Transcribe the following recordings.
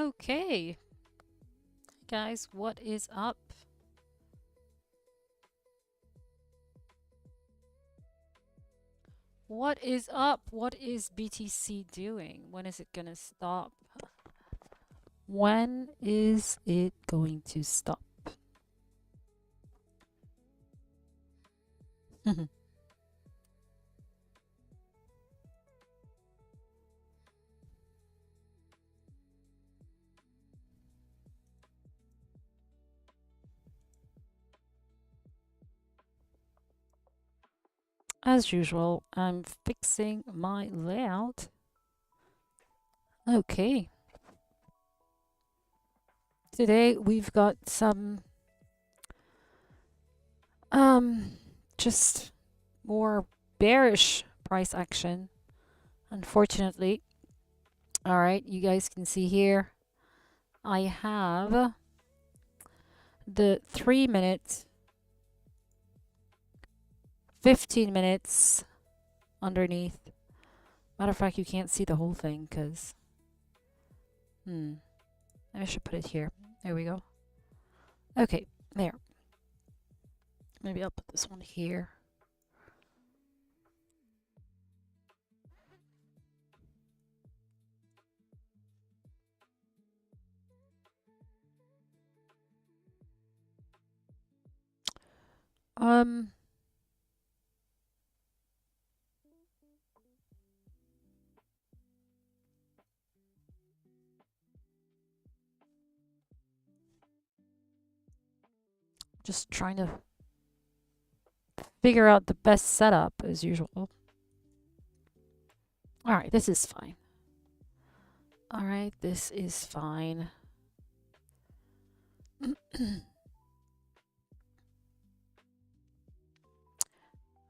Okay, guys, what is up? What is up? What is BTC doing? When is it gonna stop? When is it going to stop? As usual, I'm fixing my layout. Okay. Today we've got some just more bearish price action, unfortunately. All right, you guys can see here I have the 3 minute, 15 minutes underneath. Matter of fact, you can't see the whole thing because I should put it here. There we go. Okay, there. Maybe I'll put this one here. Just trying to figure out the best setup as usual. All right, this is fine. All right, this is fine.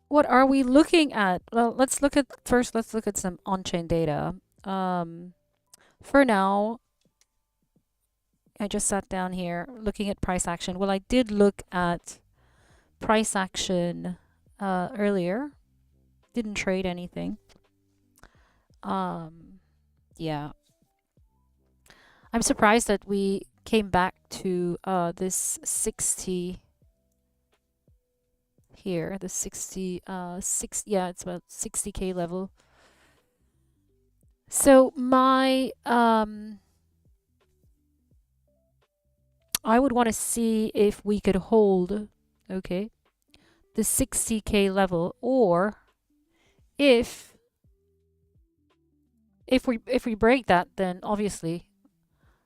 What are we looking at? Well, let's look at some on-chain data. For now, I just sat down here looking at price action. Well, I did look at price action earlier. Didn't trade anything. Yeah. I'm surprised that we came back to this 60 here, the 60 yeah, it's about 60k level. So my I would want to see if we could hold, okay, the 60k level, or if we break that, then obviously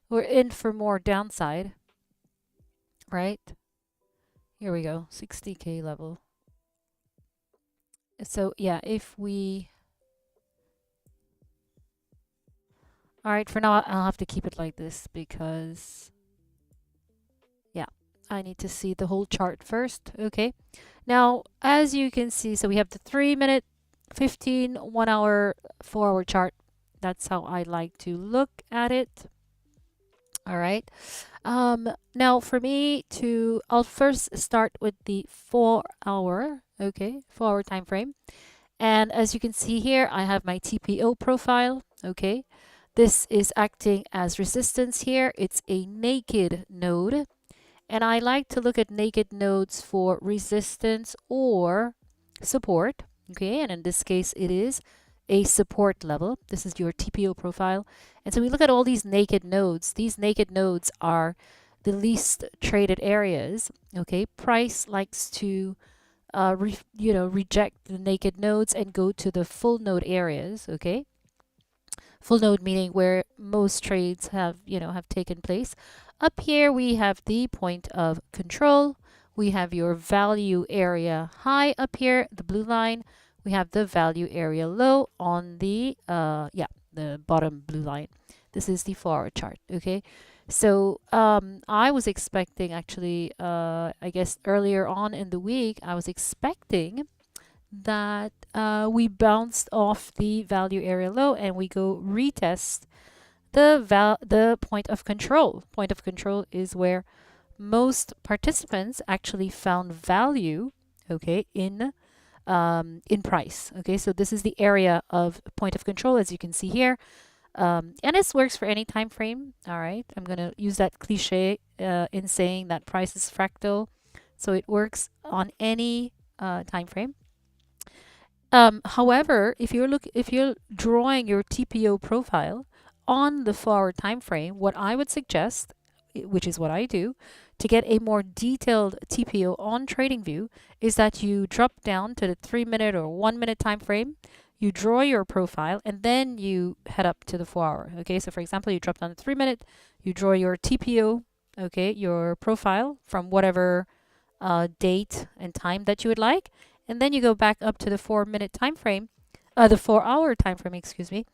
we're in for more downside, right? Here we go, 60k level. So yeah, if we, all right, for now I'll have to keep it like this because yeah, I need to see the whole chart first. Okay, now as you can see, so we have the 3 minute, 15, 1 hour, 4 hour chart. That's how I like to look at it. All right. Now for me to, I'll first start with the 4 hour, okay, 4 hour time frame. And as you can see here, I have my TPO profile, okay. This is acting as resistance here. It's a naked node. And I like to look at naked nodes for resistance or support, okay. And in this case, it is a support level. This is your TPO profile. And so we look at all these naked nodes. These naked nodes are the least traded areas, okay. Price likes to reject the naked nodes and go to the full node areas, okay. Full node meaning where most trades have taken place. Up here we have the point of control. We have your value area high up here, the blue line. We have the value area low on the the bottom blue line. This is the 4 hour chart, okay. So I was expecting actually, I guess earlier on in the week, I was expecting that we bounced off the value area low and we go retest the point of control. Point of control is where most participants actually found value, okay, in price. Okay, so this is the area of point of control, as you can see here. And this works for any time frame. All right, I'm gonna use that cliche in saying that price is fractal, so it works on any time frame. However, if you're drawing your TPO profile on the 4-hour time frame, what I would suggest, which is what I do, to get a more detailed TPO on TradingView, is that you drop down to the 3-minute or 1-minute time frame, you draw your profile, and then you head up to the 4-hour. Okay, so for example, you drop down to 3-minute, you draw your TPO, okay, your profile from whatever date and time that you would like, and then you go back up to the 4-minute time frame, the 4-hour time frame, excuse me.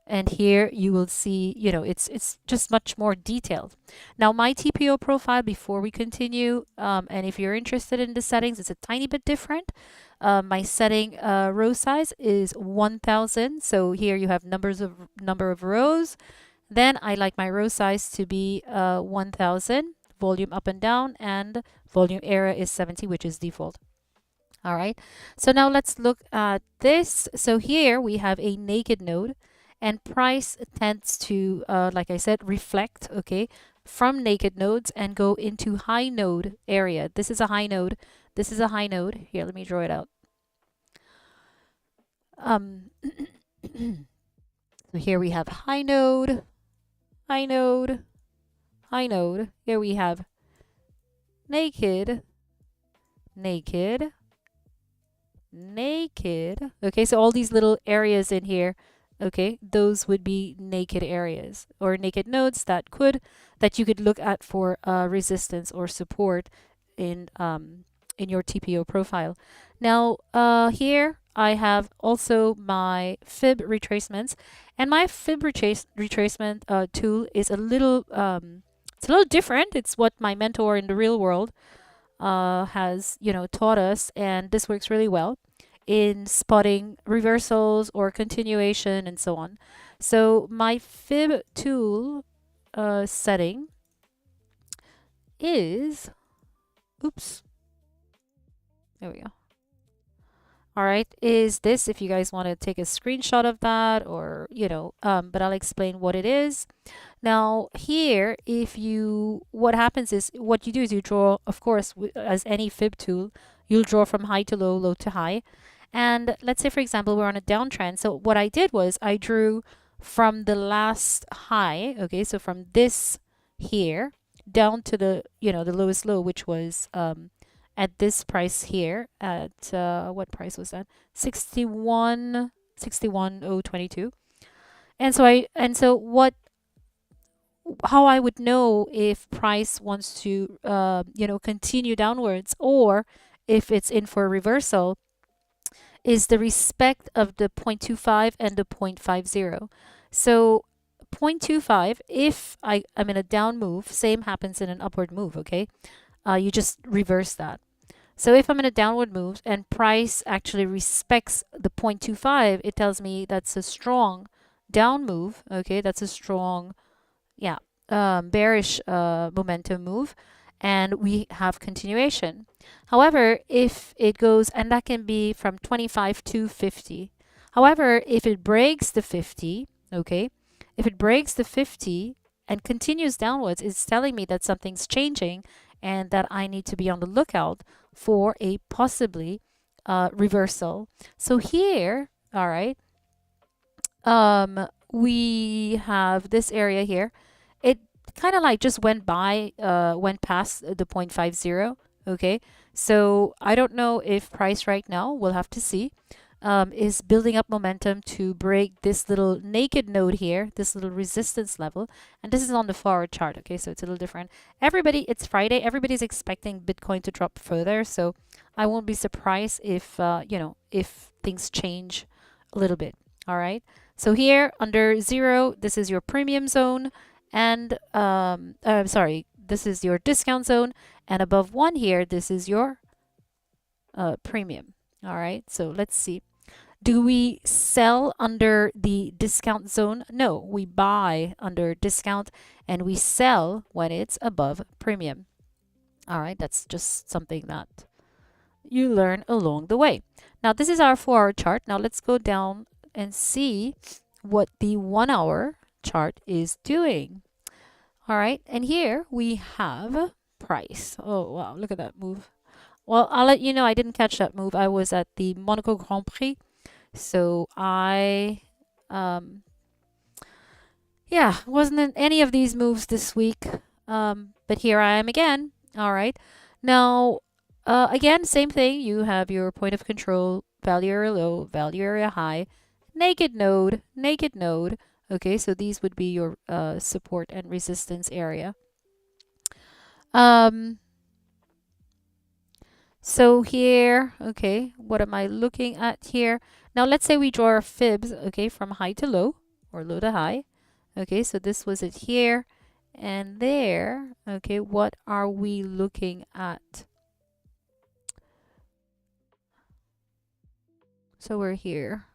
And here you will see, it's just much more detailed. Now, my TPO profile, before we continue, and if you're interested in the settings, it's a tiny bit different. My setting row size is 1000. So here you have number of rows. Then I like my row size to be 1000, volume up and down, and volume area is 70, which is default. All right, so now let's look at this. So here we have a naked node, and price tends to, like I said, reflect, okay, from naked nodes and go into high node area. This is a high node. This is a high node. Here, let me draw it out. So here we have high node, high node, high node. Here we have naked, naked, naked. Okay, so all these little areas in here, okay, those would be naked areas or naked nodes that you could look at for resistance or support in your TPO profile. Now here I have also my fib retracements, and my fib retracement tool is a little it's a little different. It's what my mentor in the real world has taught us, and this works really well in spotting reversals or continuation and so on. So my fib tool setting is, oops, there we go. All right, is this, if you guys want to take a screenshot of that, or but I'll explain what it is. Now here, what happens is, what you do is you draw, of course, as any fib tool, you'll draw from high to low, low to high. And let's say, for example, we're on a downtrend. So what I did was I drew from the last high, okay, so from this here down to the the lowest low, which was at this price here, at what price was that? 61,022. And so how I would know if price wants to continue downwards, or if it's in for a reversal, is the respect of the 0.25 and the 0.50. So 0.25, if I'm in a down move, same happens in an upward move, okay? You just reverse that. So if I'm in a downward move and price actually respects the 0.25, it tells me that's a strong down move, okay? That's a strong, bearish momentum move, and we have continuation. However, if it goes, and that can be from 25 to 50. However, if it breaks the 50, okay, if it breaks the 50 and continues downwards, it's telling me that something's changing and that I need to be on the lookout for a possibly reversal. So here, all right, we have this area here. It kind of like just went past the 0.50. Okay, so I don't know if price right now, we'll have to see, is building up momentum to break this little naked node here, this little resistance level. And this is on the forward chart, okay, so it's a little different. It's Friday, everybody's expecting Bitcoin to drop further, so I won't be surprised if, if things change a little bit, all right? So here, under 0, this is your premium zone, and, sorry, this is your discount zone, and above 1 here, this is your premium. All right, so let's see. Do we sell under the discount zone? No, we buy under discount and we sell when it's above premium. All right, that's just something that you learn along the way. Now, this is our 4-hour chart. Now, let's go down and see what the 1-hour chart is doing. All right, and here we have price. Oh, wow, look at that move. Well, I'll let you know I didn't catch that move. I was at the Monaco Grand Prix. So yeah, wasn't in any of these moves this week. But here I am again. All right. Now, again, same thing. You have your point of control, value area low, value area high, naked node, naked node. Okay, so these would be your support and resistance area. Um, so here, okay, what am I looking at here? Now let's say we draw our fibs, okay, from high to low or low to high. Okay, so this was it here and there. Okay, what are we looking at? So we're here.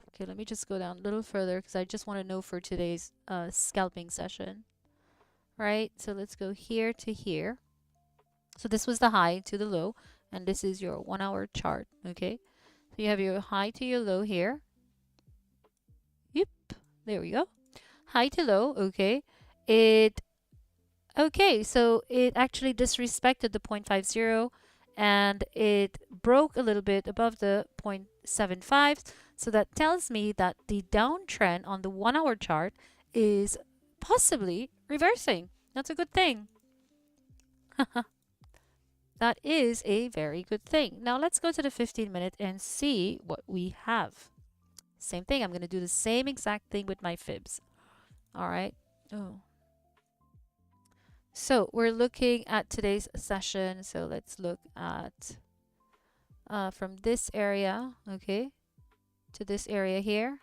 Okay, let me just go down a little further because I just want to know for today's scalping session. Right, so let's go here to here. So this was the high to the low, and this is your 1 hour chart. Okay, so you have your high to your low here. Yep, there we go. High to low. Okay, so it actually disrespected the 0.50 and it broke a little bit above the 0.75. So that tells me that the downtrend on the 1 hour chart is possibly reversing. That's a good thing. That is a very good thing. Now let's go to the 15-minute and see what we have. Same thing. I'm going to do the same exact thing with my fibs. All right. Oh. So we're looking at today's session. So let's look at from this area, okay, to this area here.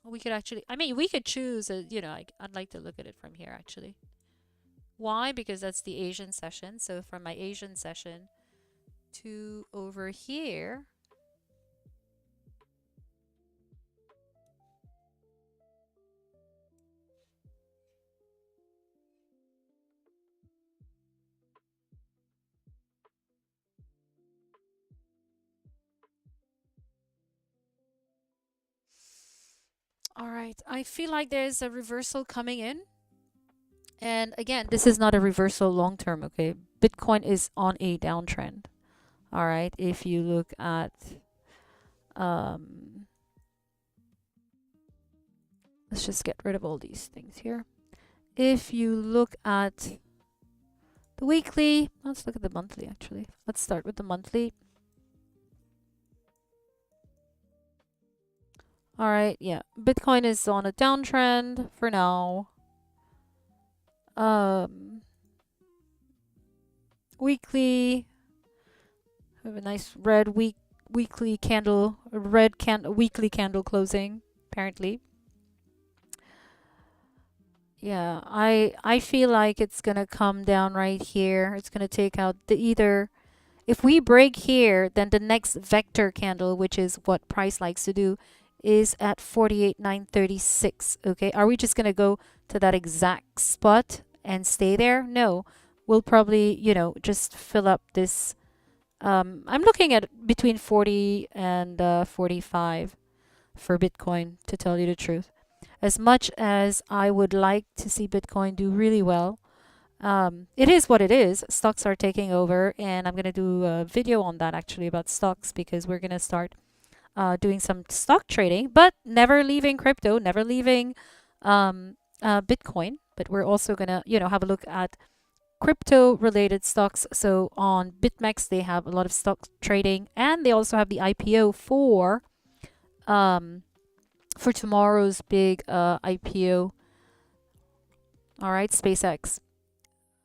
We could actually, I mean, we could choose, you know, I'd like to look at it from here actually. Why? Because that's the Asian session. So from my Asian session to over here. All right, I feel like there's a reversal coming in. And again, this is not a reversal long term, okay? Bitcoin is on a downtrend. All right, if you look at let's just get rid of all these things here. If you look at the weekly, let's look at the monthly actually. Let's start with the monthly. All right, yeah, Bitcoin is on a downtrend for now. Weekly, we have a nice red weekly candle, weekly candle closing apparently. Yeah, I feel like it's gonna come down right here. It's gonna take out the either. If we break here, then the next vector candle, which is what price likes to do, is at 48,936. Okay, are we just gonna go to that exact spot and stay there? No, we'll probably, you know, just fill up this. I'm looking at between 40 and 45 for Bitcoin, to tell you the truth. As much as I would like to see Bitcoin do really well, it is what it is. Stocks are taking over, and I'm going to do a video on that actually about stocks because we're going to start doing some stock trading, but never leaving crypto, never leaving Bitcoin. But we're also going to, you know, have a look at crypto related stocks. So on BitMEX, they have a lot of stock trading, and they also have the IPO for tomorrow's big IPO. All right, SpaceX.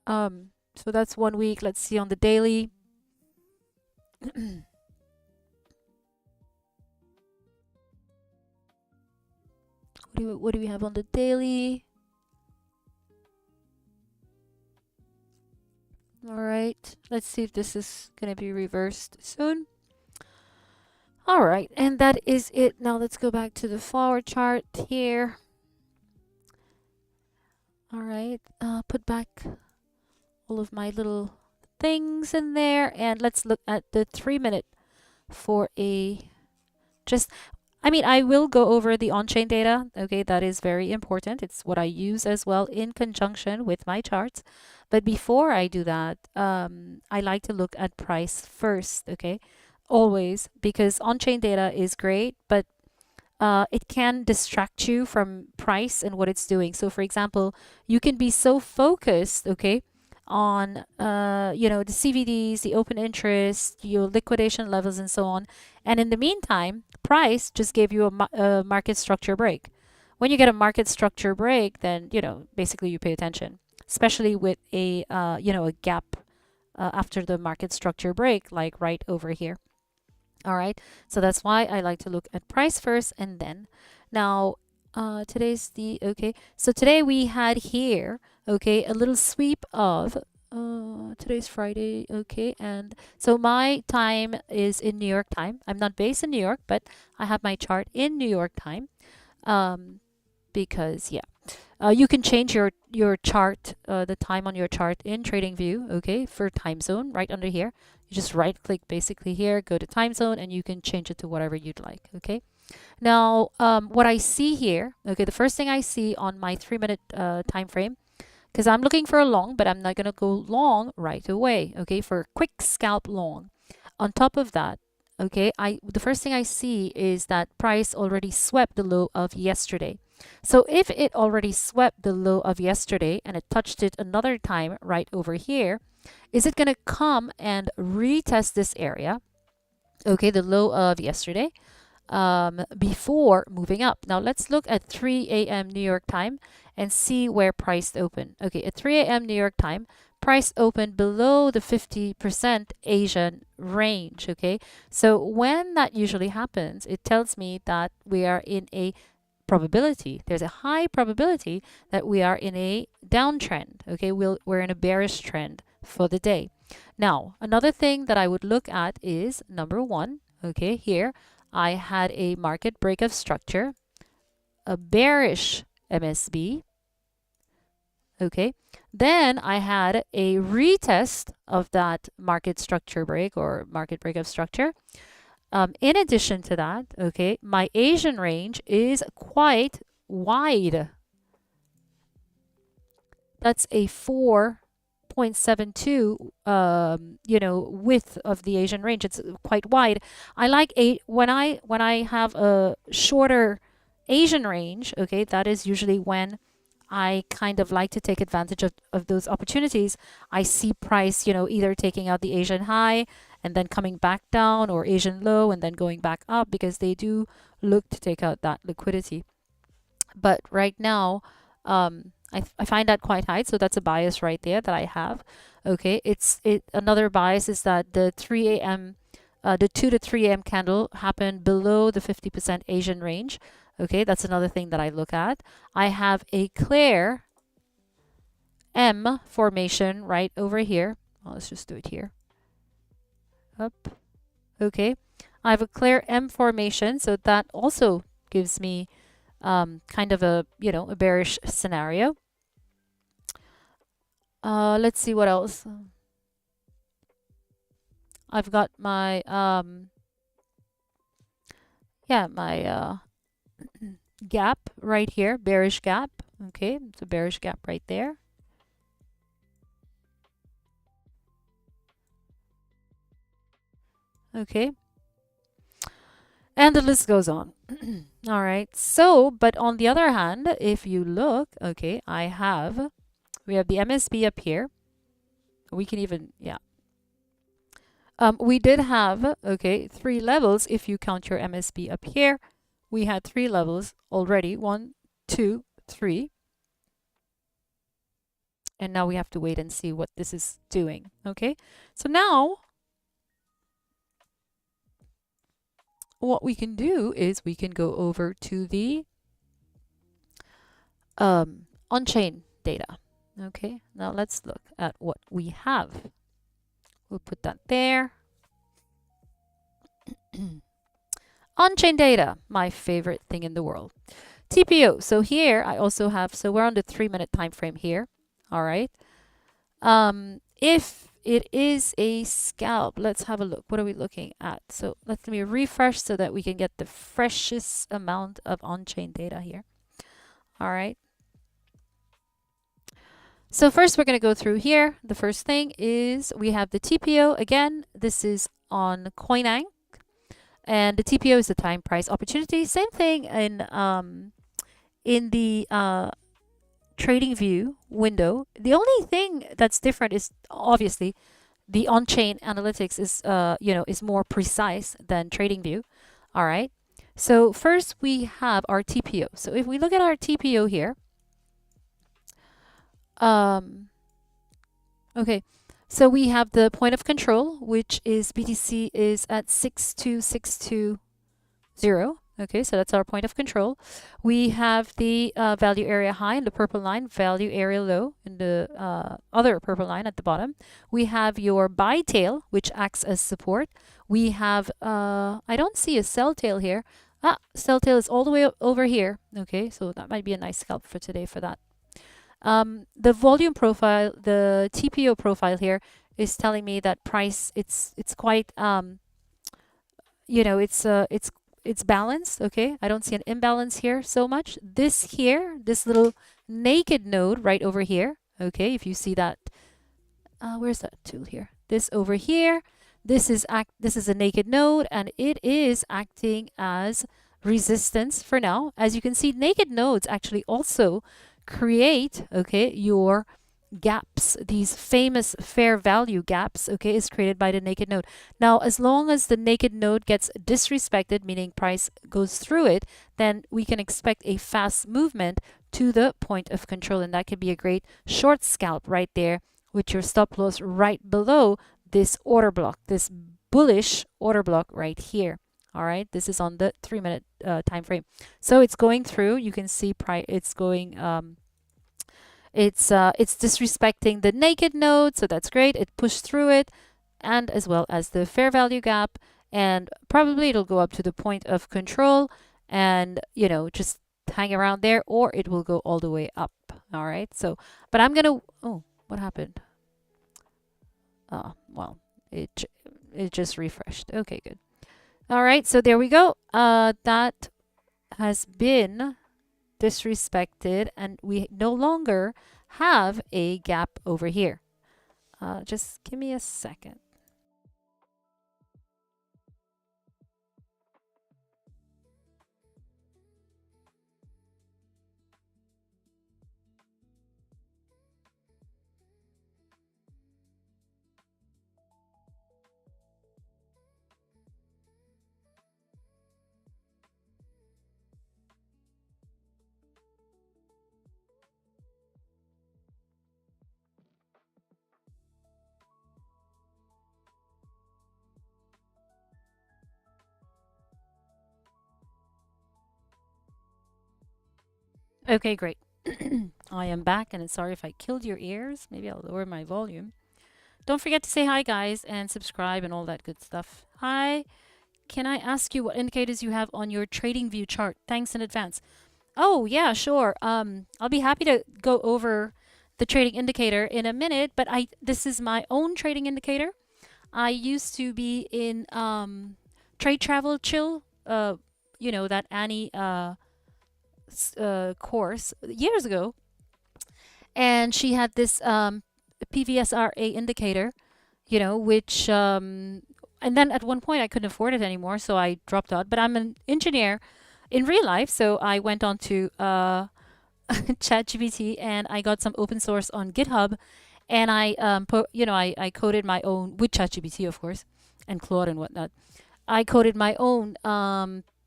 So that's 1 week. Let's see on the daily. What do we have on the daily? All right, let's see if this is gonna be reversed soon. All right, and that is it. Now let's go back to the flower chart here. All right, put back all of my little things in there, and let's look at the 3 minute for a just I mean, I will go over the on-chain data. Okay, that is very important. It's what I use as well in conjunction with my charts. But before I do that, I like to look at price first. Okay, always, because on-chain data is great, but it can distract you from price and what it's doing. So, for example, you can be so focused, okay, on the CVDs, the open interest, your liquidation levels, and so on. And in the meantime, price just gave you a market structure break. When you get a market structure break, then basically you pay attention, especially with a gap after the market structure break, like right over here. All right, so that's why I like to look at price first and then. Now, today's the, okay, so today we had here, okay, a little sweep of, today's Friday, okay, and so my time is in New York time. I'm not based in New York, but I have my chart in New York time, because, yeah. You can change your chart, the time on your chart in TradingView, okay, for time zone right under here. You just right click basically here, go to time zone, and you can change it to whatever you'd like, okay. Now, what I see here, okay, the first thing I see on my 3-minute time frame, because I'm looking for a long, but I'm not going to go long right away, okay, for a quick scalp long. On top of that, okay, the first thing I see is that price already swept the low of yesterday. So if it already swept the low of yesterday and it touched it another time right over here, is it going to come and retest this area? Okay, the low of yesterday, before moving up. Now let's look at 3 a.m. New York time and see where price opened. Okay, at 3 a.m. New York time, price opened below the 50% Asian range. Okay, so when that usually happens, it tells me that we are in a probability. There's a high probability that we are in a downtrend. Okay, we're in a bearish trend for the day. Now, another thing that I would look at is number one. Okay, here I had a market break of structure, a bearish MSB. Okay, then I had a retest of that market structure break or market break of structure. In addition to that, okay, my Asian range is quite wide. That's a 4.72, width of the Asian range. It's quite wide. I like when I have a shorter Asian range, okay, that is usually when I kind of like to take advantage of those opportunities. I see price, either taking out the Asian high and then coming back down, or Asian low and then going back up, because they do look to take out that liquidity. But right now, I find that quite high, so that's a bias right there that I have. Okay, another bias is that the 3 a.m. The 2 to 3 a.m. candle happened below the 50% Asian range. Okay, that's another thing that I look at. I have a clear M formation right over here. Well, let's just do it here. Up. Okay, I have a clear M formation, so that also gives me kind of a a bearish scenario. Let's see what else. I've got my my gap right here, bearish gap. Okay, it's a bearish gap right there. Okay, and the list goes on. All right, so but on the other hand, if you look, okay, we have the MSB up here. We can even, yeah. We did have, okay, 3 levels. If you count your MSB up here, we had 3 levels already. 1, 2, 3. And now we have to wait and see what this is doing. Okay, so now what we can do is we can go over to the on-chain data. Okay, now let's look at what we have. We'll put that there. On-chain data, my favorite thing in the world. TPO. So here I also have, so we're on the 3-minute time frame here. All right. If it is a scalp. Let's have a look. What are we looking at? So let me refresh so that we can get the freshest amount of on-chain data here. All right. So first we're going to go through here. The first thing is we have the TPO. Again, this is on Coinang. And the TPO is the time price opportunity. Same thing in the trading view window. The only thing that's different is obviously the on-chain analytics is is more precise than trading view. All right. So first we have our TPO. So if we look at our TPO here, okay. So we have the point of control, which is BTC is at 62620. Okay, so that's our point of control. We have the value area high in the purple line, value area low in the other purple line at the bottom. We have your buy tail, which acts as support. We have, I don't see a sell tail here. Ah, sell tail is all the way over here. Okay, so that might be a nice scalp for today for that. The volume profile, the TPO profile here is telling me that price, it's quite, it's balanced. Okay, I don't see an imbalance here so much. This here, this little naked node right over here. Okay, if you see that, where's that tool here? This over here. This is a naked node, and it is acting as resistance for now. As you can see, naked nodes actually also create, okay, your gaps. These famous fair value gaps, okay, is created by the naked node. Now, as long as the naked node gets disrespected, meaning price goes through it, then we can expect a fast movement to the point of control, and that could be a great short scalp right there with your stop loss right below this order block, this bullish order block right here. All right, this is on the 3-minute time frame. So it's going through. You can see it's going. It's disrespecting the naked node, so that's great. It pushed through it, and as well as the fair value gap, and probably it'll go up to the point of control, and just hang around there, or it will go all the way up. All right. So, but I'm gonna. Oh, what happened? Oh, well, it just refreshed. Okay, good. All right, so there we go. That has been disrespected, and we no longer have a gap over here. Just give me a second. Okay, great. I am back, and sorry if I killed your ears. Maybe I'll lower my volume. Don't forget to say hi, guys, and subscribe and all that good stuff. Hi. Can I ask you what indicators you have on your trading view chart? Thanks in advance. Oh, yeah, sure. I'll be happy to go over the trading indicator in a minute, but this is my own trading indicator. I used to be in Trade Travel Chill, that Annie course years ago, and she had this PVSRA indicator, which and then at one point I couldn't afford it anymore, so I dropped out. But I'm an engineer in real life, so I went on to ChatGPT, and I got some open source on GitHub, and I I coded my own with ChatGPT, of course, and Claude and whatnot. I coded my own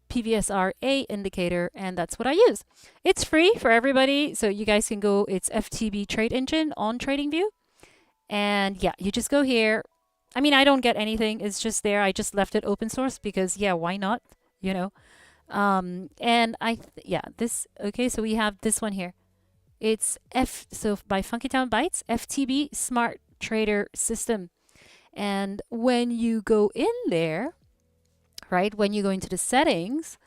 PVSRA indicator, and that's what I use. It's free for everybody, so you guys can go. It's FTB Trade Engine on TradingView, and yeah, you just go here. I mean, I don't get anything. It's just there. I just left it open source because, yeah, why not? You know. And this. Okay, so we have this one here. It's so by Funkytown Bytes, FTB Smart Trader System, and when you go in there, right, when you go into the settings,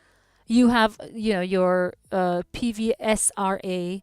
you have your PVSRA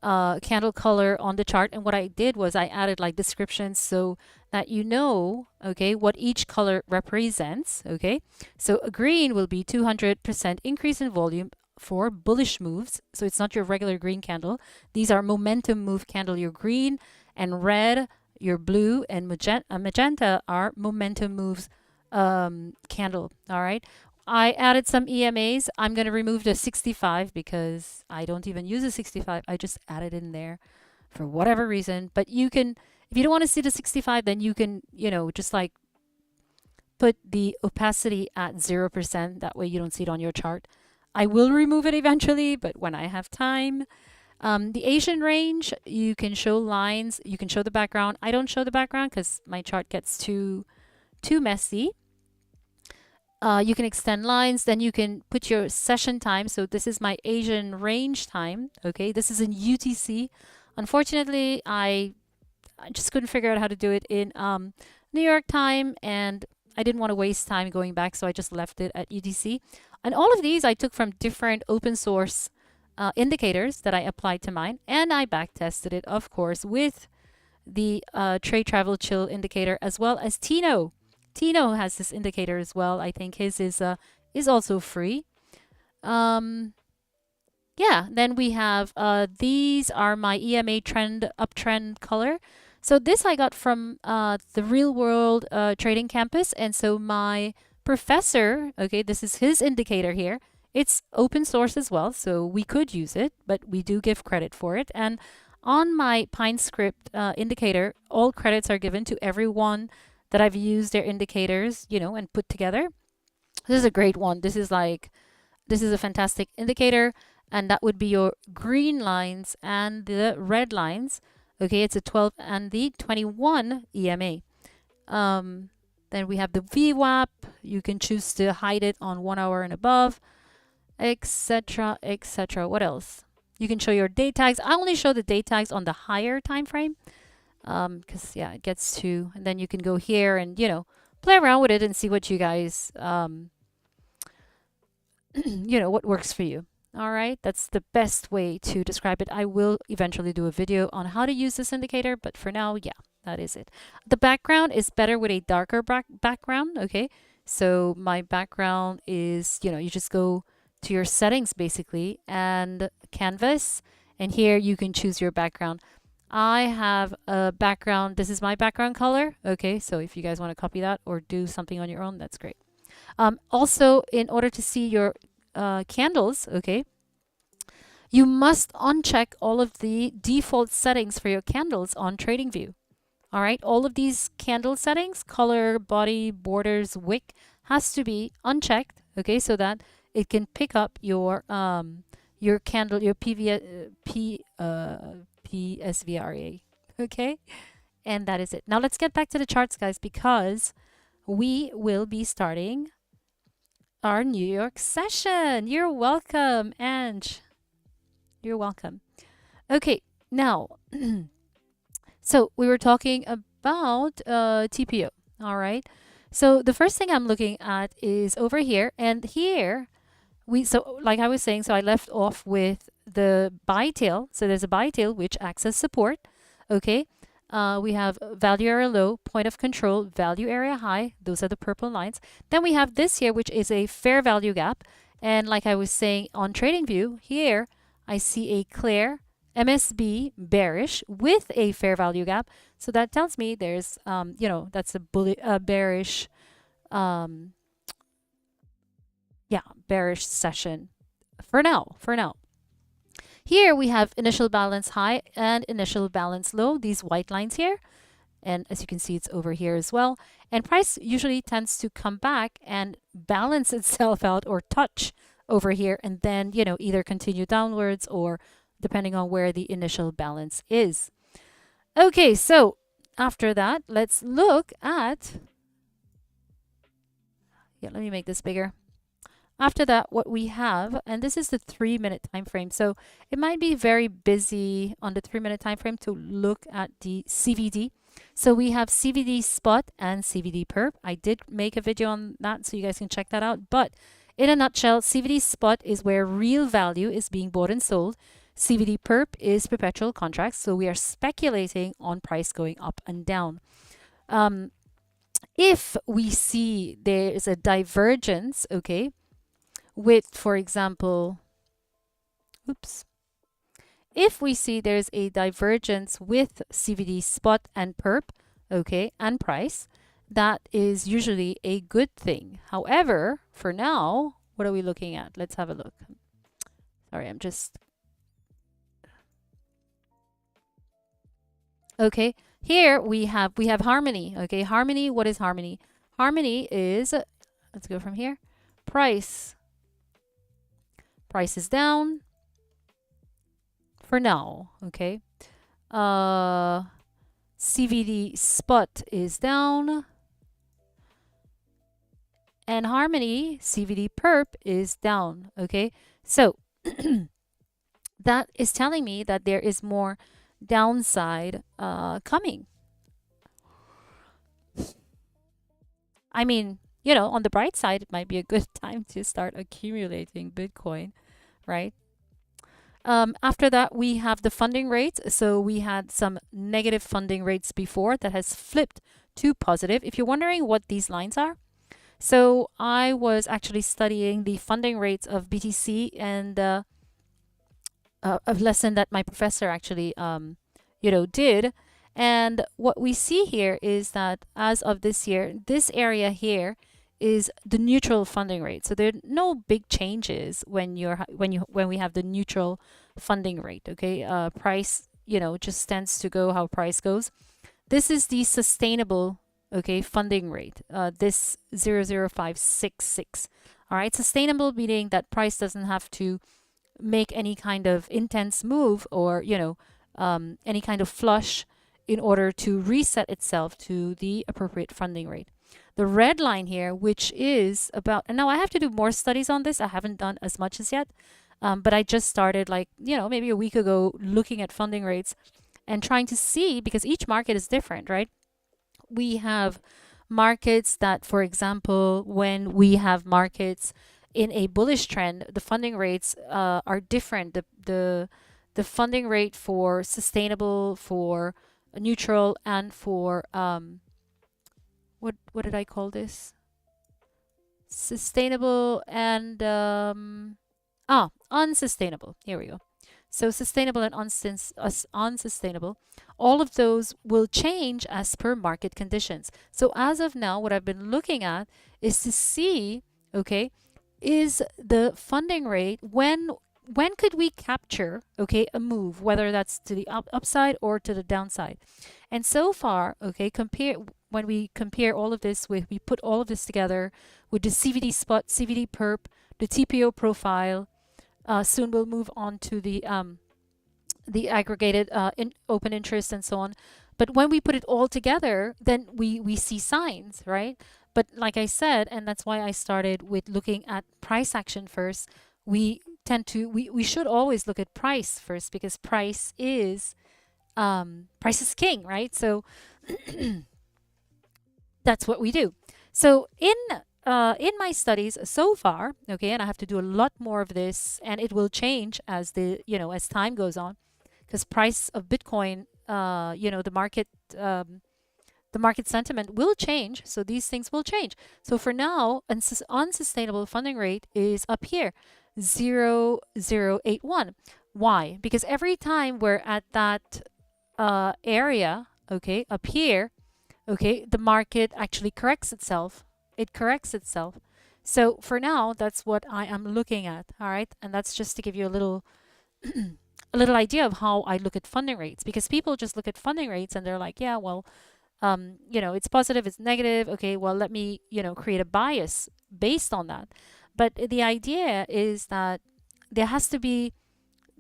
candle color on the chart. And what I did was I added like descriptions so that you know, okay, what each color represents, okay? So a green will be 200% increase in volume for bullish moves. So it's not your regular green candle. These are momentum move candle. Your green and red, your blue and magenta are momentum moves candle. All right. I added some EMAs. I'm going to remove the 65 because I don't even use a 65. I just added in there for whatever reason. But you can, if you don't want to see the 65, then you can, just like put the opacity at 0%. That way you don't see it on your chart. I will remove it eventually, but when I have time. The Asian range, you can show lines. You can show the background. I don't show the background because my chart gets too messy. You can extend lines, then you can put your session time. So this is my Asian range time. Okay, this is in UTC. Unfortunately, I just couldn't figure out how to do it in New York time, and I didn't want to waste time going back, so I just left it at UTC. And all of these I took from different open source indicators that I applied to mine, and I back tested it, of course, with the Trade Travel Chill indicator as well as Tino. Tino has this indicator as well. I think his is also free. Yeah, then we have these are my EMA uptrend color. So this I got from the Real World Trading Campus, and so my professor, okay, this is his indicator here. It's open source as well, so we could use it, but we do give credit for it. And on my PineScript indicator, all credits are given to everyone that I've used their indicators, and put together. This is a great one. This is a fantastic indicator, and that would be your green lines and the red lines. Okay, it's a 12 and the 21 EMA. Then we have the VWAP. You can choose to hide it on 1 hour and above, etc., etc. What else? You can show your date tags. I only show the date tags on the higher time frame. Because yeah, it gets to, and then you can go here and play around with it and see what you guys what works for you. All right, that's the best way to describe it. I will eventually do a video on how to use this indicator, but for now, yeah, that is it. The background is better with a darker background. Okay, so my background is, you just go to your settings basically and canvas, and here you can choose your background. I have a background. This is my background color. Okay, so if you guys want to copy that or do something on your own, that's great. Also, in order to see your candles, okay, you must uncheck all of the default settings for your candles on TradingView. All right, all of these candle settings, color, body, borders, wick, has to be unchecked, okay, so that it can pick up your candle, your PSVRA. Okay, and that is it. Now let's get back to the charts, guys, because we will be starting our New York session. You're welcome, Ange. You're welcome. Okay, now, so we were talking about TPO. All right. So the first thing I'm looking at is over here, and here so like I was saying, so I left off with the buy tail. So there's a buy tail which acts as support. Okay. We have value area low, point of control, value area high. Those are the purple lines. Then we have this here, which is a fair value gap. And like I was saying on TradingView, here I see a clear MSB bearish with a fair value gap. So that tells me there's, that's a bearish, bearish session for now. Here we have initial balance high and initial balance low, these white lines here. And as you can see, it's over here as well. And price usually tends to come back and balance itself out or touch over here and then, either continue downwards or depending on where the initial balance is. Okay, so after that, let's look at, let me make this bigger. After that, what we have, and this is the 3-minute time frame. So it might be very busy on the 3-minute time frame to look at the CVD. So we have CVD spot and CVD perp. I did make a video on that, so you guys can check that out. But in a nutshell, CVD spot is where real value is being bought and sold. CVD perp is perpetual contracts, so we are speculating on price going up and down. If we see there is a divergence, okay, with, for example, oops, if we see there's a divergence with CVD spot and perp, okay, and price, that is usually a good thing. However, for now, what are we looking at? Let's have a look. Sorry, I'm just... Okay, here we have harmony. Okay, harmony, what is harmony? Harmony is, let's go from here. Price is down for now, okay? CVD spot is down, and harmony CVD perp is down, okay? So that is telling me that there is more downside coming. I mean, you know, on the bright side, it might be a good time to start accumulating Bitcoin, right? After that, we have the funding rates. So we had some negative funding rates before that has flipped to positive. If you're wondering what these lines are, so I was actually studying the funding rates of BTC and a lesson that my professor actually, did. And what we see here is that as of this year, this area here is the neutral funding rate. So there are no big changes when we have the neutral funding rate. Okay, price just tends to go how price goes. This is the sustainable funding rate. This 0.00566. All right, sustainable meaning that price doesn't have to make any kind of intense move or any kind of flush in order to reset itself to the appropriate funding rate. The red line here, which is about, and now I have to do more studies on this. I haven't done as much as yet, but I just started maybe a week ago looking at funding rates and trying to see, because each market is different, right? We have markets that, for example, when we have markets in a bullish trend, the funding rates are different. The funding rate for sustainable, for neutral, and for what did I call this? Sustainable and unsustainable. Here we go. So sustainable and unsustainable, all of those will change as per market conditions. So as of now, what I've been looking at is to see, okay, is the funding rate, when could we capture, okay, a move, whether that's to the upside or to the downside. And so far, okay, when we compare all of this with, we put all of this together with the CVD spot, CVD perp, the TPO profile. Soon we'll move on to the aggregated open interest and so on. But when we put it all together, then we see signs, right? But like I said, and that's why I started with looking at price action first, we should always look at price first, because price is king, right? So that's what we do. So in my studies so far, okay, and I have to do a lot more of this, and it will change as as time goes on, because price of Bitcoin, the market sentiment will change. So these things will change. So for now, unsustainable funding rate is up here, 0.081. Why? Because every time we're at that area, okay, up here, okay, the market actually corrects itself. It corrects itself. So for now, that's what I am looking at. All right, and that's just to give you a little idea of how I look at funding rates, because people just look at funding rates and they're like, yeah, well, it's positive, it's negative. Okay, well, let me, create a bias based on that. But the idea is that there has to be,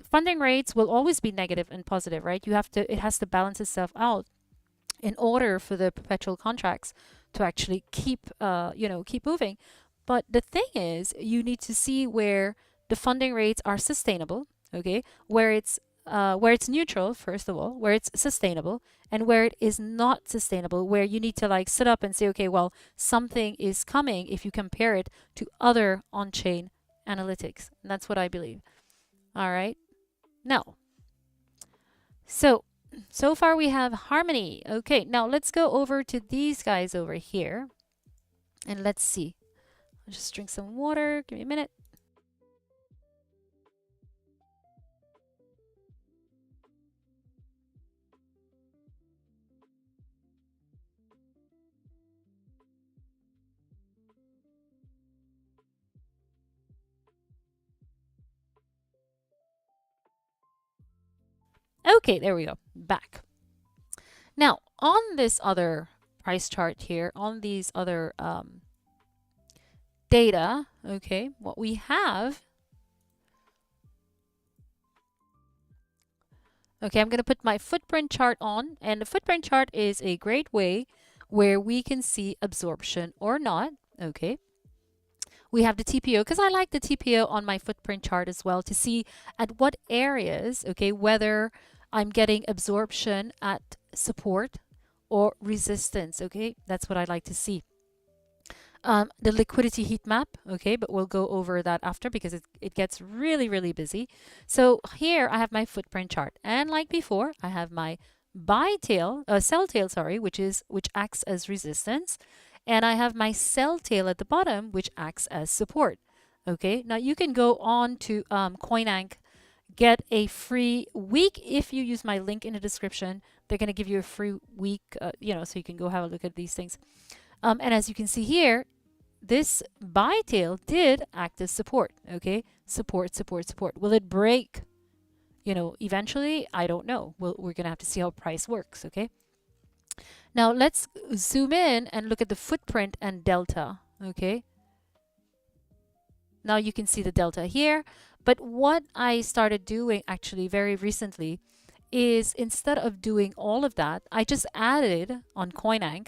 funding rates will always be negative and positive, right? It has to balance itself out in order for the perpetual contracts to actually keep moving. But the thing is, you need to see where the funding rates are sustainable, okay, where it's neutral, first of all, where it's sustainable, and where it is not sustainable, where you need to sit up and say, okay, well, something is coming if you compare it to other on-chain analytics. And that's what I believe. All right. Now, so far we have harmony. Okay, now let's go over to these guys over here and let's see. I'll just drink some water. Give me a minute. Okay, there we go. Back. Now, on this other price chart here, on these other data, okay, what we have. Okay, I'm going to put my footprint chart on, and the footprint chart is a great way where we can see absorption or not. Okay, we have the TPO because I like the TPO on my footprint chart as well to see at what areas, okay, whether I'm getting absorption at support or resistance. Okay, that's what I like to see. The liquidity heat map, okay, but we'll go over that after because it gets really, really busy. So here I have my footprint chart, and like before, I have my sell tail, sorry, which acts as resistance, and I have my sell tail at the bottom, which acts as support. Okay, now you can go on to CoinAnk, get a free week if you use my link in the description. They're going to give you a free week, so you can go have a look at these things. And as you can see here, this buy tail did act as support. Okay, support, support, support. Will it break? Eventually, I don't know. We're gonna have to see how price works. Okay. Now let's zoom in and look at the footprint and delta. Okay. Now you can see the delta here. But what I started doing actually very recently is instead of doing all of that, I just added on CoinAnk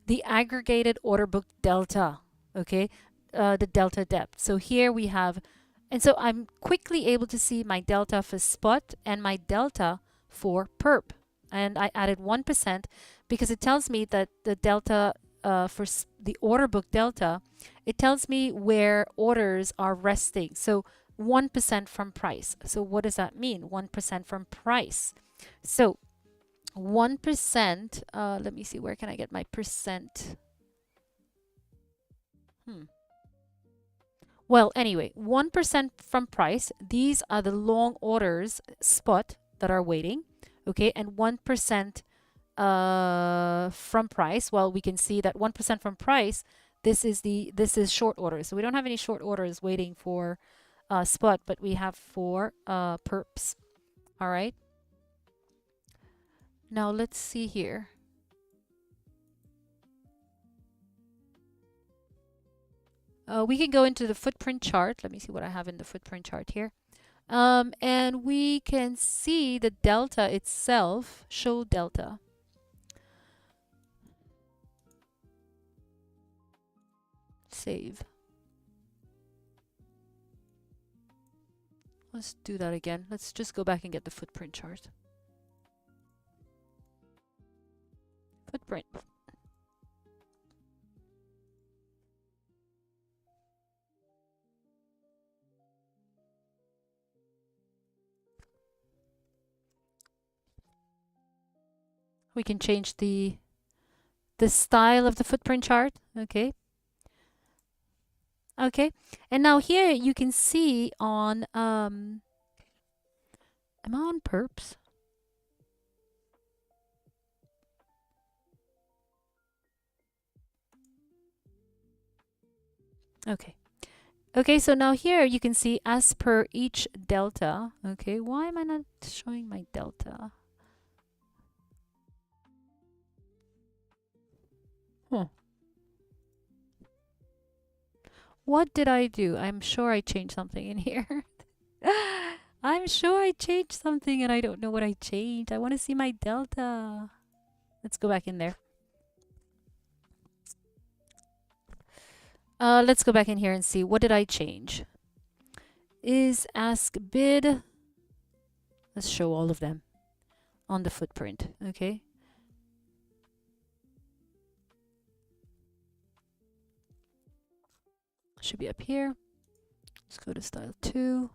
the aggregated order book delta, okay, the delta depth. So here we have, and so I'm quickly able to see my delta for spot and my delta for perp. And I added 1% because it tells me that the delta for the order book delta, it tells me where orders are resting. So 1% from price. So what does that mean? 1% from price. So 1%, let me see, where can I get my percent? Well, anyway, 1% from price. These are the long orders spot that are waiting. Okay, and 1% from price. Well, we can see that 1% from price, this is short orders. So we don't have any short orders waiting for spot, but we have for perps. All right. Now let's see here. We can go into the footprint chart. Let me see what I have in the footprint chart here. And we can see the delta itself, show delta. Save. Let's do that again. Let's just go back and get the footprint chart. Footprint. We can change the style of the footprint chart. Okay. Okay. And now here you can see on am I on perps? Okay. Okay, so now here you can see as per each delta. Okay, why am I not showing my delta? What did I do? I'm sure I changed something in here. I'm sure I changed something and I don't know what I changed. I want to see my delta. Let's go back in there. Let's go back in here and see. What did I change? Is ask bid. Let's show all of them on the footprint. Okay. Should be up here. Let's go to style 2.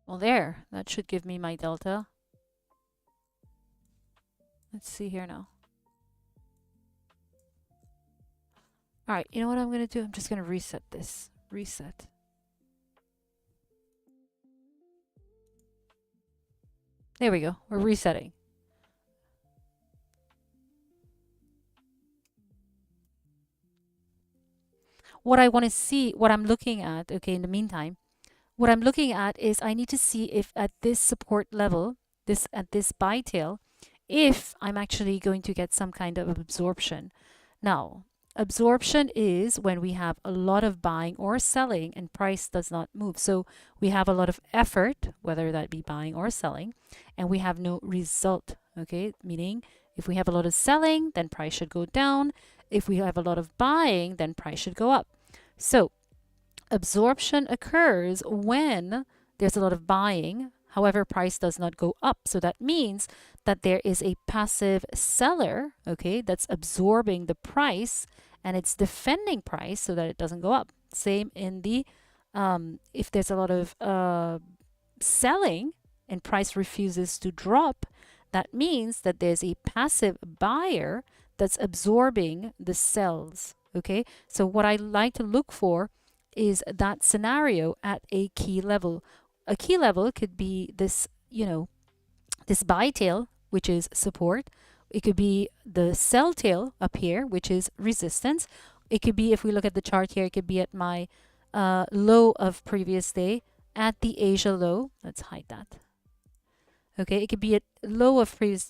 Well, there. That should give me my delta. Let's see here now. All right, you know what I'm going to do? I'm just going to reset this. Reset. There we go. We're resetting. What I want to see, what I'm looking at, okay, in the meantime, what I'm looking at is I need to see if at this support level, this at this buy tail, if I'm actually going to get some kind of absorption. Now, absorption is when we have a lot of buying or selling and price does not move. So we have a lot of effort, whether that be buying or selling, and we have no result. Okay, meaning if we have a lot of selling, then price should go down. If we have a lot of buying, then price should go up. So absorption occurs when there's a lot of buying, however, price does not go up. So that means that there is a passive seller, okay, that's absorbing the price and it's defending price so that it doesn't go up. Same in the, if there's a lot of selling and price refuses to drop, that means that there's a passive buyer that's absorbing the sells, okay? So what I like to look for is that scenario at a key level. A key level could be this, this buy tail, which is support. It could be the sell tail up here, which is resistance. It could be, if we look at the chart here, it could be at my low of previous day, at the Asia low. Let's hide that. Okay, it could be at low of previous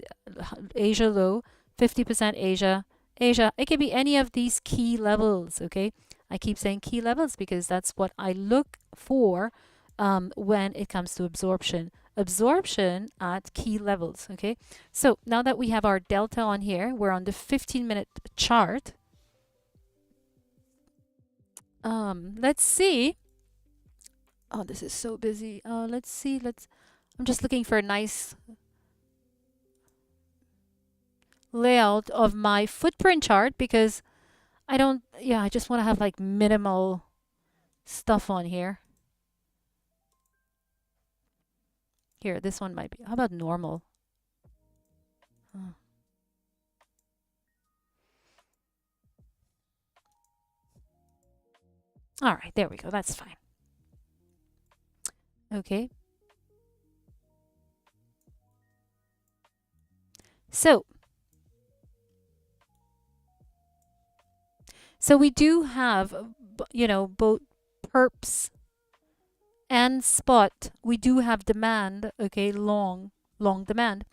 Asia low, 50% Asia, Asia. It could be any of these key levels. Okay, I keep saying key levels because that's what I look for when it comes to absorption. Absorption at key levels. Okay, so now that we have our delta on here, we're on the 15-minute chart. Let's see. Oh, this is so busy. Let's see. I'm just looking for a nice layout of my footprint chart because I just want to have like minimal stuff on here. Here, this one might be. How about normal? Oh. All right, there we go. That's fine. Okay. So we do have, both perps and spot. We do have demand, okay, long demand.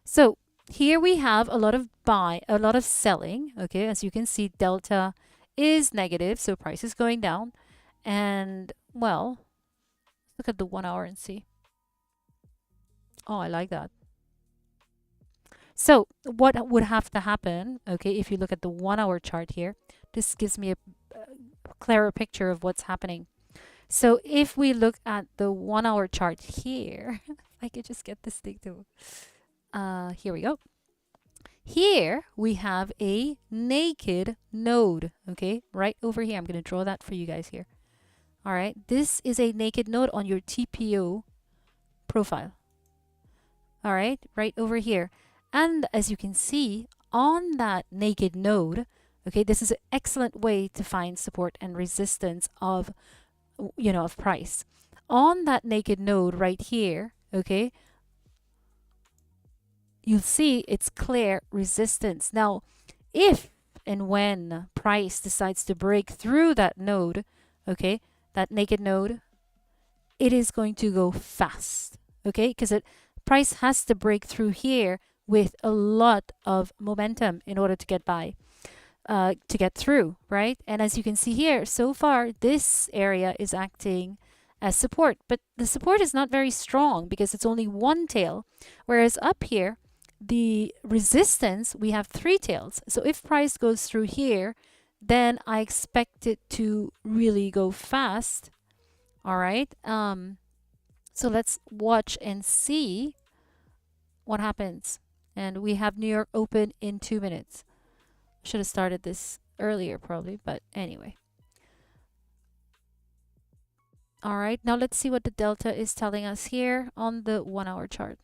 So here we have a lot of selling, okay. As you can see, delta is negative, so price is going down. And well, look at the 1 hour and see. Oh, I like that. So what would have to happen, okay, if you look at the 1 hour chart here, this gives me a clearer picture of what's happening. So if we look at the 1 hour chart here, if I could just get this thing to, here we go. Here we have a naked node, okay, right over here. I'm going to draw that for you guys here. All right, this is a naked node on your TPO profile. All right, right over here. And as you can see on that naked node, okay, this is an excellent way to find support and resistance of, of price. On that naked node right here, okay, you'll see it's clear resistance. Now, if and when price decides to break through that node, okay, that naked node, it is going to go fast, okay, because price has to break through here with a lot of momentum in order to get by, to get through, right? And as you can see here, so far, this area is acting as support, but the support is not very strong because it's only one tail, whereas up here, the resistance, we have three tails. So if price goes through here, then I expect it to really go fast. All right. So let's watch and see what happens. And we have New York open in 2 minutes. Should have started this earlier probably, but anyway. All right, now let's see what the delta is telling us here on the 1 hour chart.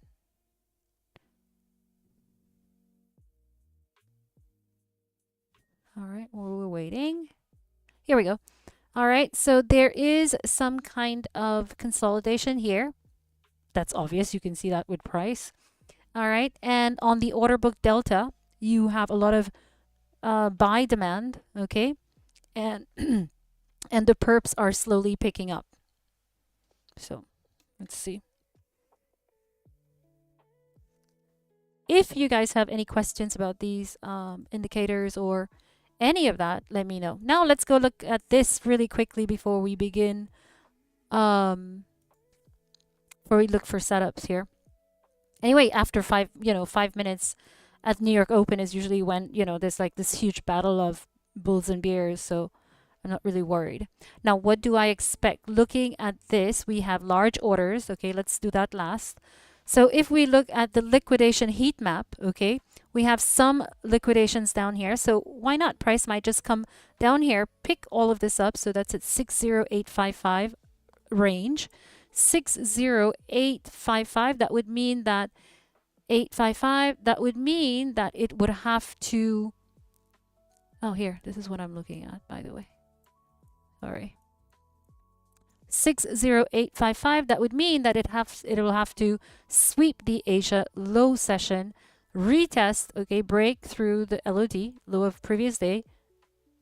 All right, we're waiting. Here we go. All right, so there is some kind of consolidation here. That's obvious. You can see that with price. All right, and on the order book delta, you have a lot of buy demand, okay? And and the perps are slowly picking up. So let's see. If you guys have any questions about these indicators or any of that, let me know. Now let's go look at this really quickly before we begin. Before we look for setups here. Anyway, after 5 minutes at New York Open is usually when, there's like this huge battle of bulls and bears. So I'm not really worried. Now, what do I expect? Looking at this, we have large orders. Okay, let's do that last. So if we look at the liquidation heat map, okay, we have some liquidations down here. So why not? Price might just come down here, pick all of this up. So that's at 60855 range. 60855, that would mean that 855, that would mean that it would have to, oh, here, this is what I'm looking at, by the way. Sorry. 60855, that would mean that it will have to sweep the Asia low session, retest, okay, break through the LOD, low of previous day,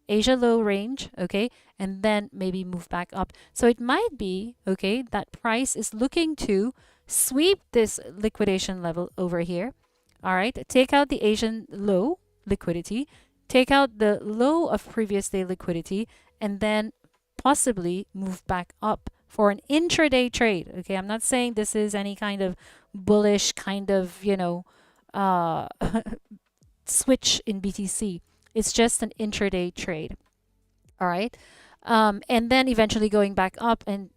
Asia low range, okay, and then maybe move back up. So it might be, okay, that price is looking to sweep this liquidation level over here. All right, take out the Asian low liquidity, take out the low of previous day liquidity, and then possibly move back up for an intraday trade. Okay, I'm not saying this is any kind of bullish kind of, switch in BTC. It's just an intraday trade. All right. And then eventually going back up and,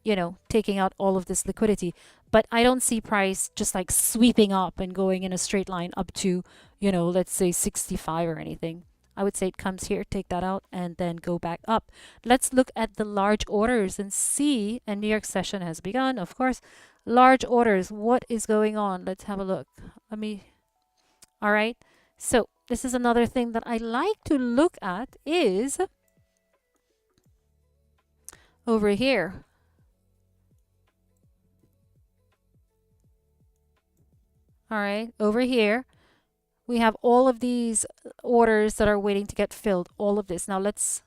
taking out all of this liquidity. But I don't see price just like sweeping up and going in a straight line up to, let's say 65 or anything. I would say it comes here, take that out, and then go back up. Let's look at the large orders and see, and New York session has begun, of course. Large orders, what is going on? Let's have a look. All right. So this is another thing that I like to look at is over here. All right, over here, we have all of these orders that are waiting to get filled, all of this. Now let's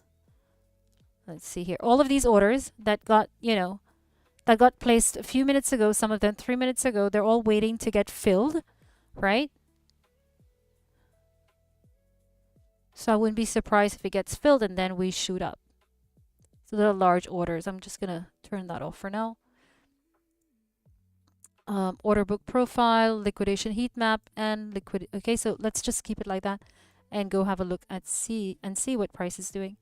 see here. All of these orders that got, that got placed a few minutes ago, some of them 3 minutes ago, they're all waiting to get filled, right? So I wouldn't be surprised if it gets filled and then we shoot up. So they're large orders. I'm just going to turn that off for now. Order book profile, liquidation heat map, and liquid. Okay, so let's just keep it like that and go have a look at see what price is doing.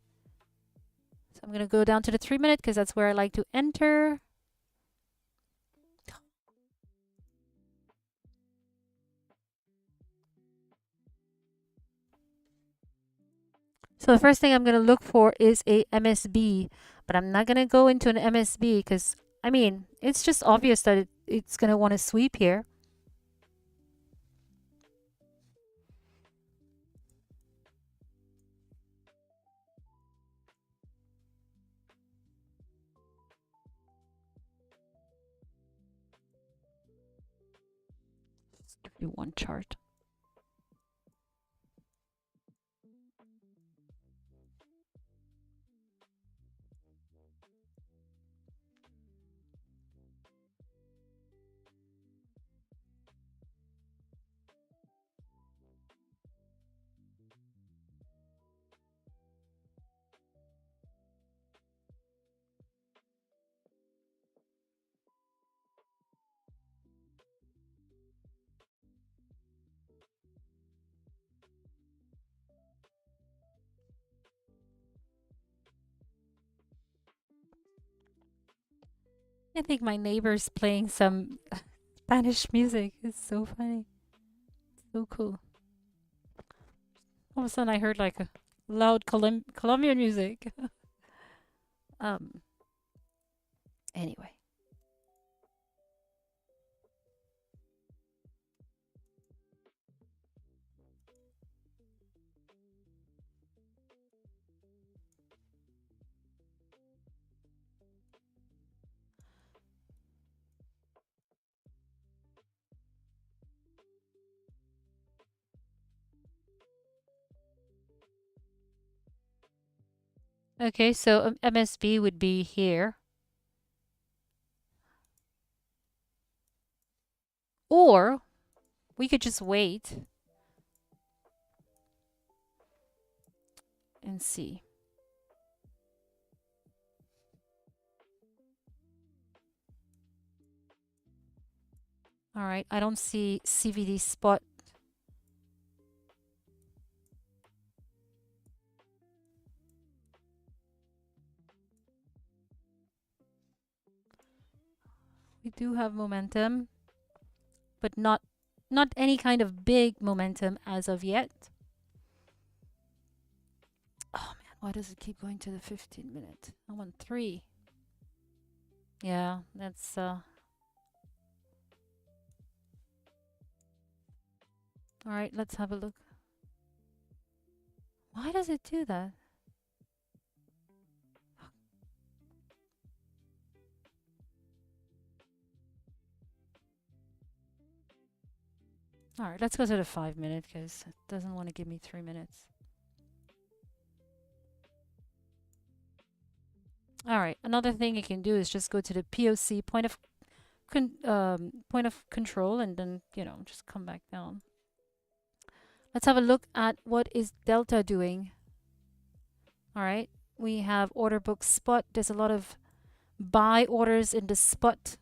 So I'm going to go down to the 3 minute because that's where I like to enter. So the first thing I'm going to look for is a MSB, but I'm not going to go into an MSB because, I mean, it's just obvious that it's going to want to sweep here. Just give you one chart. I think my neighbor's playing some Spanish music. It's so funny. So cool. All of a sudden I heard like a loud Colombian music. Anyway. Okay, so MSB would be here. Or we could just wait and see. All right, I don't see CVD spot. We do have momentum, but not any kind of big momentum as of yet. Oh man, why does it keep going to the 15-minute? I want 3. Yeah, that's all right, let's have a look. Why does it do that? All right, let's go to the 5-minute because it doesn't want to give me 3 minutes. All right, another thing you can do is just go to the POC point of control and then, just come back down. Let's have a look at what is Delta doing. All right, we have order book spot. There's a lot of buy orders in the spot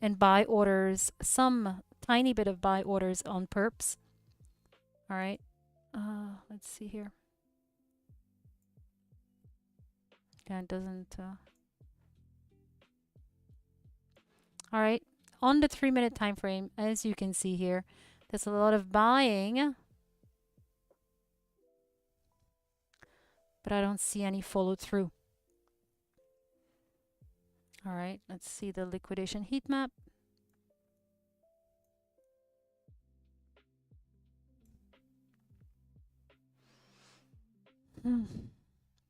and buy orders, some tiny bit of buy orders on perps. All right, let's see here. Yeah, it doesn't. All right, on the 3-minute time frame, as you can see here, there's a lot of buying, but I don't see any follow through. All right, let's see the liquidation heat map.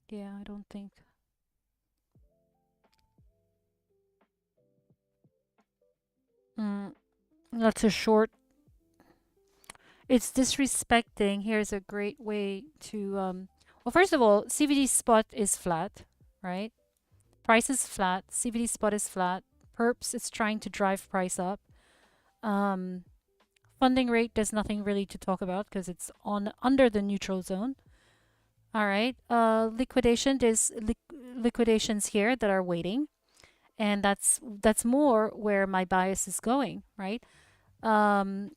Yeah, I don't think. That's a short. It's disrespecting. Here's a great way to, well, first of all, CVD spot is flat, right? Price is flat. CVD spot is flat. Perps is trying to drive price up. Funding rate, there's nothing really to talk about because it's under the neutral zone. All right. Liquidation, there's liquidations here that are waiting. And that's more where my bias is going, right? There's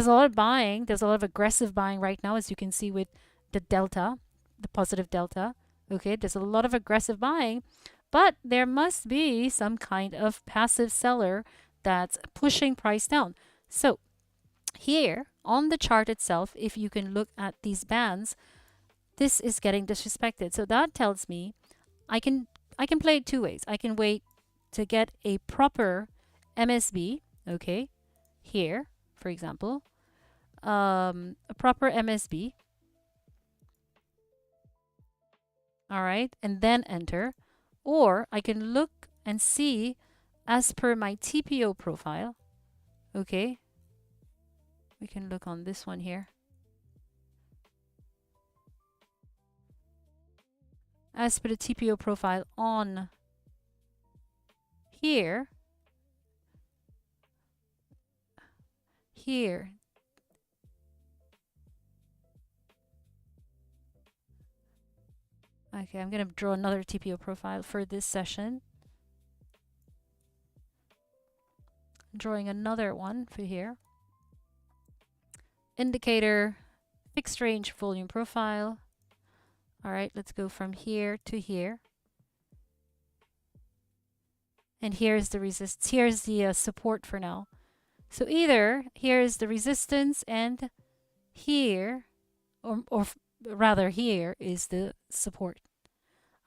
a lot of buying. There's a lot of aggressive buying right now, as you can see with the delta, the positive delta. Okay, there's a lot of aggressive buying, but there must be some kind of passive seller that's pushing price down. So here on the chart itself, if you can look at these bands, this is getting disrespected. So that tells me I can play it 2 ways. I can wait to get a proper MSB, okay, here, for example, a proper MSB. All right, and then enter. Or I can look and see as per my TPO profile. Okay, we can look on this one here. As per the TPO profile on here, okay, I'm going to draw another TPO profile for this session. Drawing another one for here. Indicator, fixed range volume profile. All right, let's go from here to here. And here's the resistance. Here's the support for now. So either here's the resistance and here, or rather here is the support.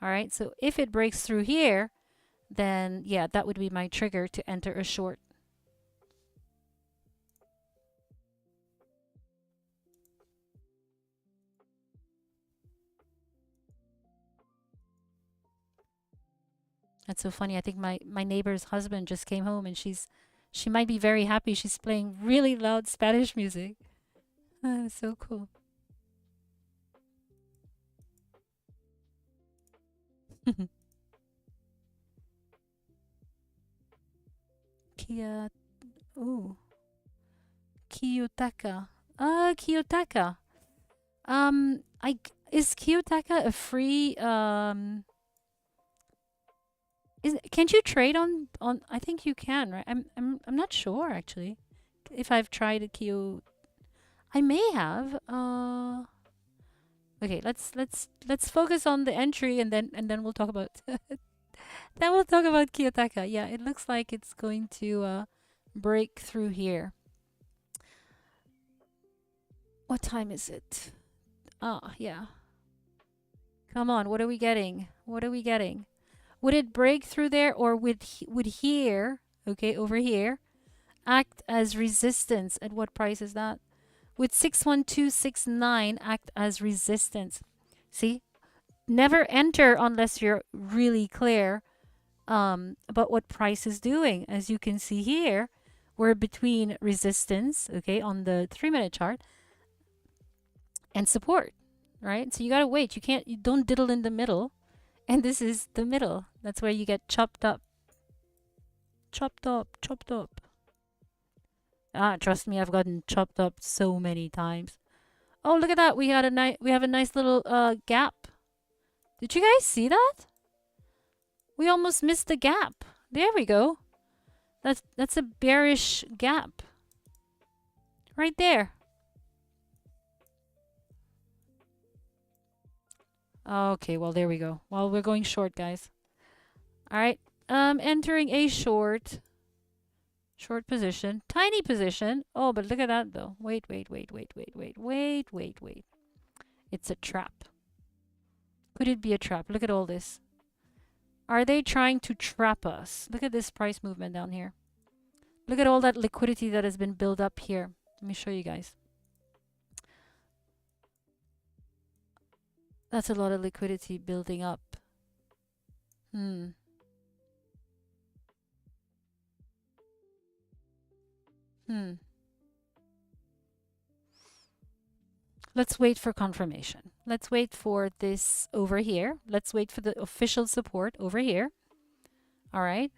All right, so if it breaks through here, then yeah, that would be my trigger to enter a short. That's so funny. I think my neighbor's husband just came home and she might be very happy. She's playing really loud Spanish music. So cool. Kia, ooh, Kiyotaka. Kiyotaka. Is Kiyotaka a free can't you trade on I think you can, right? I'm not sure actually. If I've tried a Kiyo, I may have. Okay, let's focus on the entry and then we'll talk about then we'll talk about Kiyotaka. Yeah, it looks like it's going to break through here. What time is it? Ah, yeah. Come on, what are we getting? What are we getting? Would it break through there, or would here, okay, over here, act as resistance? At what price is that? Would 61269 act as resistance? See? Never enter unless you're really clear about what price is doing. As you can see here, we're between resistance, okay, on the 3-minute chart, and support, right? So you gotta wait. You don't diddle in the middle. And this is the middle. That's where you get chopped up. Chopped up, chopped up. Ah, trust me, I've gotten chopped up so many times. Oh, look at that. We have a nice little gap. Did you guys see that? We almost missed the gap. There we go. That's a bearish gap. Right there. Okay, well, there we go. Well, we're going short, guys. All right. Entering a short position, tiny position. Oh, but look at that though. Wait. It's a trap. Could it be a trap? Look at all this. Are they trying to trap us? Look at this price movement down here. Look at all that liquidity that has been built up here. Let me show you guys. That's a lot of liquidity building up. Let's wait for confirmation. Let's wait for this over here. Let's wait for the official support over here. All right.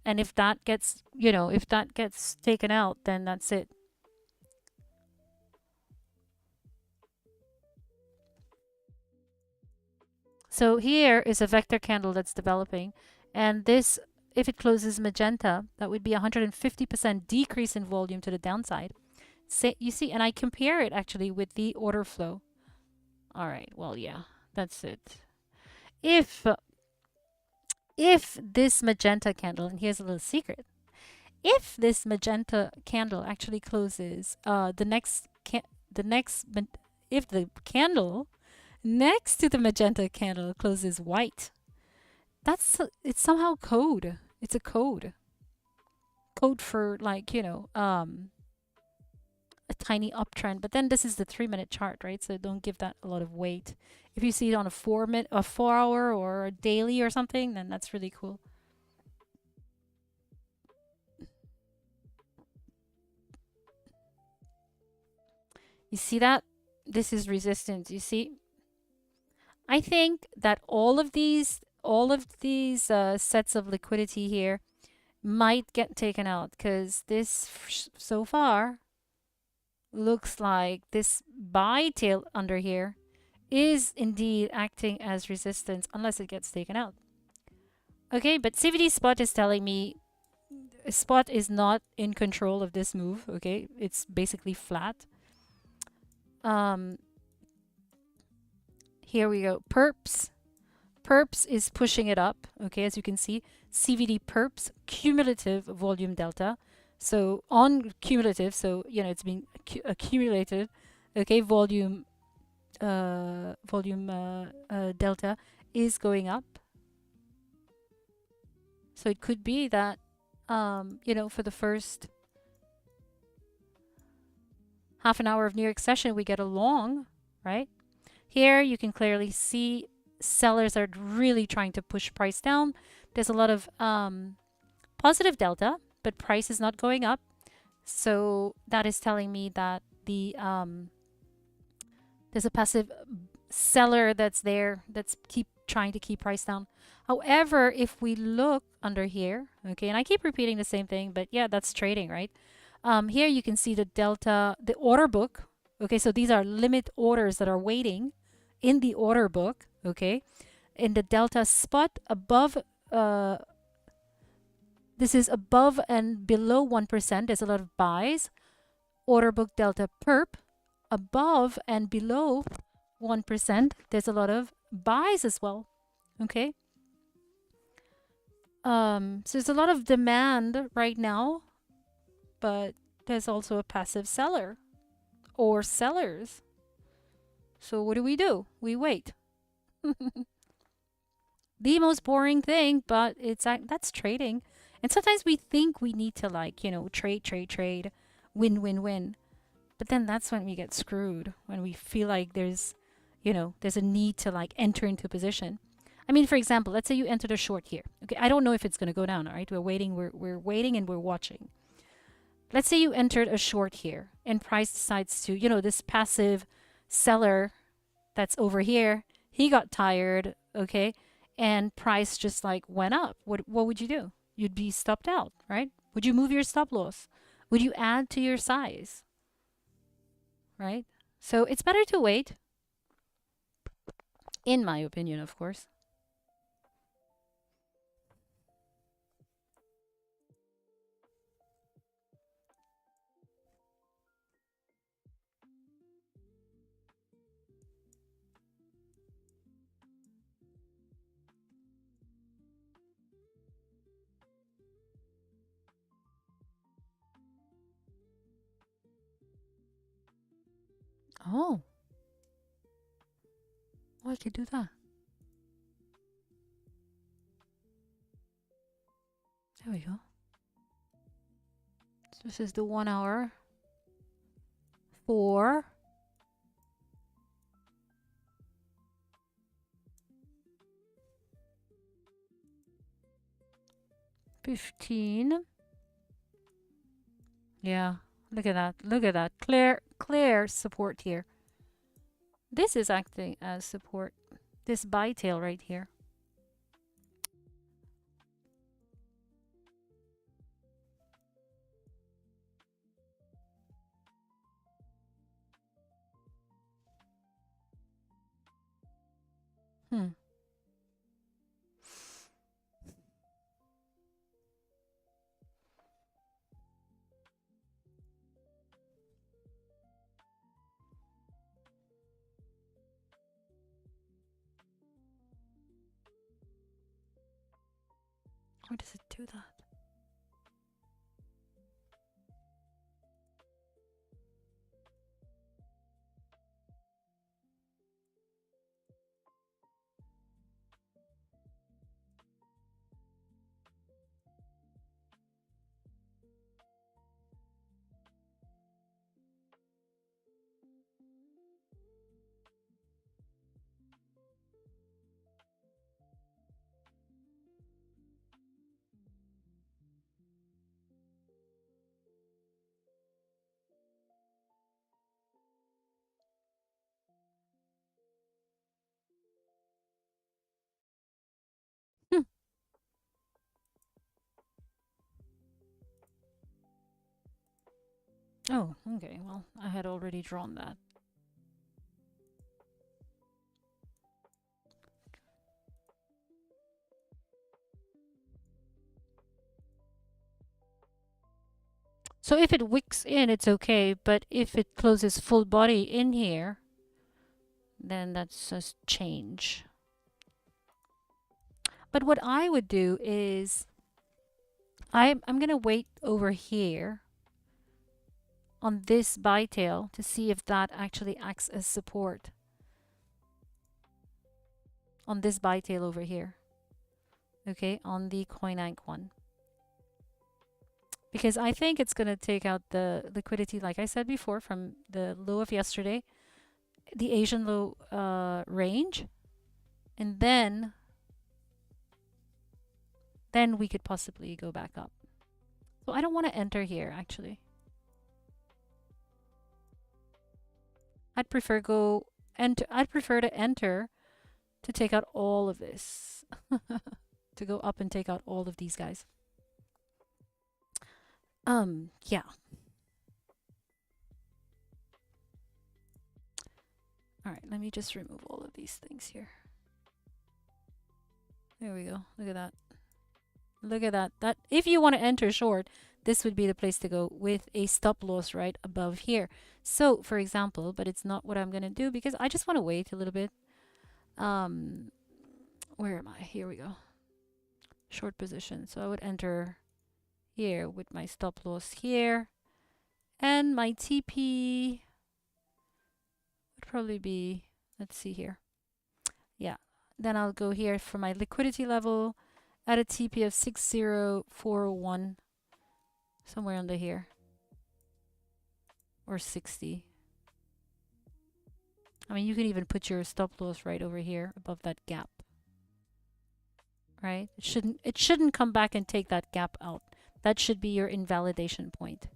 And if that gets, if that gets taken out, then that's it. So here is a vector candle that's developing. And this, if it closes magenta, that would be 150% decrease in volume to the downside. You see, and I compare it actually with the order flow. All right, well, yeah, that's it. If this magenta candle, and here's a little secret, if this magenta candle actually closes, if the candle next to the magenta candle closes white, it's somehow code. It's a code for, like, a tiny uptrend. But then this is the 3-minute chart, right? So don't give that a lot of weight. If you see it on a 4-hour or a daily or something, then that's really cool. You see that? This is resistance. You see? I think that all of these sets of liquidity here might get taken out, because this so far looks like this buy tail under here is indeed acting as resistance unless it gets taken out. Okay, but CVD Spot is telling me Spot is not in control of this move. Okay, it's basically flat. Here we go. Perps is pushing it up. Okay, as you can see, CVD Perps cumulative volume delta. So on cumulative, so it's being accumulated. Okay, volume delta is going up. So it could be that, for the first half an hour of New York session, we get a long, right? Here you can clearly see sellers are really trying to push price down. There's a lot of positive delta, but price is not going up. So that is telling me that there's a passive seller that's there that's trying to keep price down. However, if we look under here, okay, and I keep repeating the same thing, but yeah, that's trading, right? Here you can see the delta, the order book. Okay, so these are limit orders that are waiting in the order book. Okay, in the delta spot above, this is above and below 1%. There's a lot of buys. Order book delta perp above and below 1%. There's a lot of buys as well. Okay. So there's a lot of demand right now, but there's also a passive seller or sellers. So what do? We wait. The most boring thing, but that's trading. And sometimes we think we need to trade, win. But then that's when we get screwed, when we feel like there's a need to enter into a position. I mean, for example, let's say you entered a short here. Okay, I don't know if it's going to go down, all right? We're waiting and we're watching. Let's say you entered a short here and price decides to, this passive seller that's over here, he got tired, okay? And price just went up. What would you do? You'd be stopped out, right? Would you move your stop loss? Would you add to your size? Right? So it's better to wait, in my opinion, of course. Oh, I could do that. There we go. So this is the 1 hour. 4. 15. Yeah, look at that. Look at that. Clear support here. This is acting as support. This buy tail right here. Hmm. Why does it do that? Hmm. Oh, okay. Well, I had already drawn that. So if it wicks in, it's okay. But if it closes full body in here, then that's a change. But what I would do is I'm going to wait over here on this buy tail to see if that actually acts as support. on this buy tail over here. Okay, on the CoinAnk one. Because I think it's going to take out the liquidity, like I said before, from the low of yesterday, the Asian low range, and then we could possibly go back up. So I don't want to enter here, actually. I'd prefer to enter to take out all of this. To go up and take out all of these guys. Yeah. All right, let me just remove all of these things here. There we go. Look at that. Look at that. That if you want to enter short, this would be the place to go with a stop loss right above here. So, for example, but it's not what I'm going to do because I just want to wait a little bit. Where am I? Here we go. Short position. So I would enter here with my stop loss here. And my TP would probably be, let's see here. Yeah. Then I'll go here for my liquidity level at a TP of 60401. Somewhere under here. Or 60. I mean, you can even put your stop loss right over here above that gap. Right? It shouldn't come back and take that gap out. That should be your invalidation point.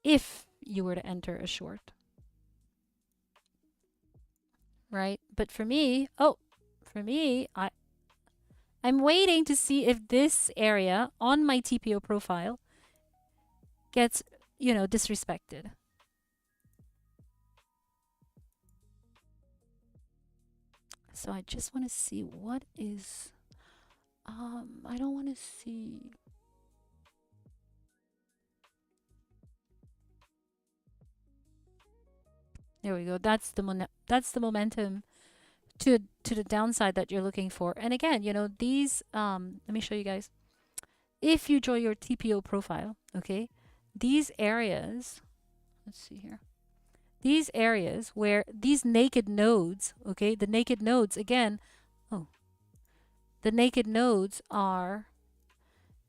If you were to enter a short. Right? But for me, I'm waiting to see if this area on my TPO profile gets, disrespected. So I just want to see what is, I don't want to see. There we go. That's the momentum to the downside that you're looking for. And again, these, let me show you guys. If you draw your TPO profile, okay, these areas, let's see here. These areas where these naked nodes, okay, the naked nodes, again, the naked nodes are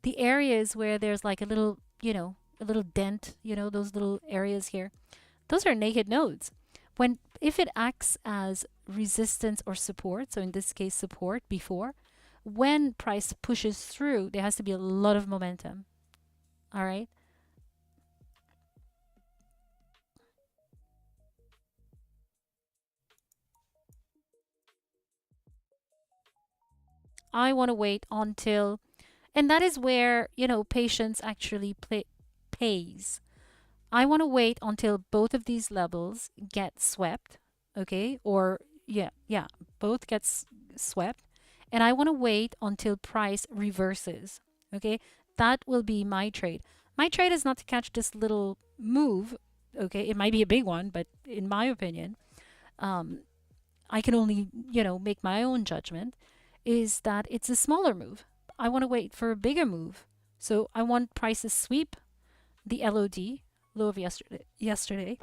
the areas where there's like a little, a little dent, those little areas here. Those are naked nodes. If it acts as resistance or support, so in this case support before, when price pushes through, there has to be a lot of momentum. All right? I want to wait until, and that is where, patience actually pays. I want to wait until both of these levels get swept, okay? Or, yeah, both gets swept. And I want to wait until price reverses, okay? That will be my trade. My trade is not to catch this little move, okay? It might be a big one, but in my opinion, I can only, make my own judgment, is that it's a smaller move. I want to wait for a bigger move. So I want price to sweep the LOD, low of yesterday.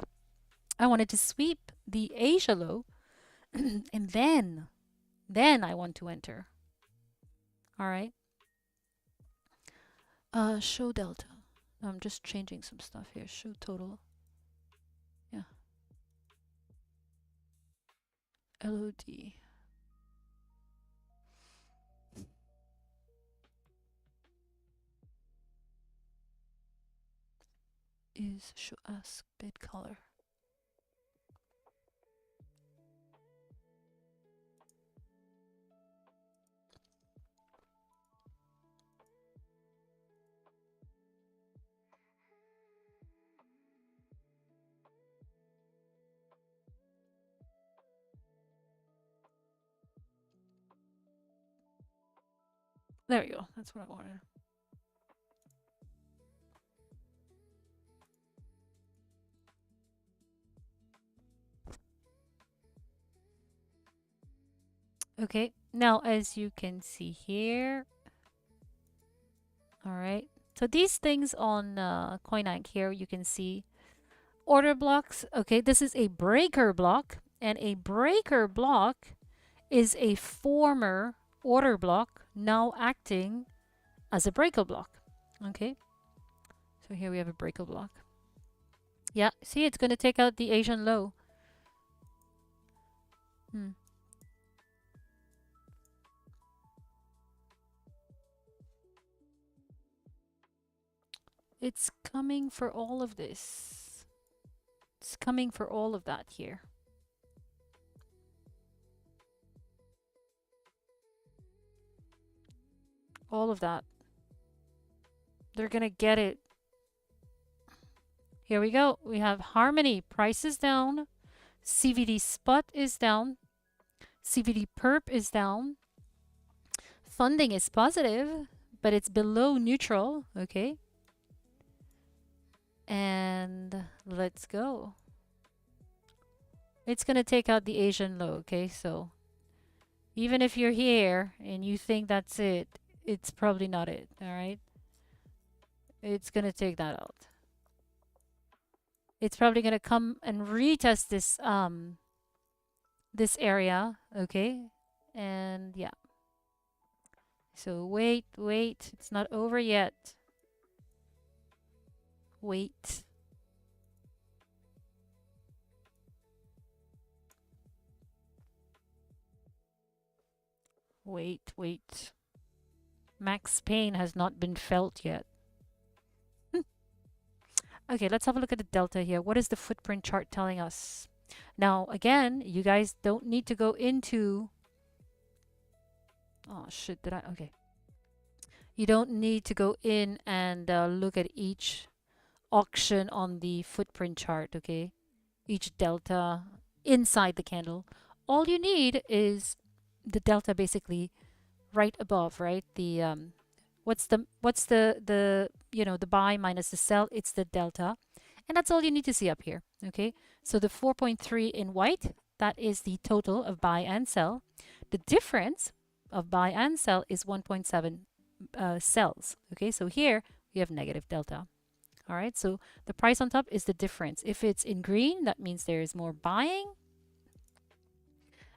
I wanted to sweep the Asia low, and then I want to enter. All right. Show delta. I'm just changing some stuff here. Show total. Yeah. LOD. Is show us bid color. There we go. That's what I wanted. Okay, now as you can see here, all right, so these things on CoinAnk here, you can see order blocks. Okay, this is a breaker block, and a breaker block is a former order block now acting as a breaker block. Okay, so here we have a breaker block. Yeah, see, it's going to take out the Asian low. Hmm. It's coming for all of this. It's coming for all of that here. All of that. They're going to get it. Here we go. We have Harmony. Price is down. CVD spot is down. CVD perp is down. Funding is positive, but it's below neutral. Okay. And let's go. It's going to take out the Asian low. Okay. So even if you're here and you think that's it, it's probably not it. All right. It's going to take that out. It's probably going to come and retest this area. Okay. And yeah. So wait, it's not over yet. Wait. Wait. Max pain has not been felt yet. Okay, let's have a look at the delta here. What is the footprint chart telling us? Now, again, you guys don't need to go into... Oh, shit, did I? Okay. You don't need to go in and look at each auction on the footprint chart, okay? Each delta inside the candle. All you need is the delta basically right above, right? The what's the the buy minus the sell, it's the delta. And that's all you need to see up here, okay? So the 4.3 in white, that is the total of buy and sell. The difference of buy and sell is 1.7 sells, okay? So here we have negative delta. All right, so the price on top is the difference. If it's in green, that means there is more buying,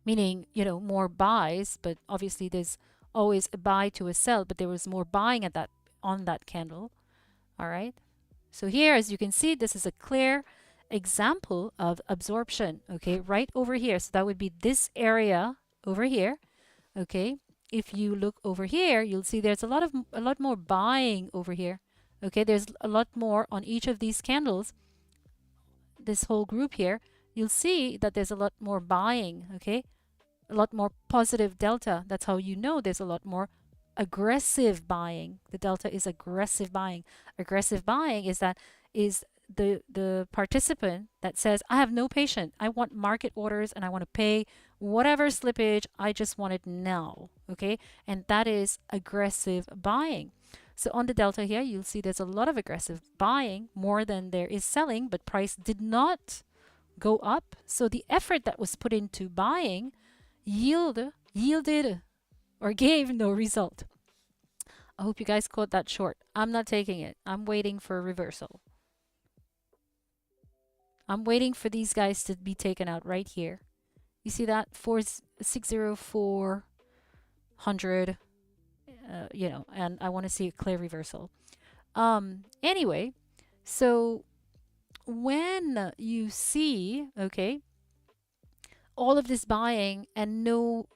meaning, more buys, but obviously there's always a buy to a sell, but there was more buying at that on that candle. All right, so here, as you can see, this is a clear example of absorption, okay, right over here. So that would be this area over here, okay. If you look over here, you'll see there's a lot more buying over here. Okay, there's a lot more on each of these candles. This whole group here, you'll see that there's a lot more buying, okay? A lot more positive delta. That's how you know there's a lot more aggressive buying. The delta is aggressive buying. Aggressive buying is the participant that says, I have no patience. I want market orders and I want to pay whatever slippage. I just want it now, okay? And that is aggressive buying. So on the delta here, you'll see there's a lot of aggressive buying, more than there is selling, but price did not go up. So the effort that was put into buying yielded or gave no result. I hope you guys caught that short. I'm not taking it. I'm waiting for a reversal. I'm waiting for these guys to be taken out right here. You see that? 400, and I want to see a clear reversal. Anyway, so when you see, okay, all of this buying and no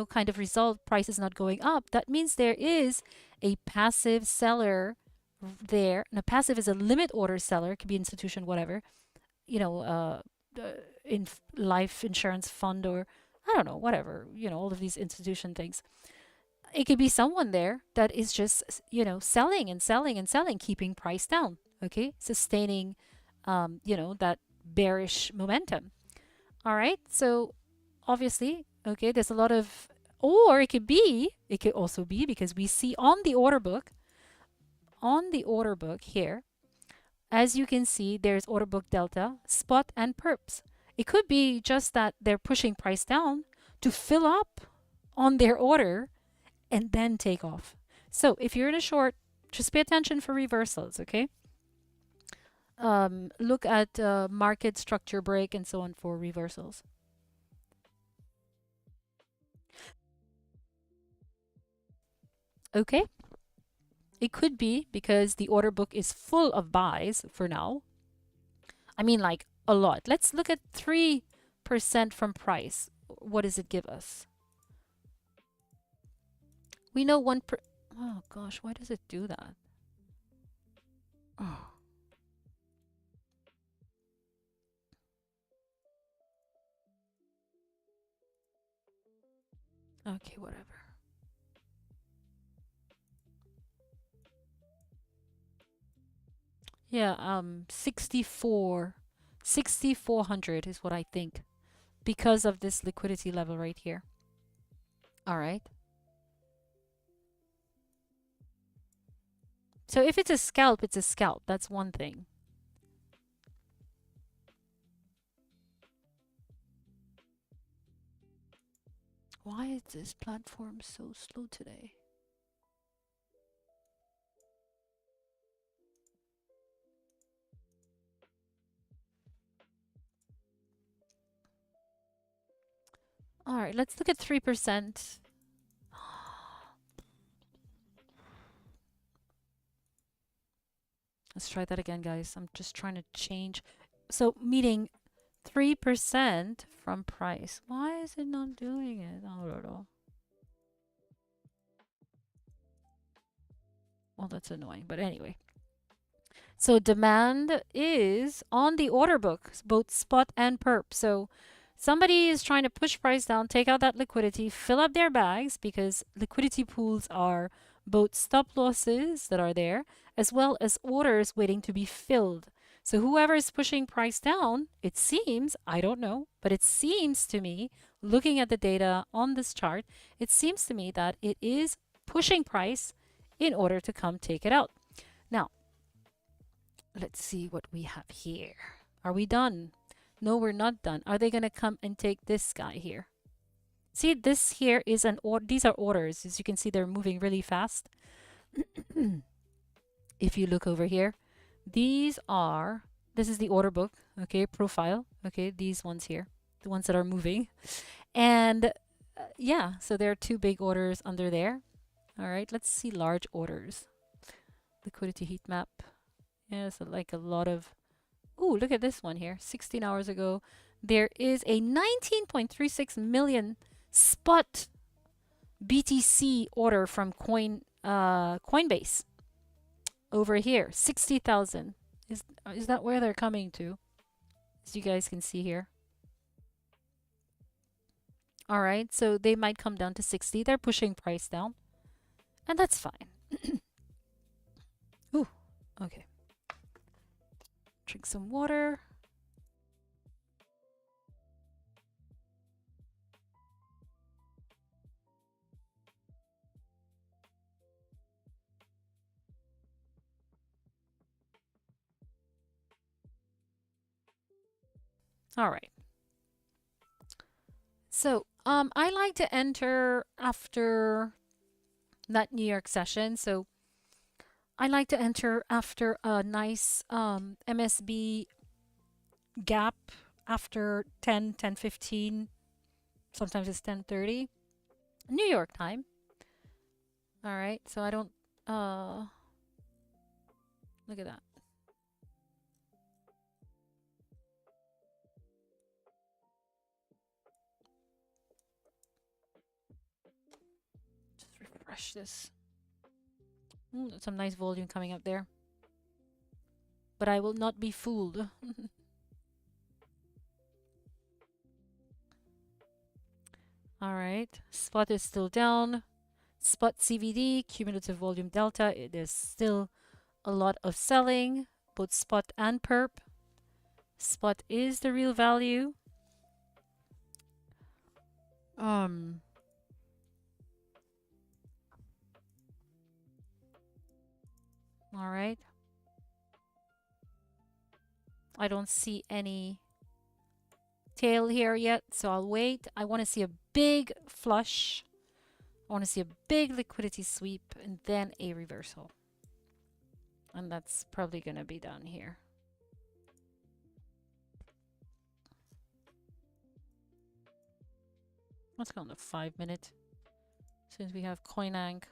kind of result, price is not going up, that means there is a passive seller there. Now, passive is a limit order seller, it could be institution, whatever, in life insurance fund, or I don't know, whatever, all of these institution things. It could be someone there that is just, selling and selling and selling, keeping price down, okay? Sustaining, that bearish momentum. All right. So obviously, okay, there's a lot of, or it could also be because we see on the order book here, as you can see, there's order book delta, spot, and perps. It could be just that they're pushing price down to fill up on their order and then take off. So if you're in a short, just pay attention for reversals, okay? Look at, market structure break and so on for reversals. Okay. It could be because the order book is full of buys for now. I mean, like a lot. Let's look at 3% from price. What does it give us? We know oh gosh, why does it do that? Oh. Okay, whatever. Yeah, 6,400 is what I think because of this liquidity level right here. All right. So if it's a scalp, it's a scalp. That's one thing. Why is this platform so slow today? All right, let's look at 3%. Let's try that again, guys. I'm just trying to change. So meeting 3% from price. Why is it not doing it? I don't know. Well, that's annoying, but anyway. So demand is on the order book, both spot and perp. So somebody is trying to push price down, take out that liquidity, fill up their bags because liquidity pools are both stop losses that are there as well as orders waiting to be filled. So whoever is pushing price down, it seems, I don't know, but it seems to me, looking at the data on this chart, it seems to me that it is pushing price in order to come take it out. Now, let's see what we have here. Are we done? No, we're not done. Are they going to come and take this guy here? See, this here is an order. These are orders. As you can see, they're moving really fast. If you look over here, this is the order book, okay, profile, okay, these ones here, the ones that are moving. And yeah, so there are two big orders under there. All right, let's see large orders. Liquidity heat map. Yeah, so like a lot of, ooh, look at this one here. 16 hours ago, there is a 19.36 million spot BTC order from Coinbase. Over here, 60,000. Is that where they're coming to? As you guys can see here. All right, so they might come down to 60. They're pushing price down, and that's fine. Ooh, okay. Drink some water. All right. So, I like to enter after that New York session. So, I like to enter after a nice MSB gap after 10:15. Sometimes it's 10:30 New York time. All right, so I don't look at that. Just refresh this. Some nice volume coming up there. But I will not be fooled. All right, spot is still down. Spot CVD, cumulative volume delta, there's still a lot of selling, both spot and perp. Spot is the real value. All right. I don't see any tail here yet, so I'll wait. I want to see a big flush. I want to see a big liquidity sweep and then a reversal. And that's probably going to be down here. Let's go on the 5 minute since we have CoinAnk.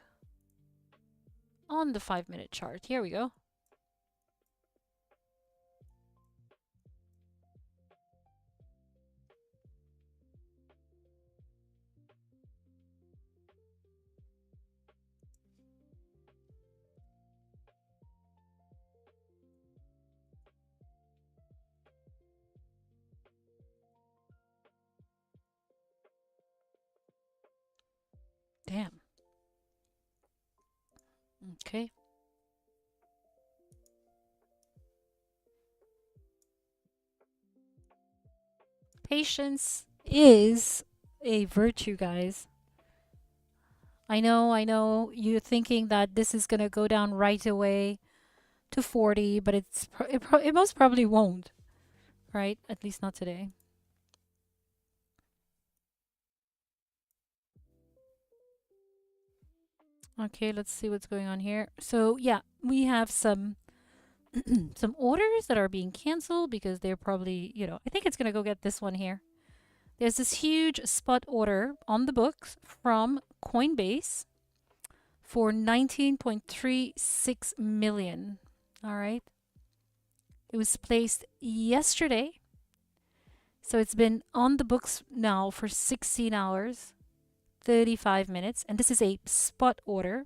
on the 5-minute chart. Here we go. Damn. Okay. Patience is a virtue, guys. I know you're thinking that this is gonna go down right away to 40, but it most probably won't, right? At least not today. Okay, let's see what's going on here. So yeah, we have some some orders that are being canceled because they're probably, I think it's gonna go get this one here. There's this huge spot order on the books from Coinbase for 19.36 million. All right. It was placed yesterday. So it's been on the books now for 16 hours, 35 minutes. And this is a spot order.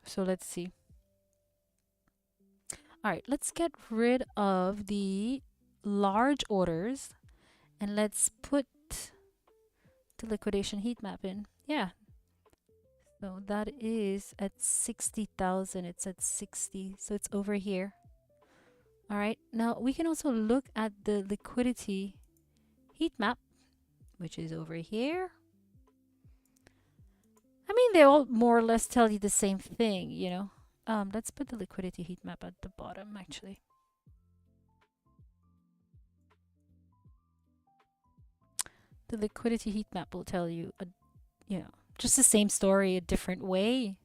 So let's see. All right, let's get rid of the large orders and let's put the liquidation heat map in. Yeah. So that is at 60,000. It's at 60. So it's over here. All right. Now we can also look at the liquidity heat map, which is over here. I mean, they all more or less tell you the same thing, Let's put the liquidity heat map at the bottom, actually. The liquidity heat map will tell you, just the same story, a different way,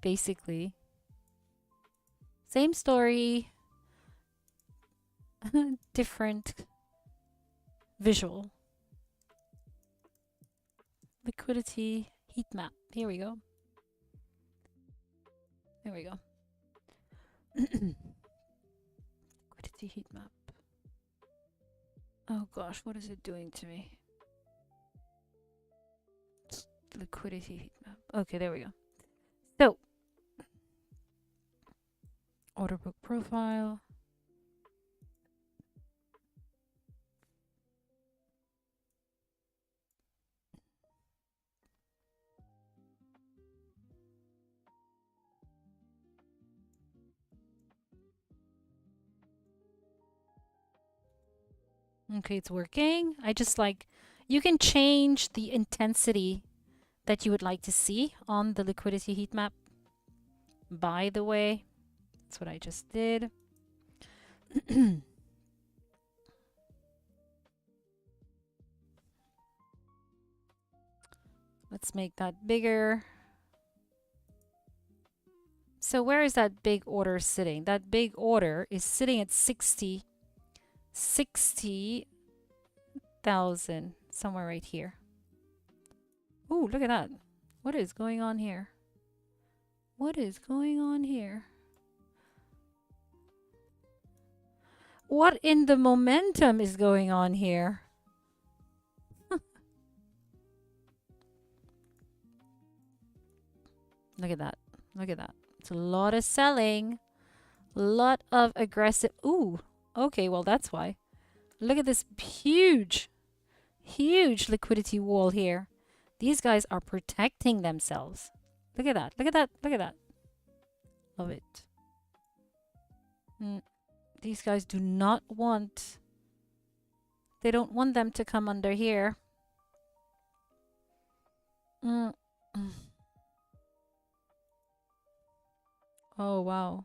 basically. Same story, different visual. Liquidity heat map. Here we go. There we go. Liquidity heat map. Oh gosh, what is it doing to me? Liquidity heat map. Okay, there we go. So, order book profile. Okay, it's working. You can change the intensity that you would like to see on the liquidity heat map. By the way, that's what I just did. Let's make that bigger. So where is that big order sitting? That big order is sitting at 60,000, somewhere right here. Ooh, look at that. What is going on here? What is going on here? What in the momentum is going on here? Look at that. Look at that. It's a lot of selling. A lot of aggressive. Ooh. Okay, well, that's why. Look at this huge, huge liquidity wall here. These guys are protecting themselves. Look at that. Look at that. Look at that. Love it. These guys do not want... They don't want them to come under here. Oh, wow.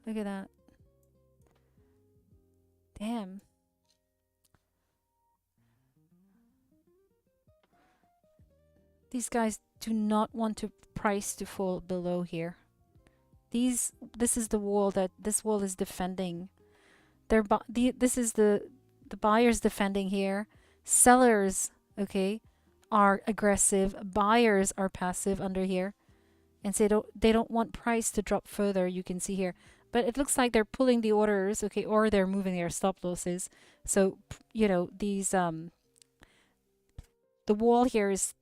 Look at that. Damn. These guys do not want to price to fall below here. This is the wall that this wall is defending This is the buyers defending here. Sellers, okay, are aggressive. Buyers are passive under here, and so they don't want price to drop further. You can see here, but it looks like they're pulling the orders, okay, or they're moving their stop losses. So these the wall here is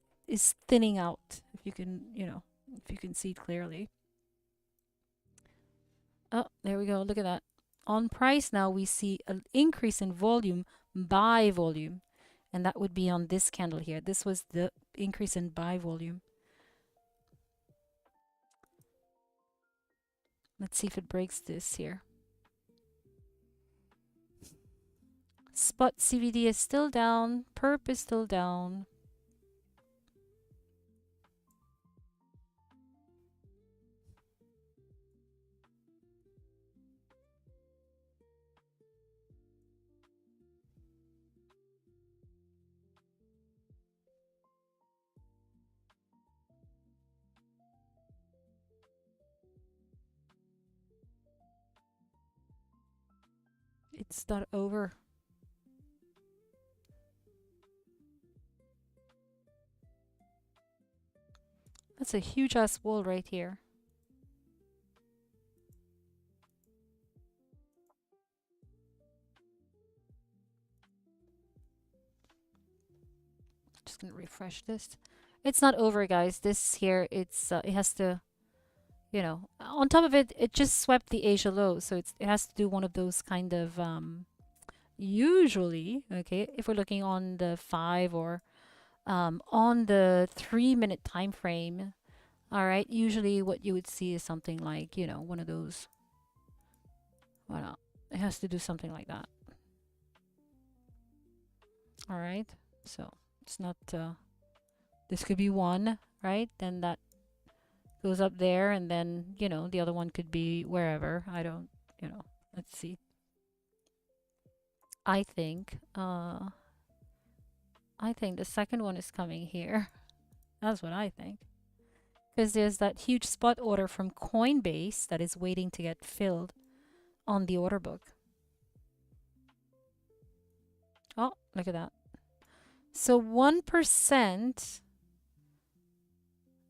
thinning out. If you can if you can see clearly. Oh, there we go. Look at that. On price now we see an increase in volume by volume, and that would be on this candle here. This was the increase in buy volume. Let's see if it breaks this here. Spot CVD is still down. Perp is still down. It's not over. That's a huge ass wall right here. Just gonna refresh this. It's not over, guys. This here, it has to, on top of it, it just swept the Asia low, so it has to do one of those kind of usually, okay, if we're looking on the 5 or on the 3-minute time frame, all right, usually what you would see is something like, one of those. Well, it has to do something like that. All right, so it's not, this could be one, right? Then that goes up there, and then, the other one could be wherever. I don't, let's see. I think the second one is coming here. That's what I think. Because there's that huge spot order from Coinbase that is waiting to get filled on the order book. Oh, look at that. So 1%,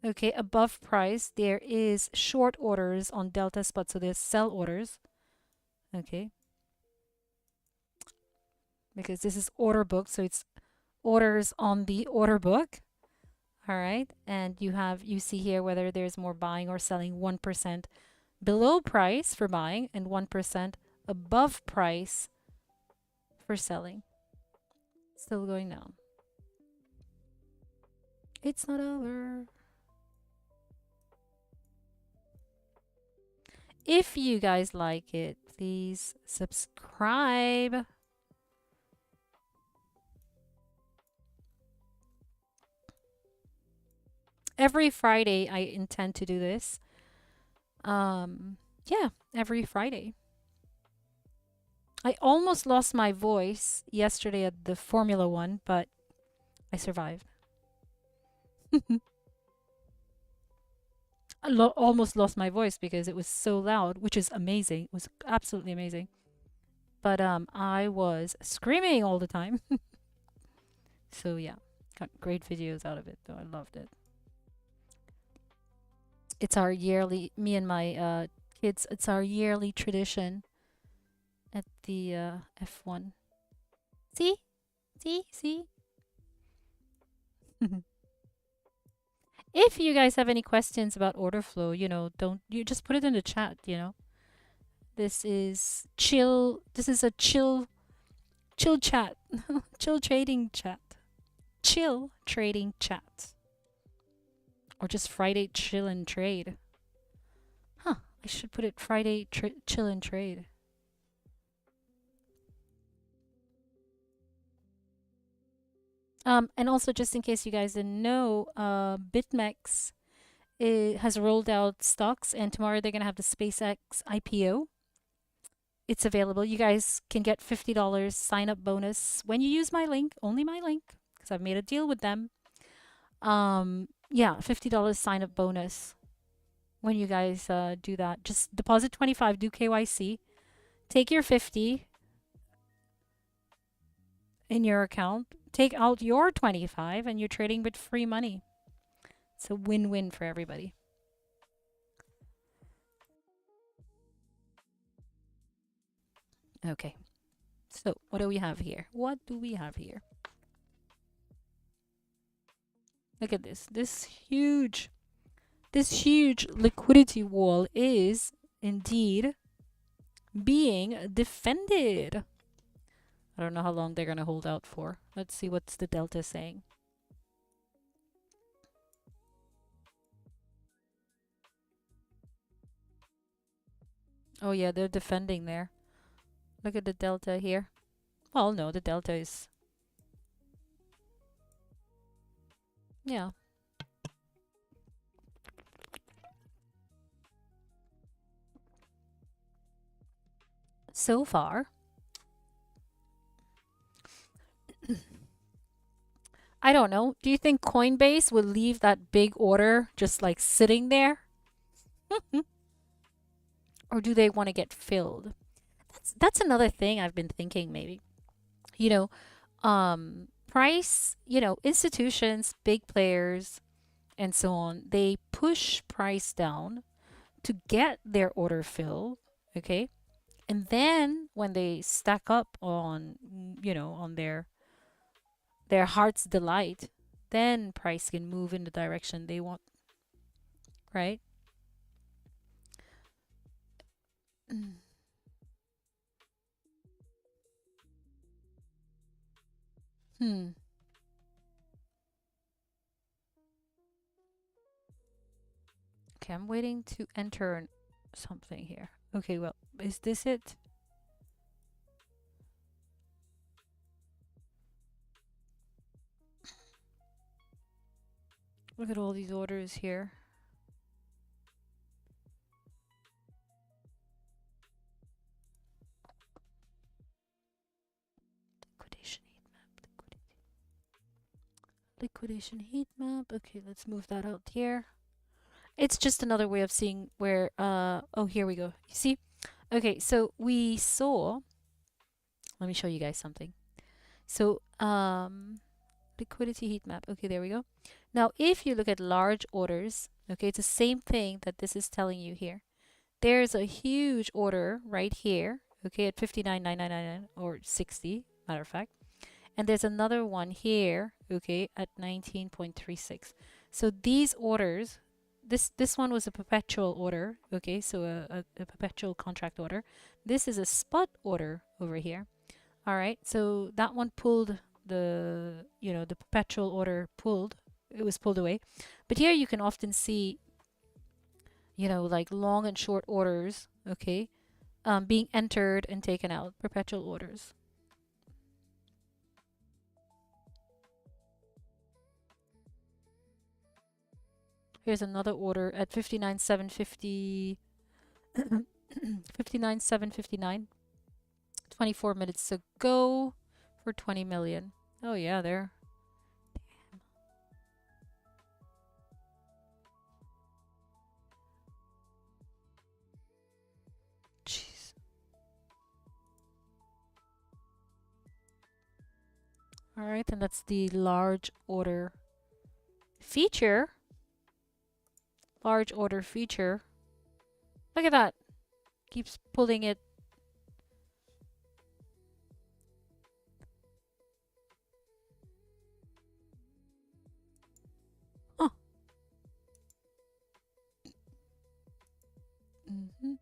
okay, above price, there is short orders on Delta Spot. So there's sell orders, okay, because this is order book. So it's orders on the order book. All right, and you see here whether there's more buying or selling. 1% below price for buying and 1% above price for selling. Still going down. It's not over. If you guys like it, please subscribe. Every Friday, I intend to do this. Yeah, every Friday. I almost lost my voice yesterday at the Formula One, but I survived. I almost lost my voice because it was so loud, which is amazing. It was absolutely amazing. But I was screaming all the time. So yeah, got great videos out of it, though. I loved it. It's our yearly, me and my kids, it's our yearly tradition at the F1. See? See? See? If you guys have any questions about order flow, don't you just put it in the chat, This is chill. This is a chill chat. Chill trading chat. Chill trading chat. Or just Friday chill and trade. Huh, I should put it Friday chill and trade. And also, just in case you guys didn't know, BitMEX has rolled out stocks, and tomorrow they're going to have the SpaceX IPO. It's available. You guys can get $50 sign-up bonus when you use my link, only my link, because I've made a deal with them. Yeah, $50 sign-up bonus when you guys do that. Just deposit 25, do KYC, take your 50, in your account, take out your 25 and you're trading with free money. It's a win-win for everybody. Okay. So, what do we have here? What do we have here? Look at this. This huge liquidity wall is indeed being defended. I don't know how long they're going to hold out for. Let's see what's the delta saying. Oh yeah, they're defending there. Look at the delta here. Well, no, the delta is... Yeah. So far, I don't know. Do you think Coinbase will leave that big order just like sitting there? Or do they want to get filled? That's another thing I've been thinking maybe. You know, price, institutions, big players, and so on, they push price down to get their order filled, okay? And then when they stack up on, on their heart's delight, then price can move in the direction they want, right? Mm. Hmm. Okay, I'm waiting to enter something here. Okay, well, is this it? Look at all these orders here. Liquidation heat map. Liquidation heat map. Okay, let's move that out here. It's just another way of seeing where, oh, here we go. You see? Okay, so we saw, let me show you guys something. So, liquidity heat map. Okay, there we go. Now, if you look at large orders, okay, it's the same thing that this is telling you here. There's a huge order right here, okay, at 59,999 or 60, matter of fact. And there's another one here, okay, at 19.36. So these orders, this one was a perpetual order, okay, so a perpetual contract order. This is a spot order over here. All right, so that one pulled the perpetual order pulled. It was pulled away. But here you can often see, like long and short orders, okay, being entered and taken out, perpetual orders. Here's another order at 59,750, 59,759. 24 minutes ago for 20 million. Oh yeah, there. Jeez. All right, and that's the large order feature. Large order feature. Look at that. Keeps pulling it. Oh. Mm-hmm.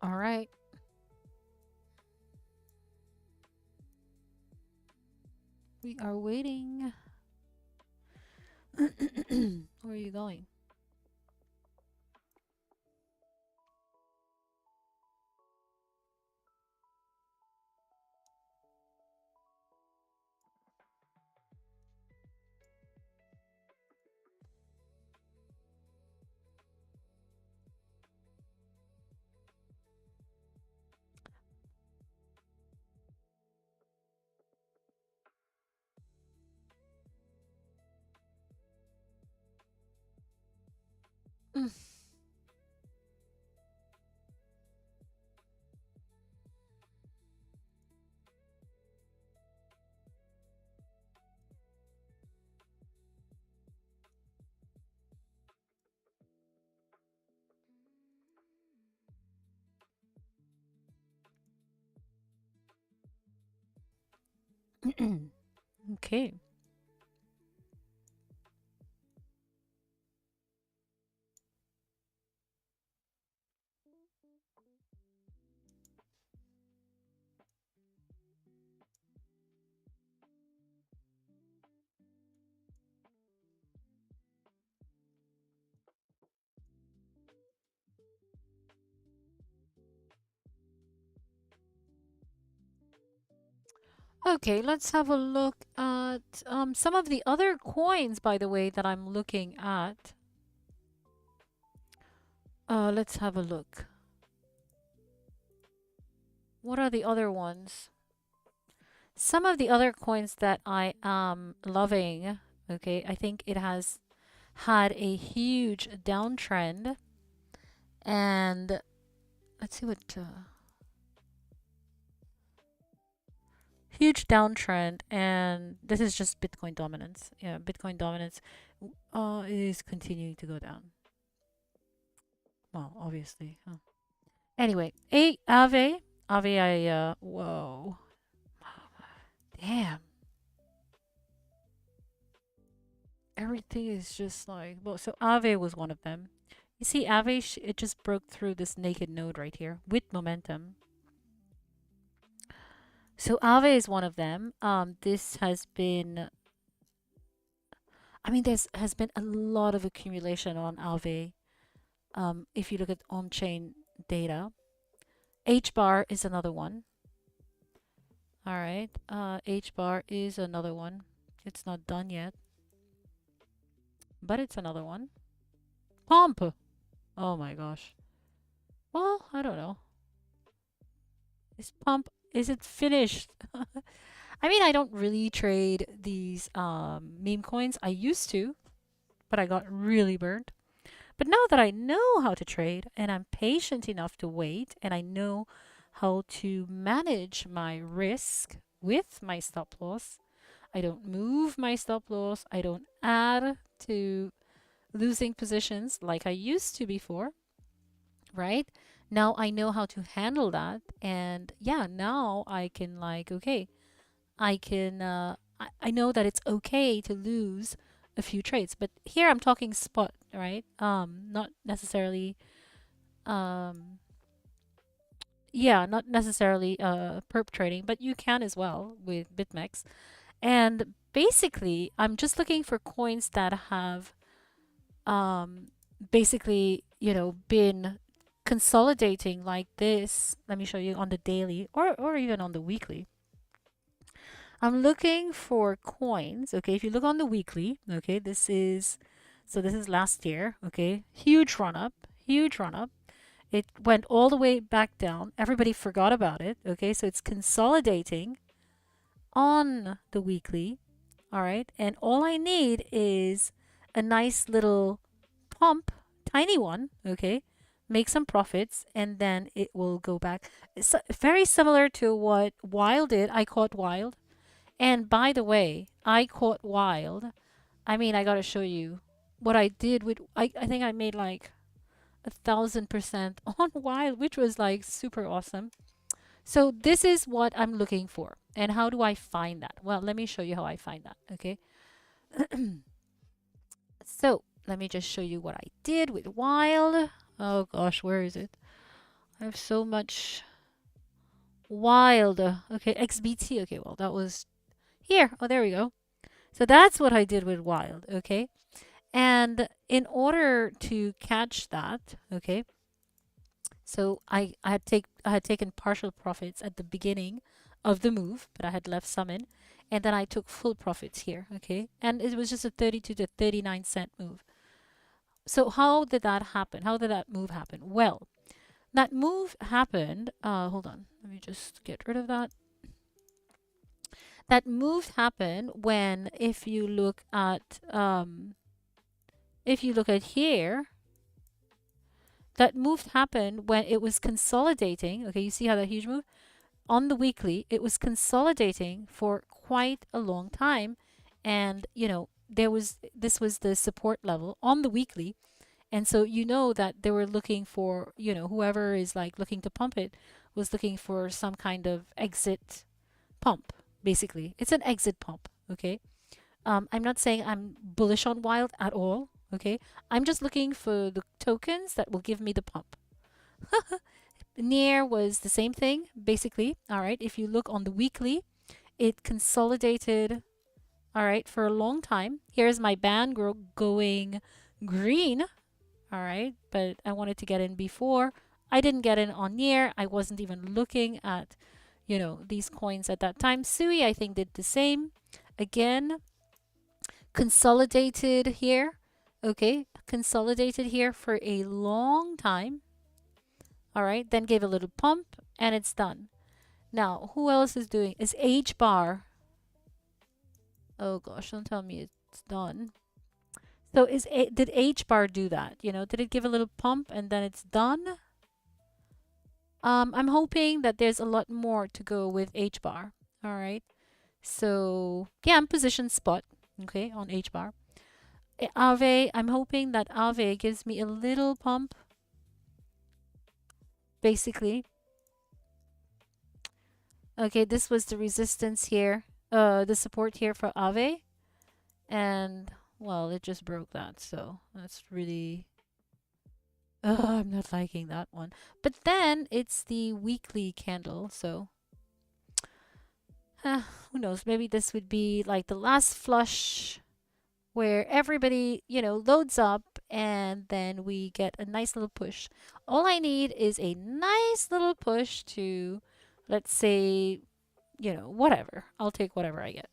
All right. We are waiting. Where are you going? Mm. Okay. Okay, let's have a look at some of the other coins, by the way, that I'm looking at. Let's have a look. What are the other ones? Some of the other coins that I am loving, okay, I think it has had a huge downtrend. And let's see what huge downtrend, and this is just Bitcoin dominance. Yeah, Bitcoin dominance is continuing to go down. Well, obviously. Anyway, Ave, whoa, damn, everything is just like, well, so Ave was one of them. You see, Ave, it just broke through this naked node right here with momentum. So Ave is one of them. This has been, I mean, there's has been a lot of accumulation on Aave. If you look at on-chain data, H bar is another one. All right, H bar is another one. It's not done yet, but it's another one. Pump. Oh my gosh. Well, I don't know. Is pump? Is it finished? I mean, I don't really trade these meme coins. I used to, but I got really burned. But now that I know how to trade and I'm patient enough to wait and I know how to manage my risk with my stop loss, I don't move my stop loss, I don't add to losing positions like I used to before, right? Now I know how to handle that. And yeah, now I can, like, okay, I can, I know that it's okay to lose a few trades. But here I'm talking spot, right? Not necessarily, um, yeah, not necessarily perp trading, but you can as well with BitMEX. And basically, I'm just looking for coins that have um, basically, been consolidating like this. Let me show you on the daily or even on the weekly. I'm looking for coins. Okay, if you look on the weekly, okay, this is last year. Okay, huge run up, huge run up. It went all the way back down. Everybody forgot about it. Okay, so it's consolidating on the weekly. All right, and all I need is a nice little pump, tiny one. Okay, make some profits, and then it will go back. It's very similar to what Wild did. I caught Wild. And by the way, I caught Wild. I mean, I gotta show you what I did with. I think I made like 1,000% on Wild, which was like super awesome. So this is what I'm looking for. And how do I find that? Well, let me show you how I find that. Okay. So let me just show you what I did with Wild. Oh gosh, where is it? I have so much Wild. Okay, XBT. Okay, well, that was here. Oh, there we go. So that's what I did with Wild, okay? And in order to catch that, okay, so I had taken partial profits at the beginning of the move, but I had left some in, and then I took full profits here, okay? And it was just a 32 to 39 cent move. So how did that happen? How did that move happen? Well, that move happened, hold on, let me just get rid of that. That move happened when, if you look at here, That move happened when it was consolidating. Okay, you see how that huge move? On the weekly, it was consolidating for quite a long time. And, this was the support level on the weekly. And so you know that they were looking for, whoever is like looking to pump it was looking for some kind of exit pump, basically. It's an exit pump, okay? I'm not saying I'm bullish on Wild at all, okay? I'm just looking for the tokens that will give me the pump. Near was the same thing, basically. All right, if you look on the weekly, it consolidated, all right, for a long time. Here's my band going green, all right, but I wanted to get in before. I didn't get in on near. I wasn't even looking at, these coins at that time. Sui, I think, did the same. Again, consolidated here. Okay, consolidated here for a long time. All right, then gave a little pump and it's done. Now, who else is doing? Is H bar? Oh gosh, don't tell me it's done. So did H bar do that? Did it give a little pump and then it's done? I'm hoping that there's a lot more to go with H bar. All right. So yeah, I'm positioned spot. Okay, on H bar. Ave, I'm hoping that Ave gives me a little pump. Basically. Okay, this was the resistance here. The support here for Ave. And well, it just broke that. So that's really I'm not liking that one. But then it's the weekly candle, so who knows? Maybe this would be like the last flush where everybody, loads up and then we get a nice little push. All I need is a nice little push to, let's say, whatever. I'll take whatever I get,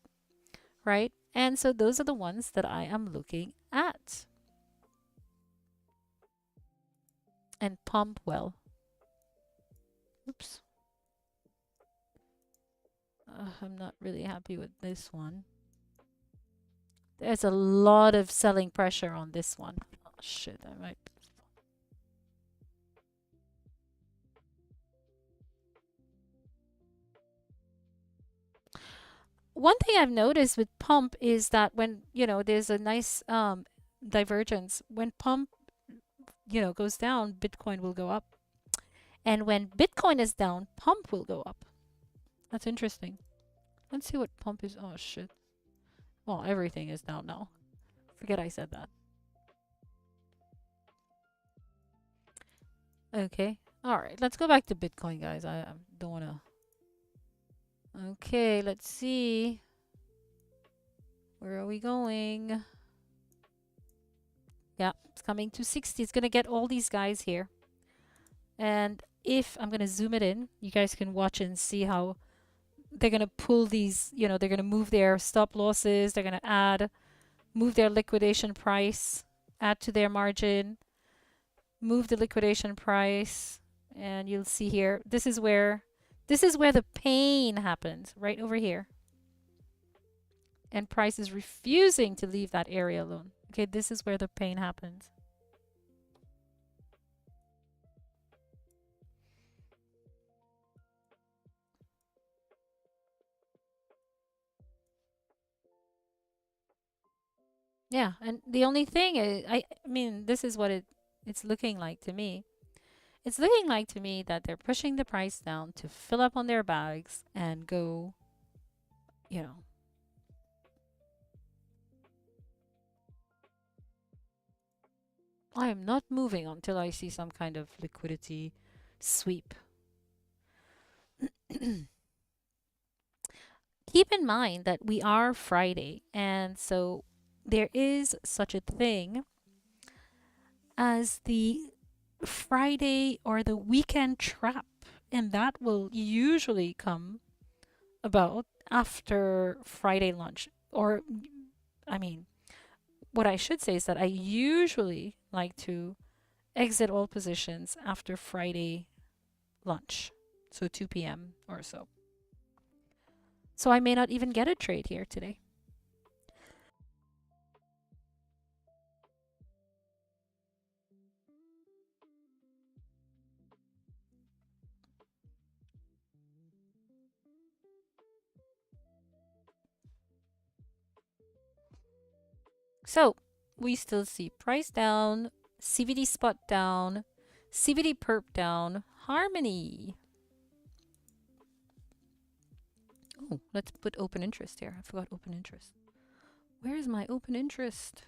right? And so those are the ones that I am looking at. And pump well. Oops. I'm not really happy with this one. There's a lot of selling pressure on this one. Oh, shit, I might. One thing I've noticed with pump is that when, there's a nice divergence, when pump, goes down, Bitcoin will go up. And when Bitcoin is down, pump will go up. That's interesting. Let's see what pump is. Oh, shit. Well, everything is down now. Forget I said that. Okay. All right. Let's go back to Bitcoin, guys. I don't want to. Okay. Let's see. Where are we going? Yeah. It's coming to 60. It's going to get all these guys here. And if I'm going to zoom it in, you guys can watch and see how they're going to pull these, they're going to move their stop losses. They're going to move their liquidation price, add to their margin, move the liquidation price. And you'll see here, this is where the pain happens, right over here. And price is refusing to leave that area alone. Okay, this is where the pain happens. Yeah, and the only thing is, I mean, this is what it's looking like to me. It's looking like to me that they're pushing the price down to fill up on their bags and go, I am not moving until I see some kind of liquidity sweep. Keep in mind that we are Friday, and so there is such a thing as the Friday or the weekend trap, and that will usually come about after Friday lunch. Or, I mean, what I should say is that I usually like to exit all positions after Friday lunch, so 2 p.m. or so. So I may not even get a trade here today. So we still see price down, CVD spot down, CVD perp down, Harmony. Oh, let's put open interest here. I forgot open interest. Where is my open interest?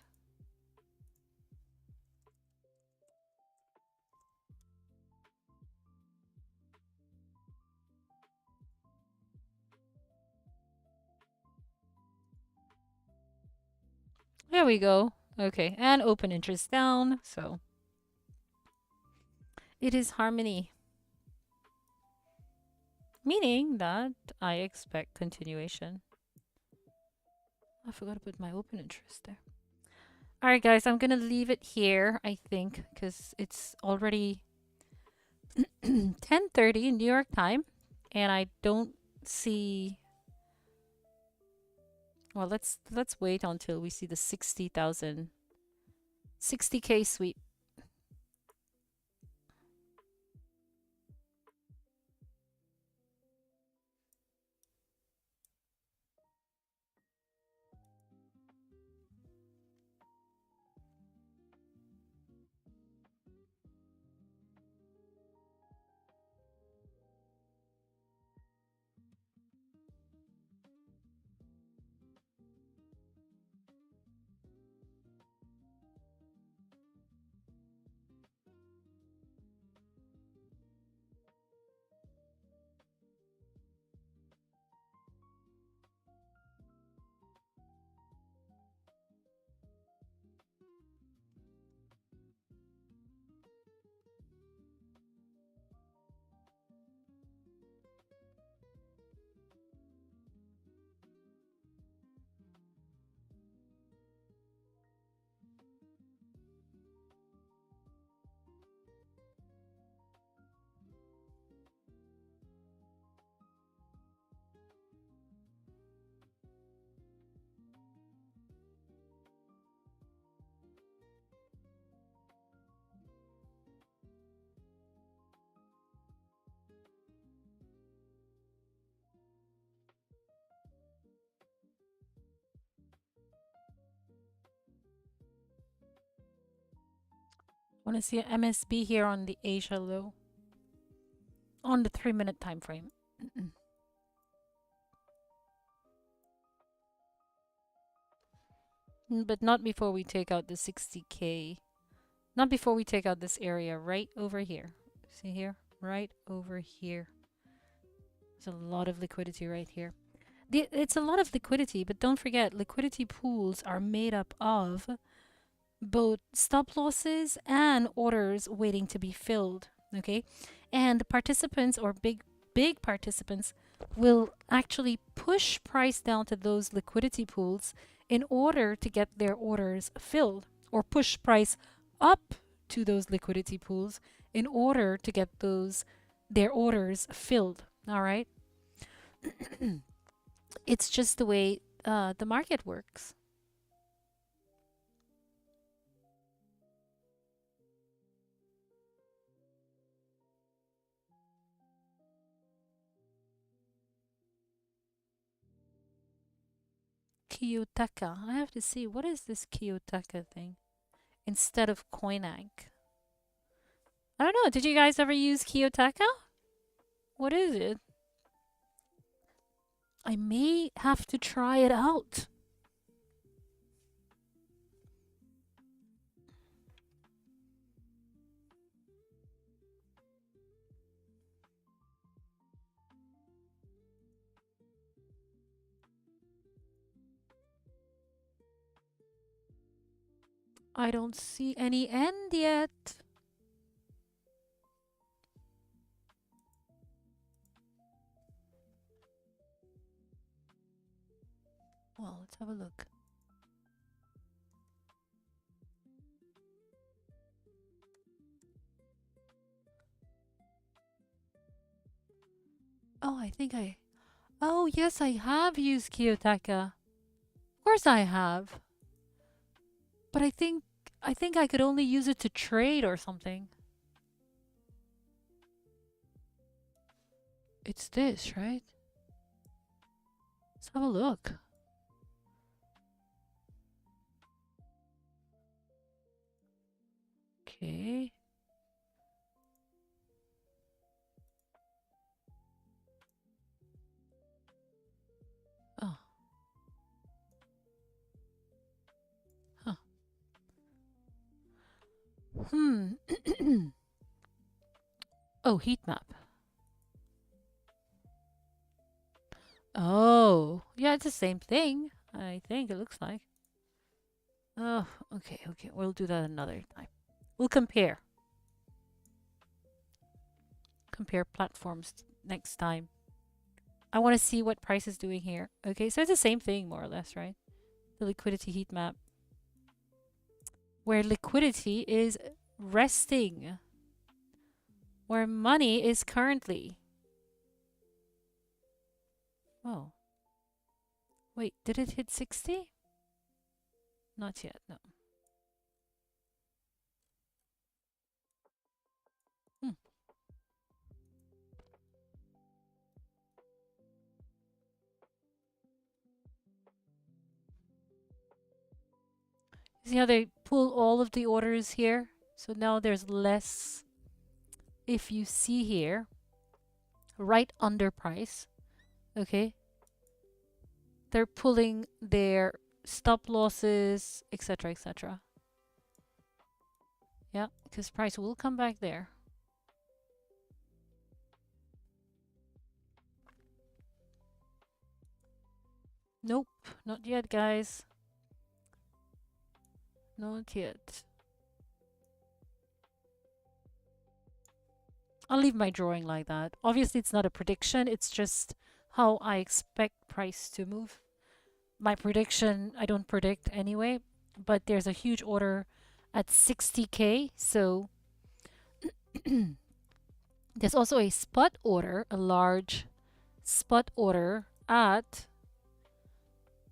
There we go. Okay, and open interest down, so it is Harmony. Meaning that I expect continuation. I forgot to put my open interest there. Alright guys, I'm gonna leave it here, I think, because it's already 10:30 New York time, and I don't see. Well, let's wait until we see the 60,000, 60K sweep. Want to see MSB here on the Asia low, on the 3-minute time frame. But not before we take out the 60K. Not before we take out this area right over here. See here? Right over here. There's a lot of liquidity right here. It's a lot of liquidity, but don't forget, liquidity pools are made up of both stop losses and orders waiting to be filled. Okay? And participants, or big participants, will actually push price down to those liquidity pools in order to get their orders filled, or push price up to those liquidity pools in order to get their orders filled. All right? It's just the way the market works. Kiyotaka. I have to see, what is this Kiyotaka thing instead of Coinag? I don't know. Did you guys ever use Kiyotaka? What is it? I may have to try it out. I don't see any end yet. Well, let's have a look. Oh, yes, I have used Kiyotaka. Of course I have. But I think I could only use it to trade or something. It's this, right? Let's have a look. Okay. Oh, huh. Hmm. Oh, heat map. Oh, yeah, it's the same thing. I think it looks like. Oh, okay, okay. We'll do that another time. We'll compare. Compare platforms next time. I want to see what price is doing here. Okay, so it's the same thing more or less, right? The liquidity heat map. Where liquidity is resting. Where money is currently. Oh. Wait, did it hit 60? Not yet, no. Hmm. See how they pull all of the orders here? So now there's less. If you see here, right under price, okay, they're pulling their stop losses, etc., etc. Yeah, because price will come back there. Nope, not yet, guys. Not yet. I'll leave my drawing like that. Obviously, it's not a prediction. It's just how I expect price to move. My prediction, I don't predict anyway, but there's a huge order at 60K. So there's also a spot order, a large spot order at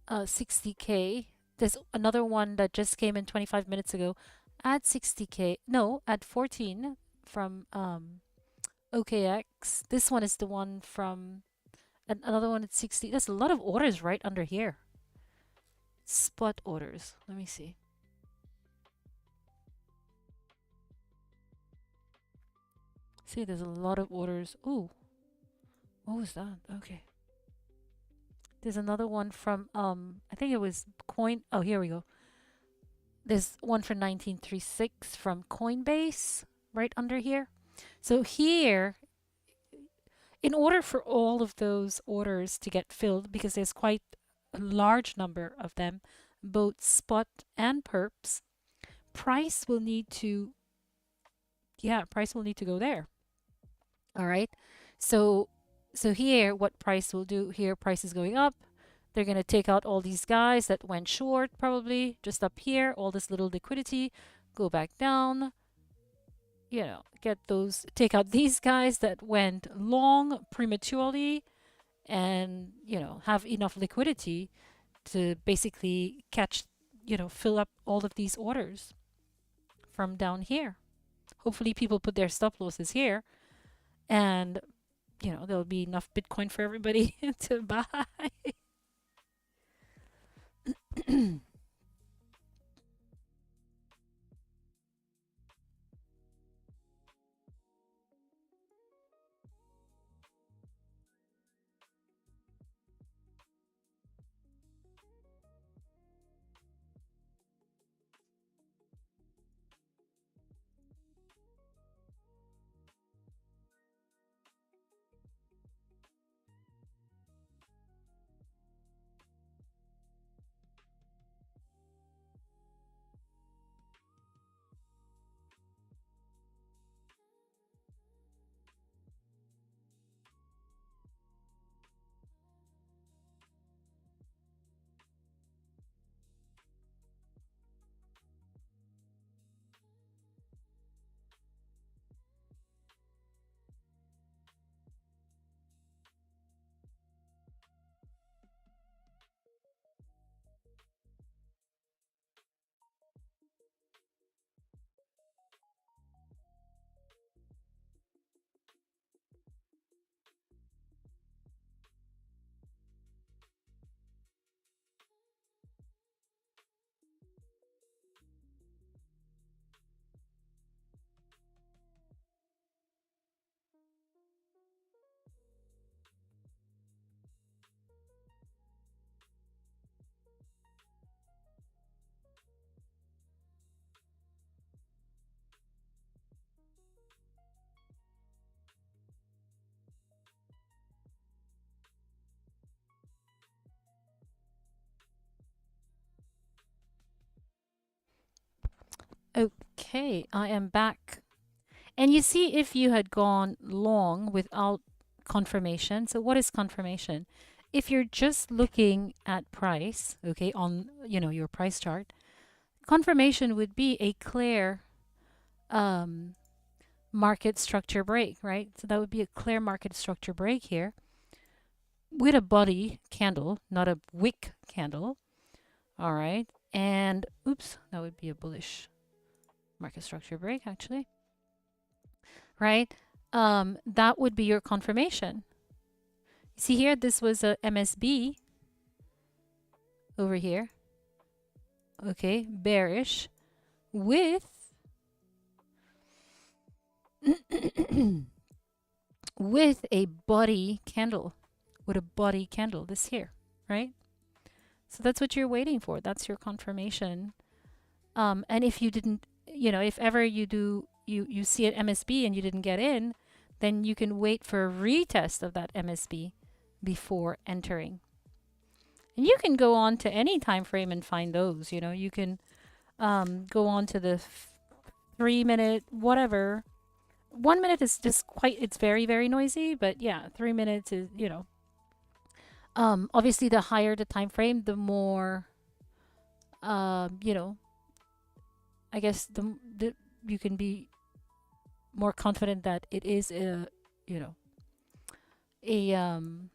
60K. There's another one that just came in 25 minutes ago at 60K. No, at 14 from OKX. This one is the one from another one at 60. There's a lot of orders right under here. Spot orders. Let me see. See, there's a lot of orders. Ooh, what was that? Okay. There's another one from I think it was Coin. Oh, here we go. There's one for 1936 from Coinbase right under here. So here, in order for all of those orders to get filled, because there's quite a large number of them, both spot and perps, price will need to, yeah, price will need to go there. All right. So, so here, what price will do here, price is going up. They're going to take out all these guys that went short, probably just up here, all this little liquidity, go back down, you know, get those, take out these guys that went long prematurely and, you know, have enough liquidity to basically catch, you know, fill up all of these orders from down here. Hopefully people put their stop losses here and, you know, there'll be enough Bitcoin for everybody to buy. Okay, I am back. And you see if you had gone long without confirmation. So what is confirmation? If you're just looking at price, okay, on your price chart, confirmation would be a clear um, market structure break, right? So that would be a clear market structure break here with a body candle, not a wick candle. All right. And oops, that would be a bullish market structure break actually, right? That would be your confirmation. You see here, this was a MSB over here. Okay, bearish with with a body candle, with a body candle this here, right? So that's what you're waiting for. That's your confirmation. And if you didn't, if ever you see an MSB and you didn't get in, then you can wait for a retest of that MSB before entering. And you can go on to any time frame and find those. You can go on to the 3 minute, whatever. 1 minute is just it's very, very noisy, but yeah, 3 minutes is, obviously the higher the time frame, the more, you know, I guess the you can be more confident that it is you know, a, um,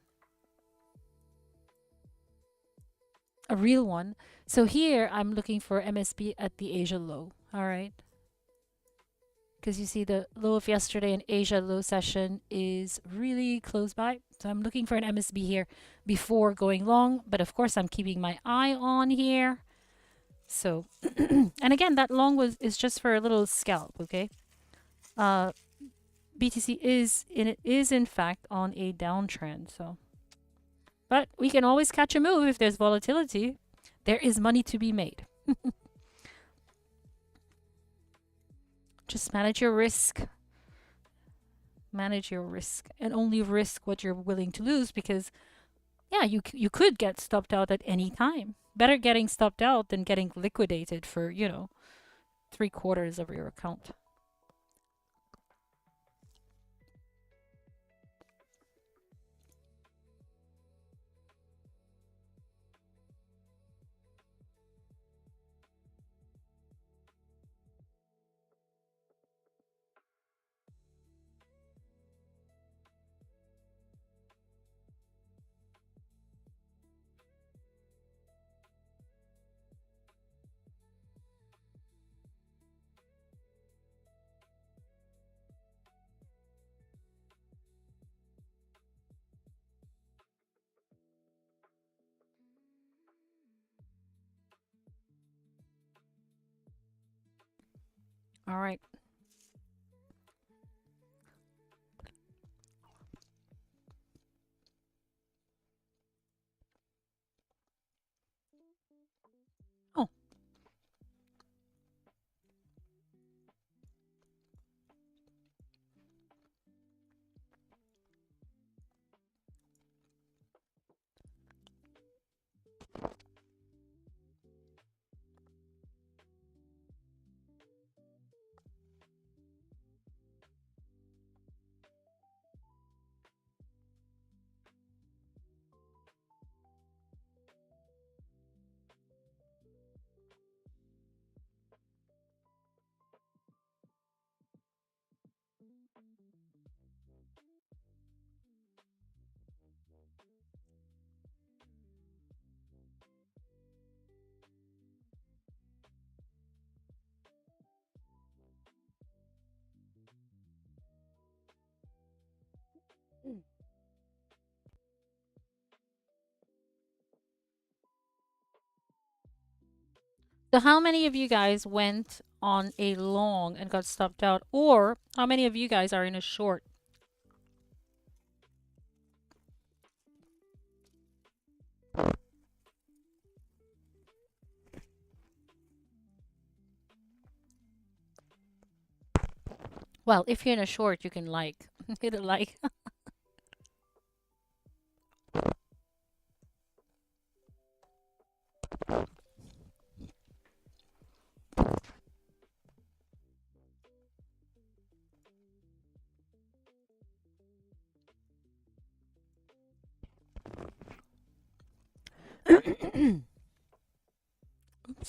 a real one. So here I'm looking for MSB at the Asia low. All right. Because you see the low of yesterday in Asia low session is really close by. So I'm looking for an MSB here before going long. But of course, I'm keeping my eye on here. So, and again, that long is just for a little scalp, okay? BTC is in fact on a downtrend. So, but we can always catch a move if there's volatility. There is money to be made. Just manage your risk. Manage your risk and only risk what you're willing to lose because yeah, you could get stopped out at any time. Better getting stopped out than getting liquidated for, 3/4 of your account. All right. Oh, so how many of you guys went on a long and got stopped out, or how many of you guys are in a short? Well, if you're in a short, you can hit a like.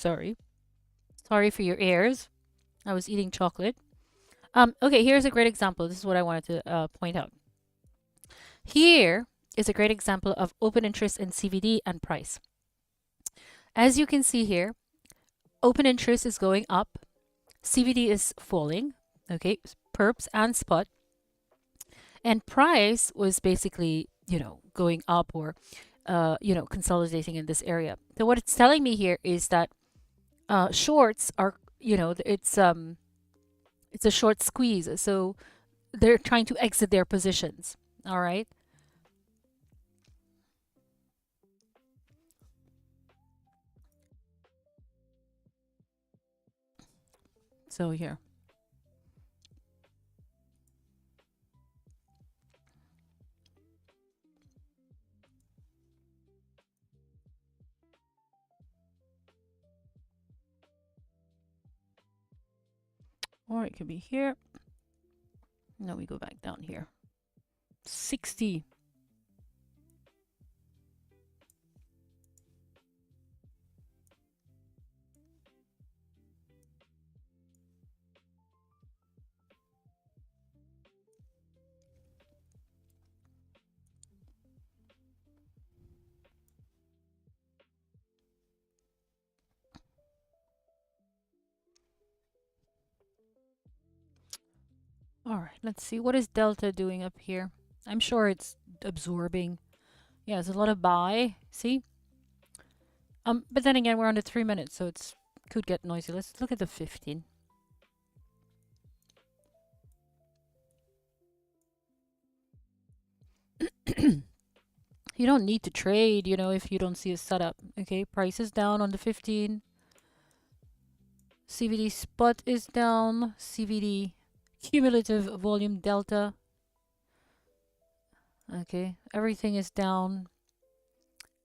Sorry. Sorry for your ears. I was eating chocolate. Okay, here's a great example. This is what I wanted to point out. Here is a great example of open interest in CVD and price. As you can see here, open interest is going up, CVD is falling, okay, perps and spot, and price was basically, going up or, consolidating in this area. So what it's telling me here is that shorts are, it's a short squeeze, so they're trying to exit their positions. All right. So here. Or it could be here. Now we go back down here. 60. All right, let's see. What is Delta doing up here? I'm sure it's absorbing. Yeah, there's a lot of buy. See? But then again, we're on the 3 minutes, so it's could get noisy. Let's look at the 15. You don't need to trade, if you don't see a setup. Okay, price is down on the 15. CVD spot is down. CVD cumulative volume delta. Okay, everything is down.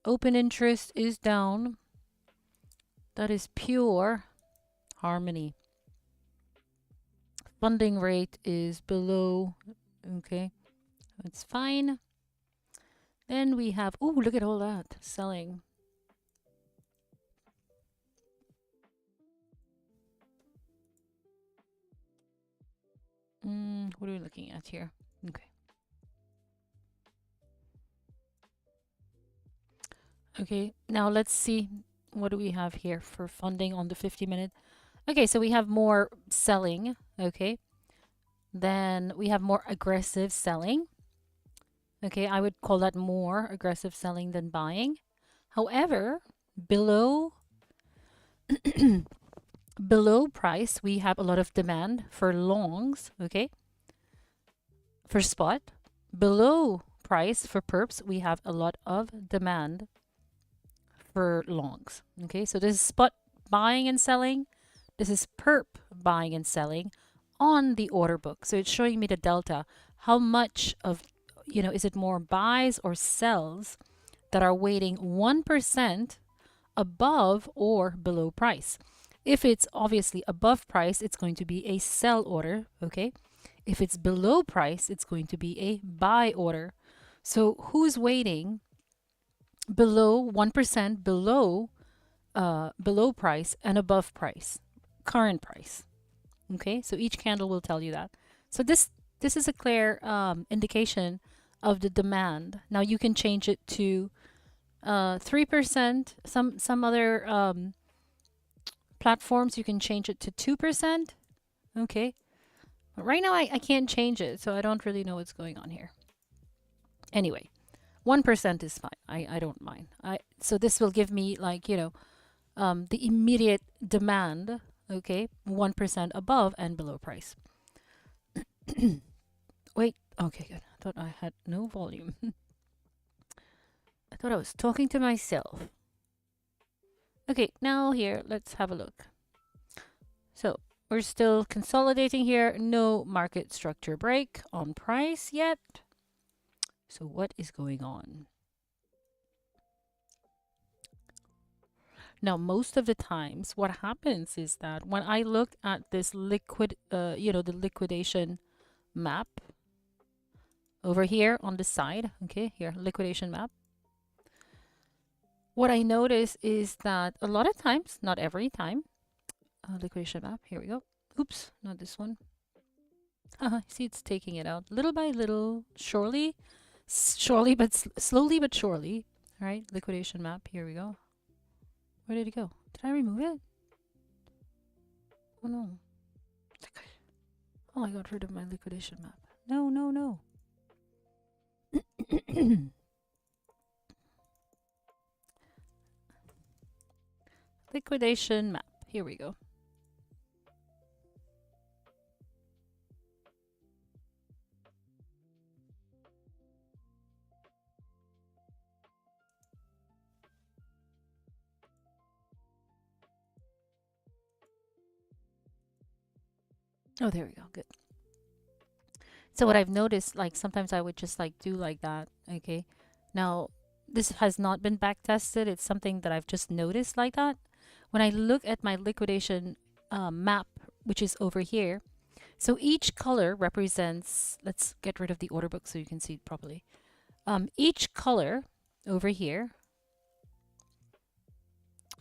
Open interest is down. That is pure harmony. Funding rate is below. Okay, that's fine. Then we have, oh, look at all that selling. What are we looking at here? Okay. Okay, now let's see. What do we have here for funding on the 50-minute? Okay, so we have more selling. Okay. Then we have more aggressive selling. Okay, I would call that more aggressive selling than buying. However, below below price, we have a lot of demand for longs, okay? For spot. Below price for perps, we have a lot of demand for longs, okay? So this is spot buying and selling. This is perp buying and selling on the order book. So it's showing me the delta. How much of, is it more buys or sells that are weighting 1% above or below price? If it's obviously above price, it's going to be a sell order, okay? If it's below price, it's going to be a buy order. So who's weighting below 1% below price and above price? Current price. Okay, so each candle will tell you that. So this is a clear indication of the demand. Now you can change it to 3%. Some other platforms you can change it to 2%. Okay, but right now I can't change it, so I don't really know what's going on here. Anyway, 1% is fine. I don't mind. So this will give me like the immediate demand. Okay, 1% above and below price. Wait, okay, good. I thought I had no volume. I thought I was talking to myself. Okay, now here, let's have a look. So we're still consolidating here. No market structure break on price yet. So what is going on? Now, most of the times, what happens is that when I look at this the liquidation map over here on the side, okay, here, liquidation map. what I notice is that a lot of times, not every time, liquidation map, here we go. Oops, not this one. See, it's taking it out little by little, surely, but slowly but surely. All right, liquidation map, here we go. Where did it go? Did I remove it? Oh no. Oh, I got rid of my liquidation map. No, no, no. Liquidation map. Here we go. Oh, there we go. Good. So what I've noticed, like sometimes I would just like do like that. Okay. Now, this has not been back tested. It's something that I've just noticed like that. When I look at my liquidation map, which is over here, so each color represents, let's get rid of the order book so you can see it properly. Each color over here,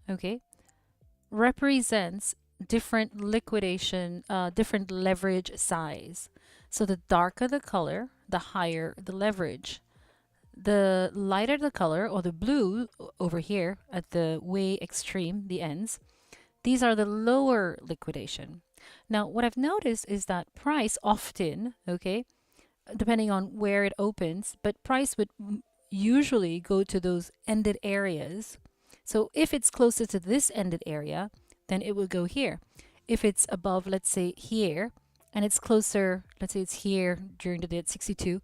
okay, represents different liquidation, different leverage size. So the darker the color, the higher the leverage. The lighter the color, or the blue over here at the way extreme, the ends, these are the lower liquidation. Now, what I've noticed is that price often, okay, depending on where it opens, but price would usually go to those ended areas. So if it's closer to this ended area, then it will go here. If it's above, let's say here, and it's closer, let's say it's here during the day at 62,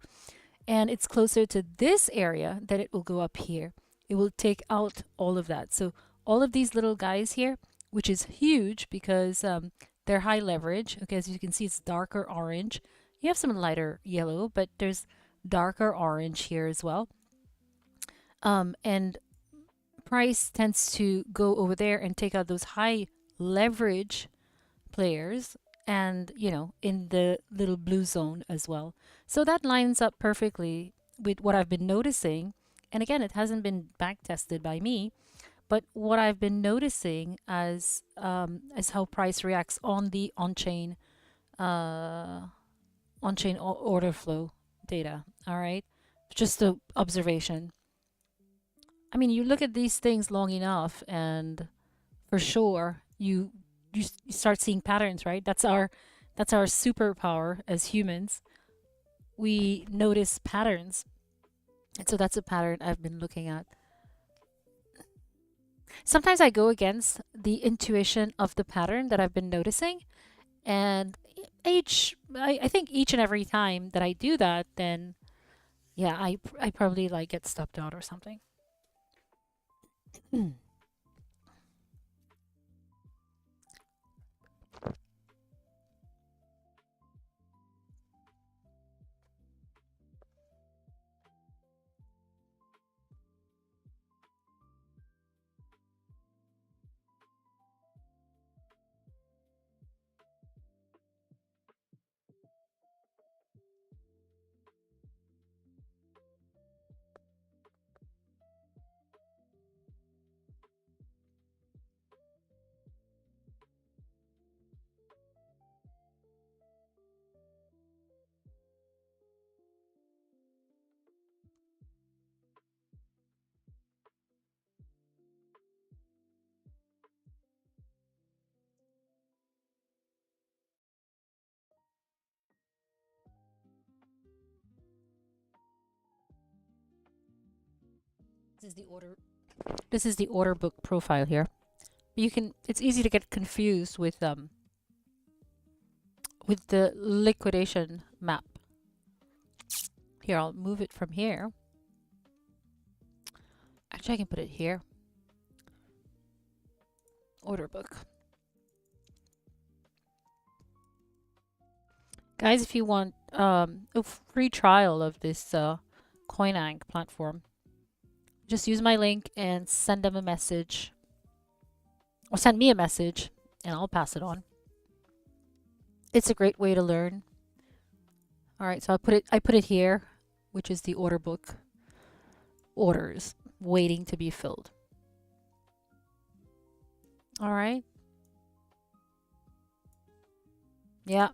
and it's closer to this area, then it will go up here. It will take out all of that. So all of these little guys here, which is huge because they're high leverage. Okay, as you can see, it's darker orange. You have some lighter yellow, but there's darker orange here as well. And price tends to go over there and take out those high leverage players, and in the little blue zone as well. So that lines up perfectly with what I've been noticing. And again, it hasn't been back tested by me, but what I've been noticing as how price reacts on the on-chain order flow data. All right, just the observation. I mean, you look at these things long enough, and for sure, you start seeing patterns, right? That's our superpower as humans. We notice patterns, and so that's a pattern I've been looking at. Sometimes I go against the intuition of the pattern that I've been noticing, and I think each and every time that I do that, then yeah, I probably like get stopped out or something. This is the order. This is the order book profile here. It's easy to get confused with the liquidation map. Here, I'll move it from here. Actually, I can put it here. Order book. Guys, if you want a free trial of this CoinAnk platform, just use my link and send them a message, or send me a message, and I'll pass it on. It's a great way to learn. All right, so I put it here, which is the order book orders waiting to be filled. All right. Yeah.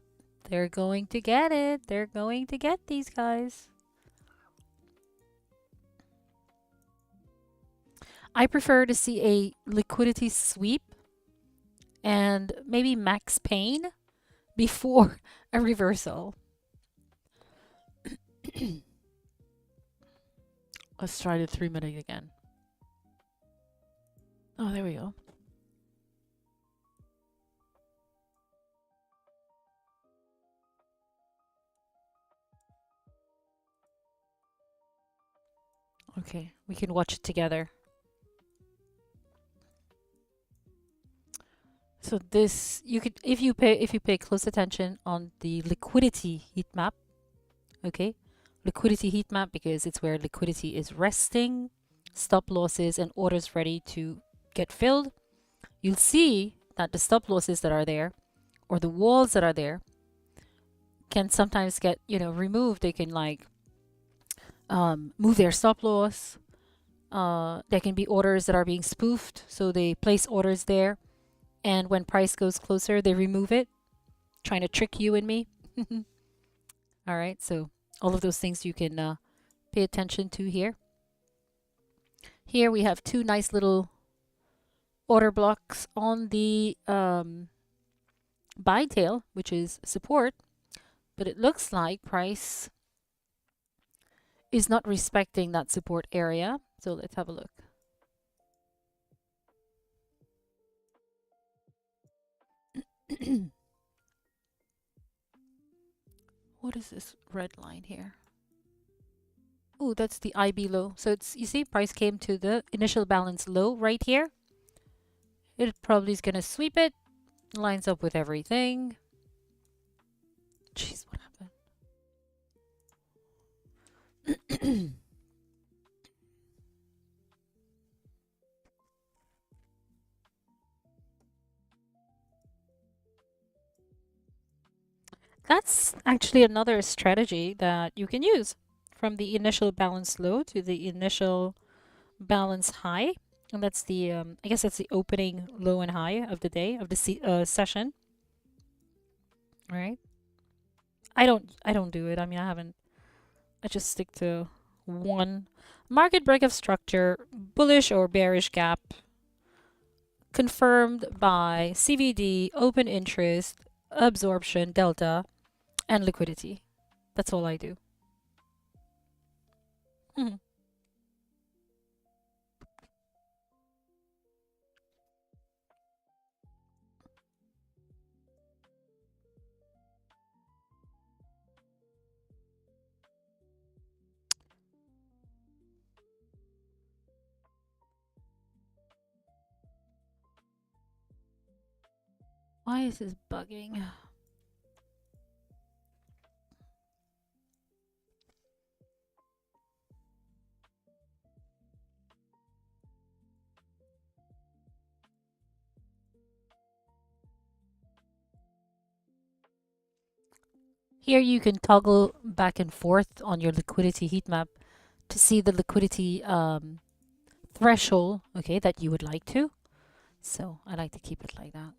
They're going to get it. They're going to get these guys. I prefer to see a liquidity sweep and maybe max pain before a reversal. Let's try the 3 minute again. Oh, there we go. Okay, we can watch it together. So this you could if you pay close attention on the liquidity heat map, okay? Liquidity heat map because it's where liquidity is resting, stop losses and orders ready to get filled. You'll see that the stop losses that are there or the walls that are there can sometimes get, removed. They can like move their stop loss. There can be orders that are being spoofed, so they place orders there, and when price goes closer, they remove it, trying to trick you and me. All right, so all of those things you can pay attention to here. Here we have two nice little order blocks on the buy tail, which is support, but it looks like price is not respecting that support area. So let's have a look. What is this red line here? Oh, that's the IB low. So it's, you see, price came to the initial balance low right here. It probably is going to sweep it. Lines up with everything. Jeez, what happened? That's actually another strategy that you can use from the initial balance low to the initial balance high. And that's the, I guess that's the opening low and high of the day, of the session. All right. I don't do it. I mean, I just stick to one market break of structure, bullish or bearish gap, confirmed by CVD, open interest, absorption, delta, and liquidity. That's all I do. Mhm. Why is this bugging? Here you can toggle back and forth on your liquidity heat map to see the liquidity threshold, okay, that you would like to. So I like to keep it like that.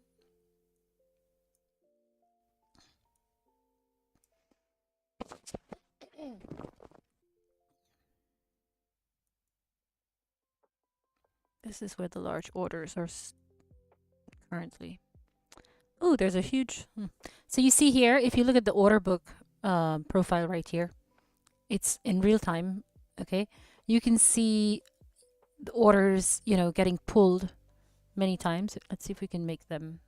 This is where the large orders are currently. Oh, there's a huge. So you see here, if you look at the order book profile right here, it's in real time. Okay, you can see the orders, getting pulled many times. Let's see if we can make the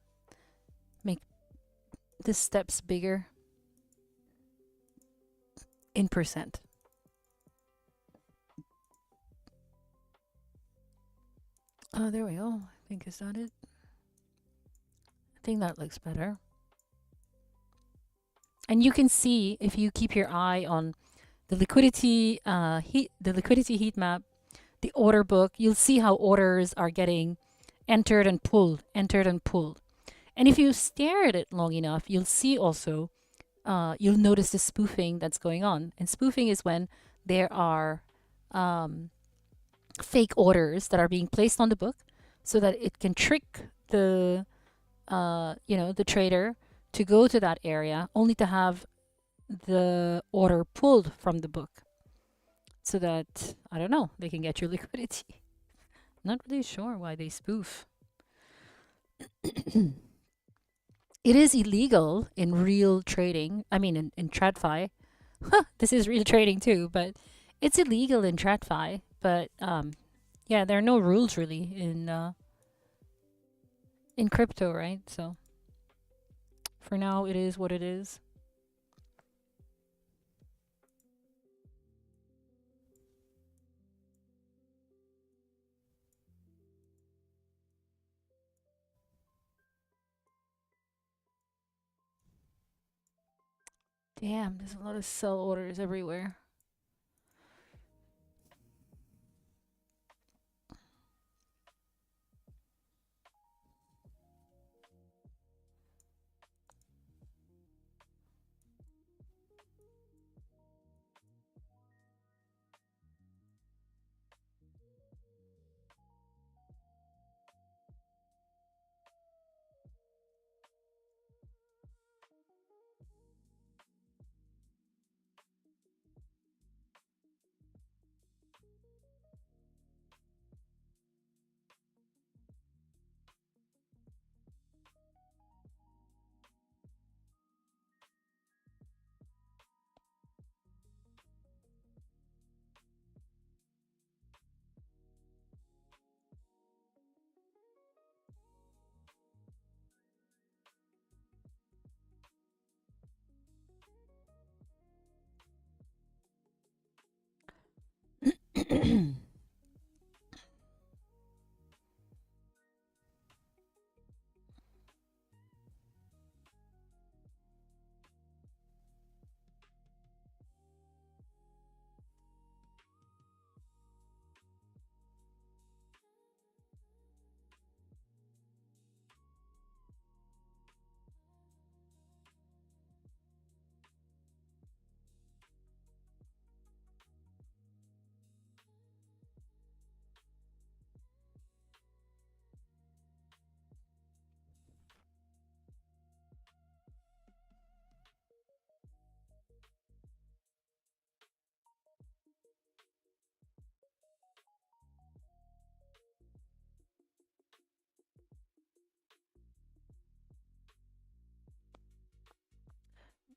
steps bigger in percent. Oh, there we go. I think is that it. I think that looks better. And you can see if you keep your eye on the liquidity heat map, the order book, you'll see how orders are getting entered and pulled, entered and pulled. And if you stare at it long enough, you'll see also, you'll notice the spoofing that's going on. And spoofing is when there are fake orders that are being placed on the book so that it can trick the the trader to go to that area only to have the order pulled from the book so that, I don't know, they can get your liquidity. Not really sure why they spoof. It is illegal in real trading. I mean, in TradFi. This is real trading too, but it's illegal in TradFi. But yeah, there are no rules really in crypto, right? So for now, it is what it is. Damn, there's a lot of sell orders everywhere.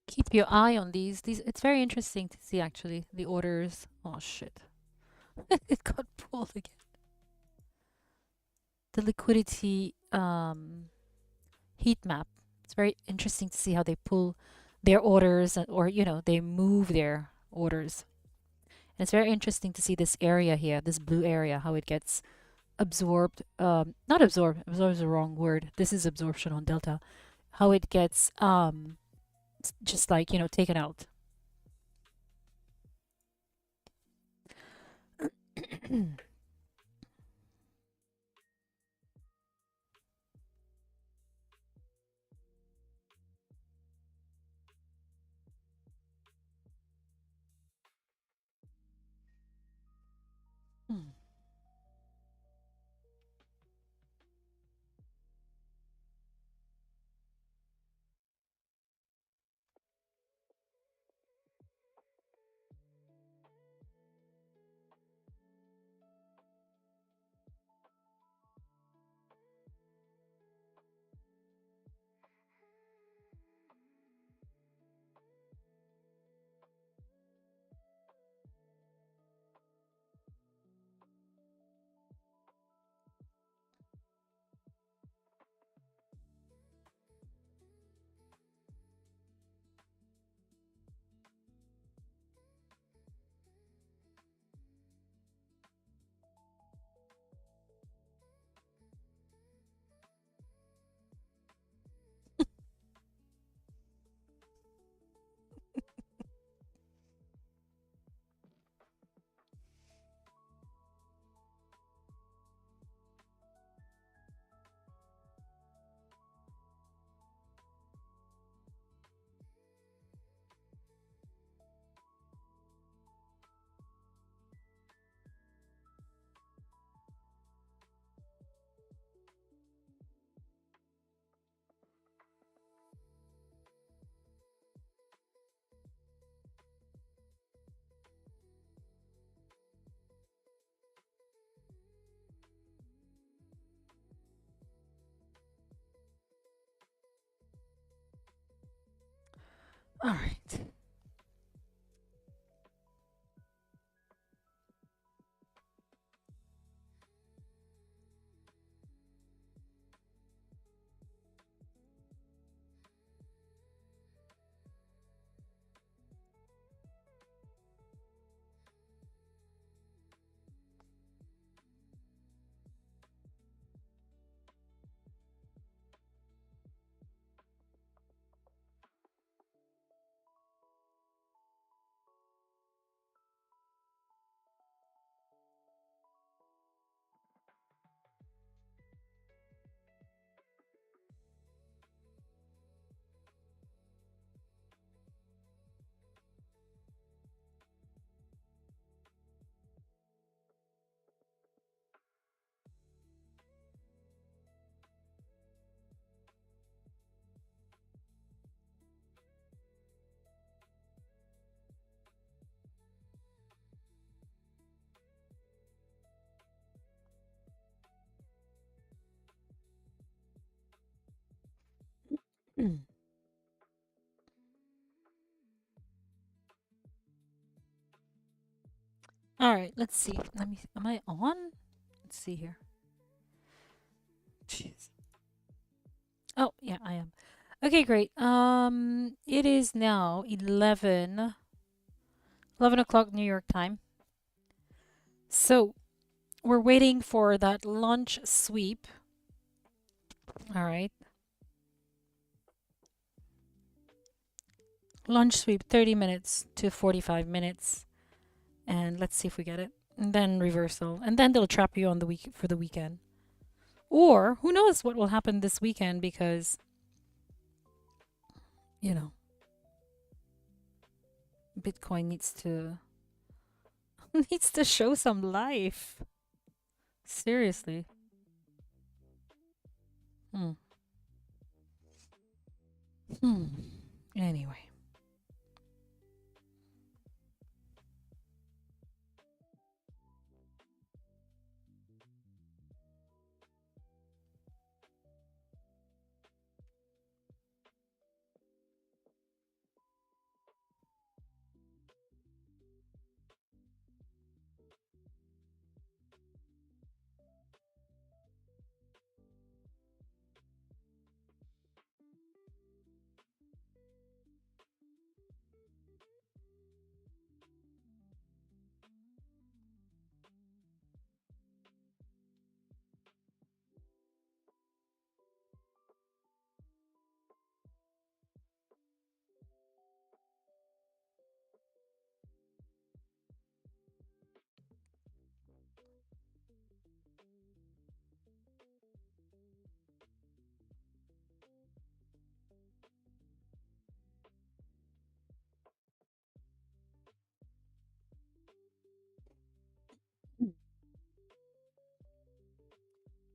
Keep your eye on these. These it's very interesting to see actually the orders. Oh shit. It got pulled again. The liquidity heat map. It's very interesting to see how they pull their orders or they move their orders. And it's very interesting to see this area here, this blue area, how it gets absorbed. Not absorbed. Absorb is the wrong word. This is absorption on delta. How it gets just like taken out. Hmm. All right. All right, let's see. Let me. Am I on? Let's see here. Jeez. Oh, yeah, I am. Okay, great. It is now 11 o'clock New York time. So we're waiting for that lunch sweep. All right. Lunch sweep, 30 minutes to 45 minutes. And let's see if we get it. And then reversal. And then they'll trap you on the week for the weekend. Or who knows what will happen this weekend because, you know, Bitcoin needs to needs to show some life. Seriously. Hmm. Hmm. Anyway.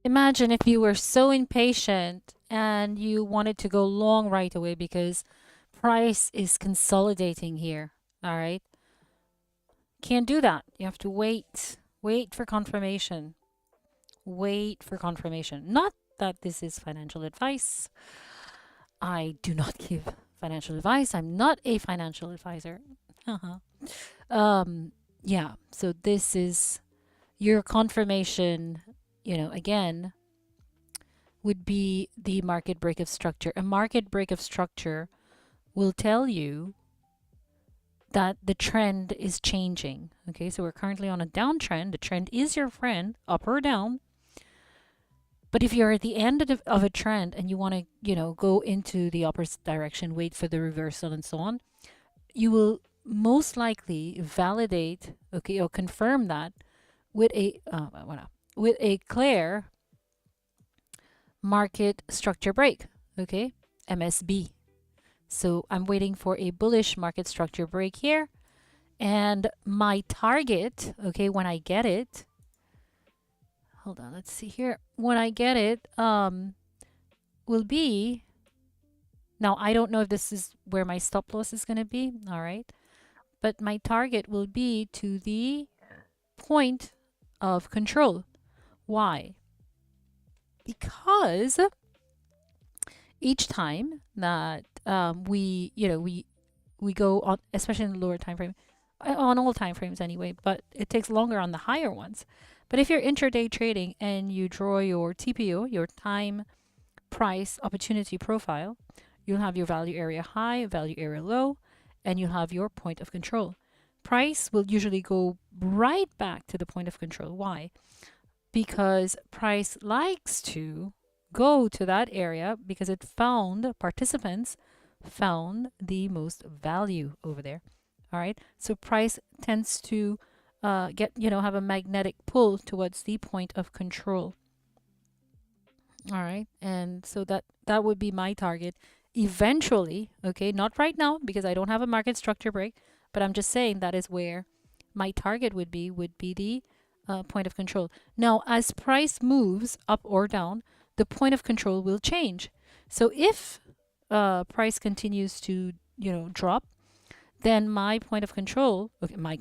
Imagine if you were so impatient and you wanted to go long right away because price is consolidating here. All right. Can't do that. You have to wait. Wait for confirmation. Wait for confirmation. Not that this is financial advice. I do not give financial advice. I'm not a financial advisor. Uh-huh. Yeah. So this is your confirmation, again, would be the market break of structure. A market break of structure will tell you that the trend is changing. Okay, so we're currently on a downtrend. The trend is your friend, up or down. But if you're at the end of a trend and you want to, go into the opposite direction, wait for the reversal and so on, you will most likely validate, okay, or confirm that with a clear market structure break, okay, MSB. So I'm waiting for a bullish market structure break here. And my target, okay, when I get it, hold on, let's see here. When I get it, will be, now I don't know if this is where my stop loss is going to be, all right? But my target will be to the point of control. Why? Because each time that we we go on, especially in the lower time frame, on all time frames anyway, but it takes longer on the higher ones. But if you're intraday trading and you draw your TPO, your time price opportunity profile, you'll have your value area high, value area low, and you'll have your point of control. Price will usually go right back to the point of control. Why? Because price likes to go to that area because it found participants found the most value over there. All right. So price tends to have a magnetic pull towards the point of control. All right. And so that would be my target eventually. Okay. Not right now because I don't have a market structure break, but I'm just saying that is where my target would be the point of control. Now, as price moves up or down, the point of control will change. So if price continues to drop, then my point of control, okay, my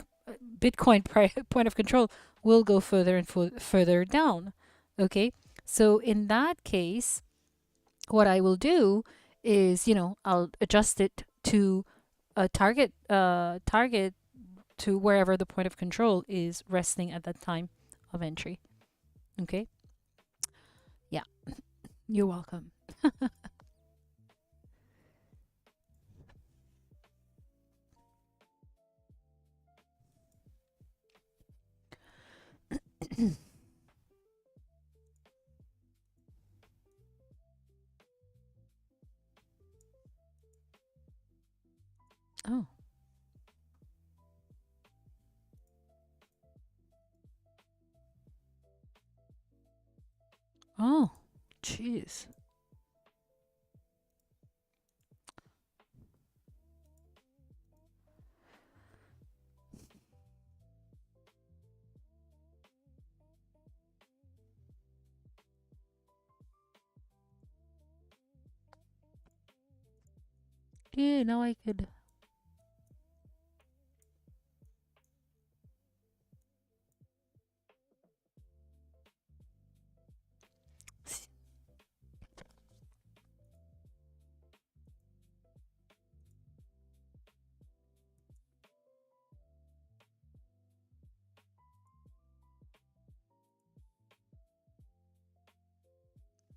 Bitcoin point of control will go further and further down. Okay, so in that case, what I will do is, I'll adjust it to a target to wherever the point of control is resting at that time of entry. Okay. Yeah. You're welcome. Oh. Oh. Jeez. Yeah, now I could.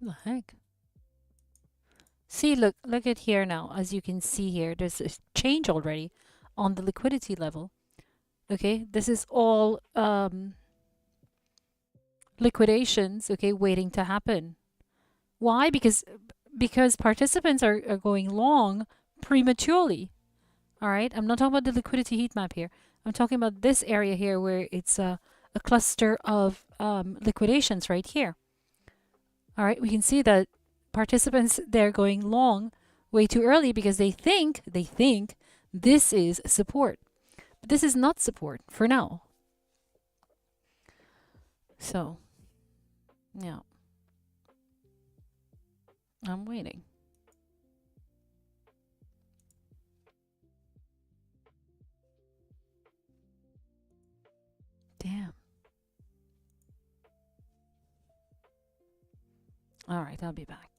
The heck? See, look at here now. As you can see here, there's a change already on the liquidity level. Okay, this is all liquidations, okay, waiting to happen. Why? Because participants are going long prematurely. All right, I'm not talking about the liquidity heat map here. I'm talking about this area here where it's a cluster of liquidations right here. All right, we can see that participants, they're going long way too early because they think this is support. But this is not support for now. So, yeah, I'm waiting. Damn. All right, I'll be back.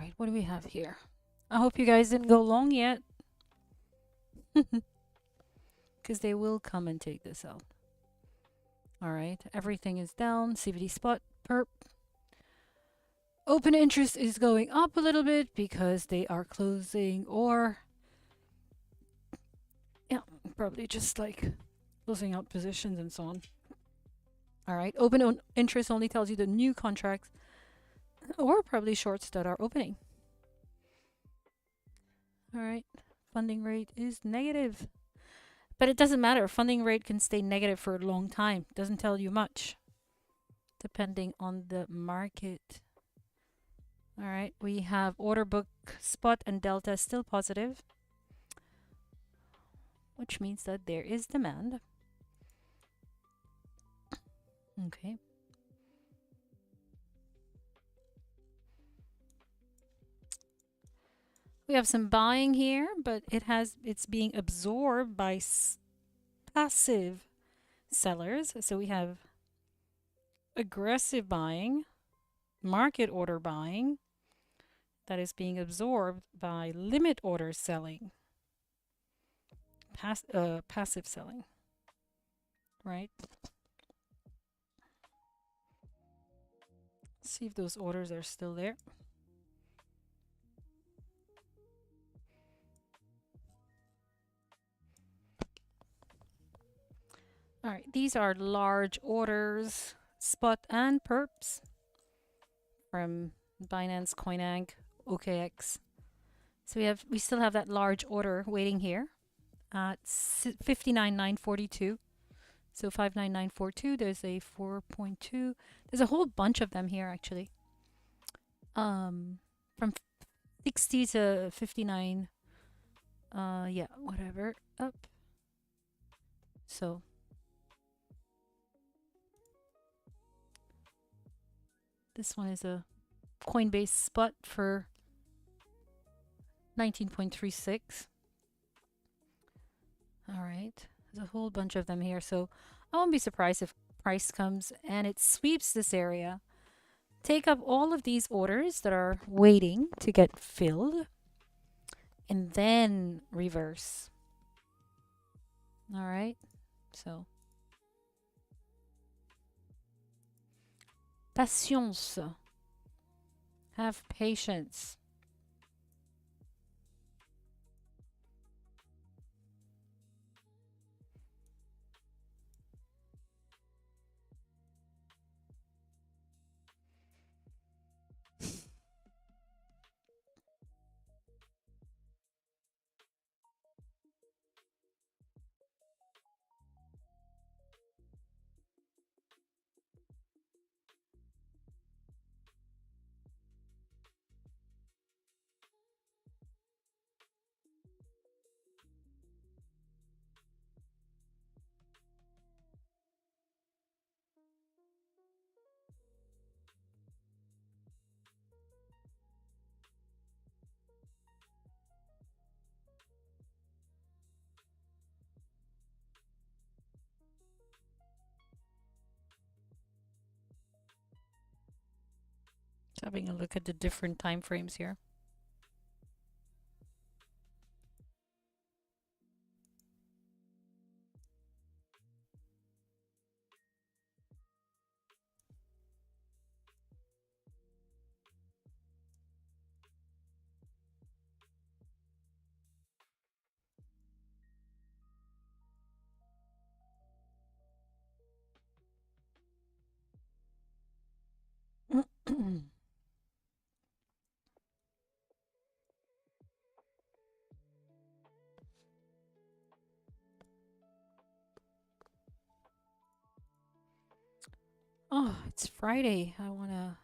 right, what do we have here? I hope you guys didn't go long yet. Because they will come and take this out. All right, everything is down. CVD spot, perp. Open interest is going up a little bit because they are closing, or yeah, probably just like closing out positions and so on. All right, open interest only tells you the new contracts or probably shorts that are opening. All right, funding rate is negative. But it doesn't matter. Funding rate can stay negative for a long time. Doesn't tell you much, depending on the market. All right, we have order book, spot, and delta still positive, which means that there is demand. Okay. We have some buying here, but it's being absorbed by passive sellers. So we have aggressive buying, market order buying that is being absorbed by limit order selling, passive selling, right? Let's see if those orders are still there. All right, these are large orders, spot and perps from Binance, CoinAg, OKX. So we still have that large order waiting here at 59,942. So 59942. There's a 4.2. There's a whole bunch of them here actually. From 60 to 59. Yeah, whatever. Up. So this one is a Coinbase spot for 19.36. All right. There's a whole bunch of them here. So I won't be surprised if price comes and it sweeps this area. Take up all of these orders that are waiting to get filled and then reverse. All right. So patience. Have patience. Just having a look at the different time frames here. Oh, it's Friday. I want to.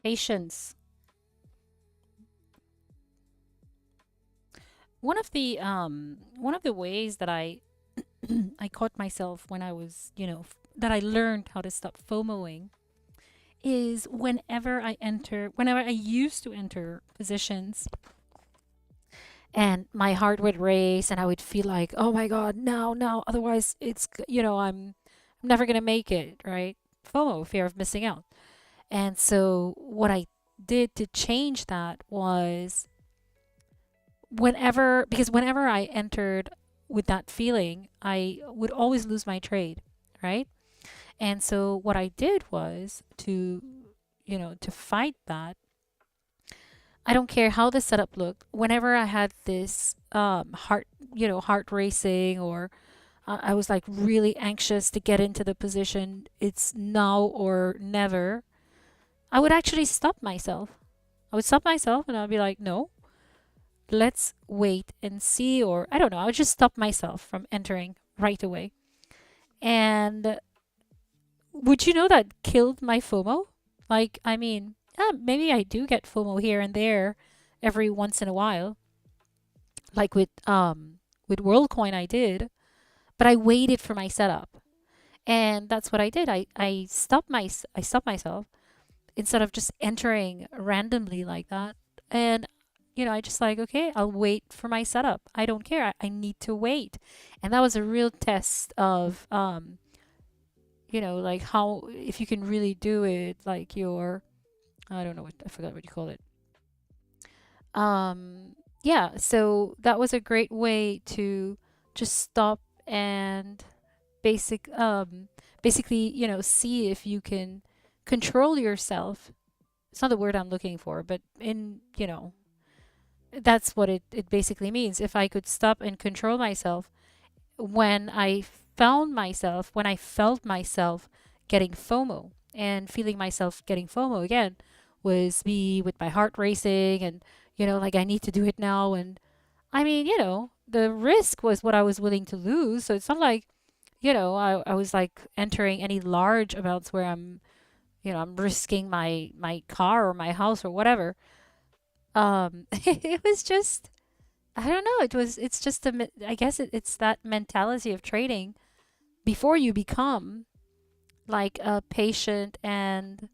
Patience. One of the ways that I caught myself when I was, that I learned how to stop FOMOing is whenever I used to enter positions and my heart would race and I would feel like, oh my God, now, now, otherwise I'm never gonna make it, right? FOMO, fear of missing out. And so what I did to change that was because whenever I entered with that feeling, I would always lose my trade, right? And so what I did was to fight that. I don't care how the setup looked. Whenever I had this heart racing, or I was like really anxious to get into the position, it's now or never. I would actually stop myself. I would stop myself and I'd be like, no, let's wait and see. Or I don't know, I would just stop myself from entering right away. And would you know that killed my FOMO? Like, I mean, maybe I do get FOMO here and there every once in a while. Like with WorldCoin I did, but I waited for my setup. And that's what I did. I stopped myself instead of just entering randomly like that. And I just like, okay, I'll wait for my setup. I don't care. I need to wait. And that was a real test of like how if you can really do it, like your I don't know what I forgot what you call it. Yeah, so that was a great way to just stop and basic basically, see if you can control yourself. It's not the word I'm looking for, but that's what it basically means. If I could stop and control myself when when I felt myself getting FOMO and feeling myself getting FOMO again was me with my heart racing and, like I need to do it now. And I mean, the risk was what I was willing to lose. So it's not like, I was like entering any large amounts where I'm risking my car or my house or whatever. It was just, I don't know. It's just I guess it's that mentality of trading before you become like a patient and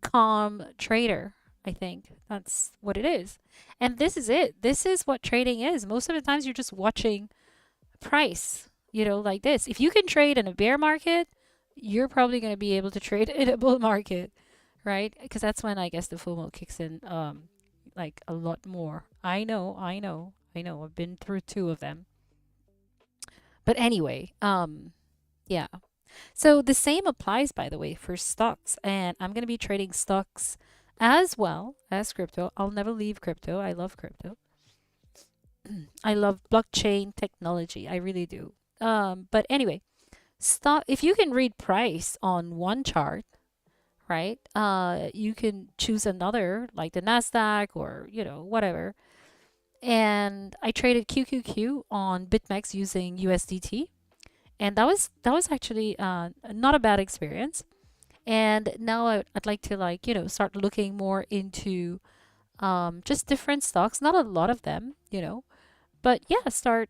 calm trader. I think that's what it is. And this is it. This is what trading is. Most of the times you're just watching price, like this. If you can trade in a bear market, you're probably going to be able to trade in a bull market, right? Because that's when I guess the FOMO kicks in like a lot more. I know. I've been through two of them. But anyway, yeah. So the same applies, by the way, for stocks. And I'm going to be trading stocks as well as crypto. I'll never leave crypto. I love crypto. I love blockchain technology. I really do. But anyway, stock, if you can read price on one chart, right? You can choose another, like the Nasdaq or, whatever. And I traded QQQ on BitMEX using USDT, and that was actually not a bad experience. And now I'd like to like start looking more into just different stocks, not a lot of them, but yeah, start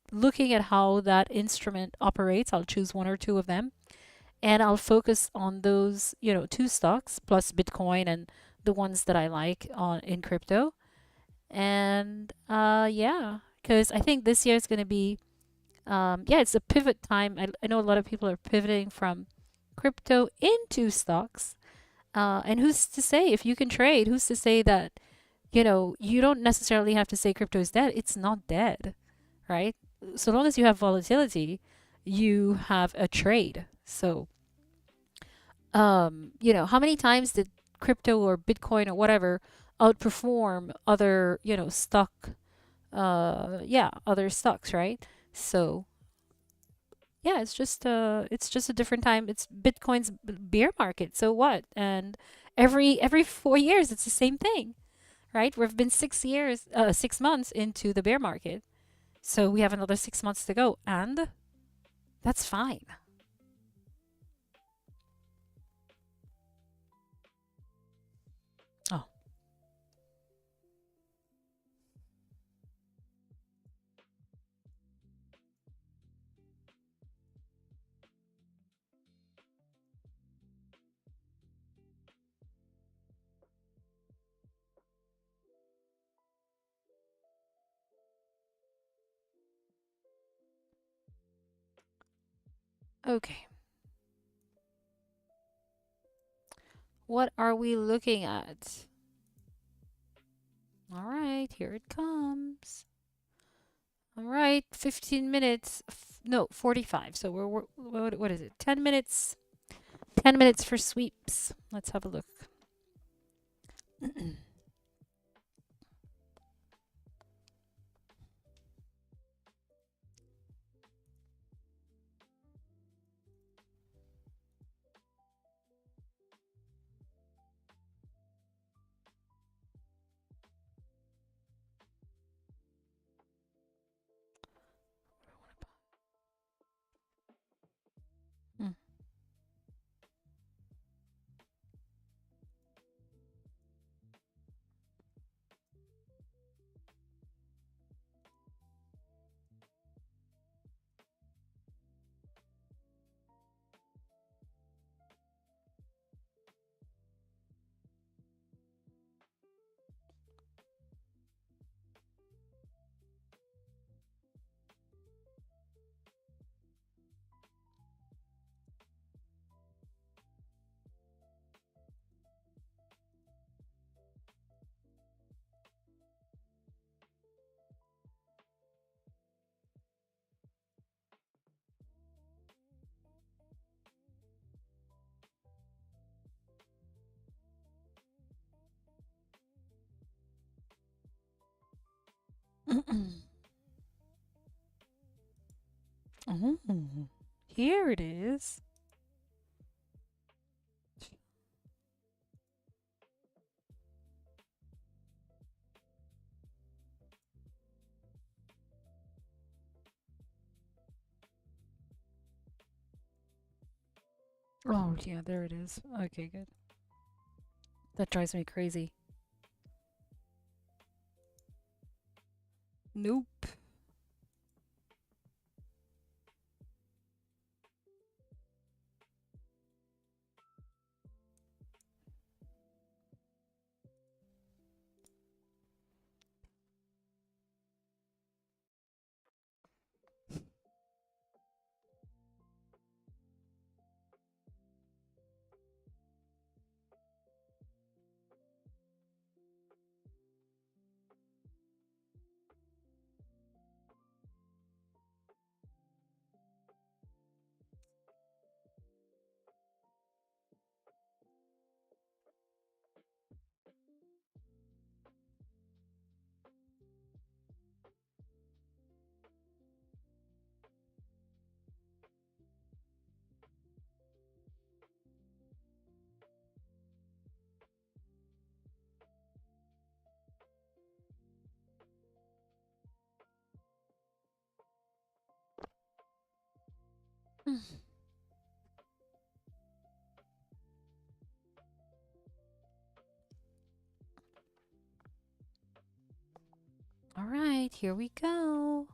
looking at how that instrument operates. I'll choose one or two of them, and I'll focus on those two stocks plus Bitcoin and the ones that I like on in crypto. And yeah, because I think this year is going to be yeah, it's a pivot time. I know a lot of people are pivoting from crypto into stocks. And who's to say if you can trade? Who's to say that, you don't necessarily have to say crypto is dead. It's not dead, right? So long as you have volatility, you have a trade. So, how many times did crypto or Bitcoin or whatever outperform other, yeah, other stocks, right? So, yeah, it's just a different time. It's Bitcoin's bear market. So what? And every 4 years, it's the same thing, right? We've been 6 years, 6 months into the bear market, so we have another 6 months to go, and that's fine. Okay. What are we looking at? All right, here it comes. All right, 15 minutes. No, 45. So what is it? 10 minutes. 10 minutes for sweeps. Let's have a look. Mm. Oh, here it is. Oh, yeah, there it is. Okay, good. That drives me crazy. Nope. All right, here we go.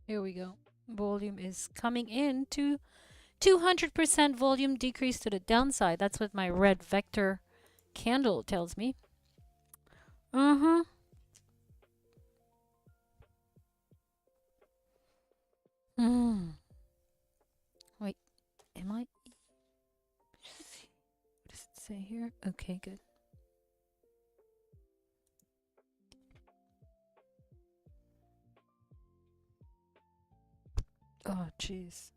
Here we go. Volume is coming in to 200% volume decrease to the downside. That's what my red vector candle tells me. Uh-huh. Mm. Wait, am I? What does it say here? Okay, good. Oh, jeez.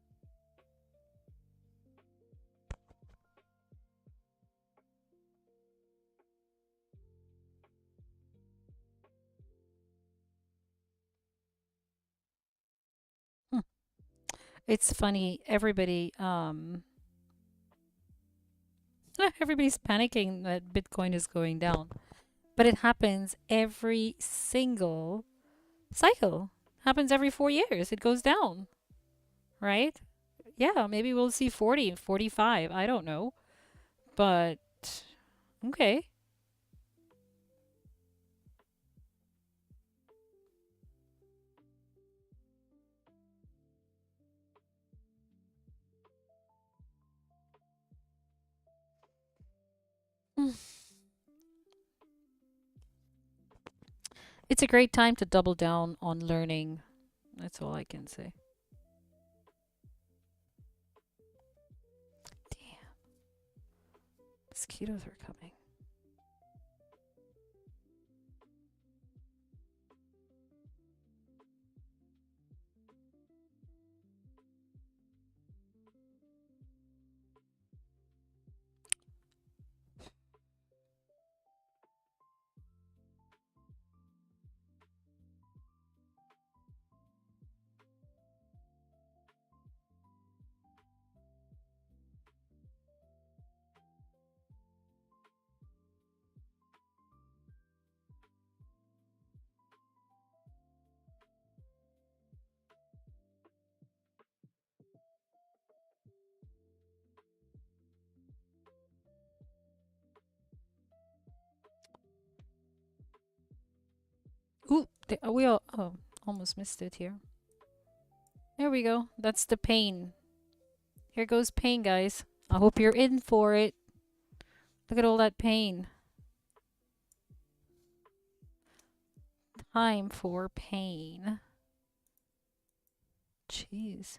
Hmm. It's funny. Everybody's panicking that Bitcoin is going down. but it happens every single cycle. Happens every 4 years. It goes down, right? Yeah, maybe we'll see 40, 45. I don't know. But okay. Mm. It's a great time to double down on learning. That's all I can say. Damn, mosquitoes are coming. Ooh, we all almost missed it here. There we go. That's the pain. Here goes pain, guys. I hope you're in for it. Look at all that pain. Time for pain. Jeez.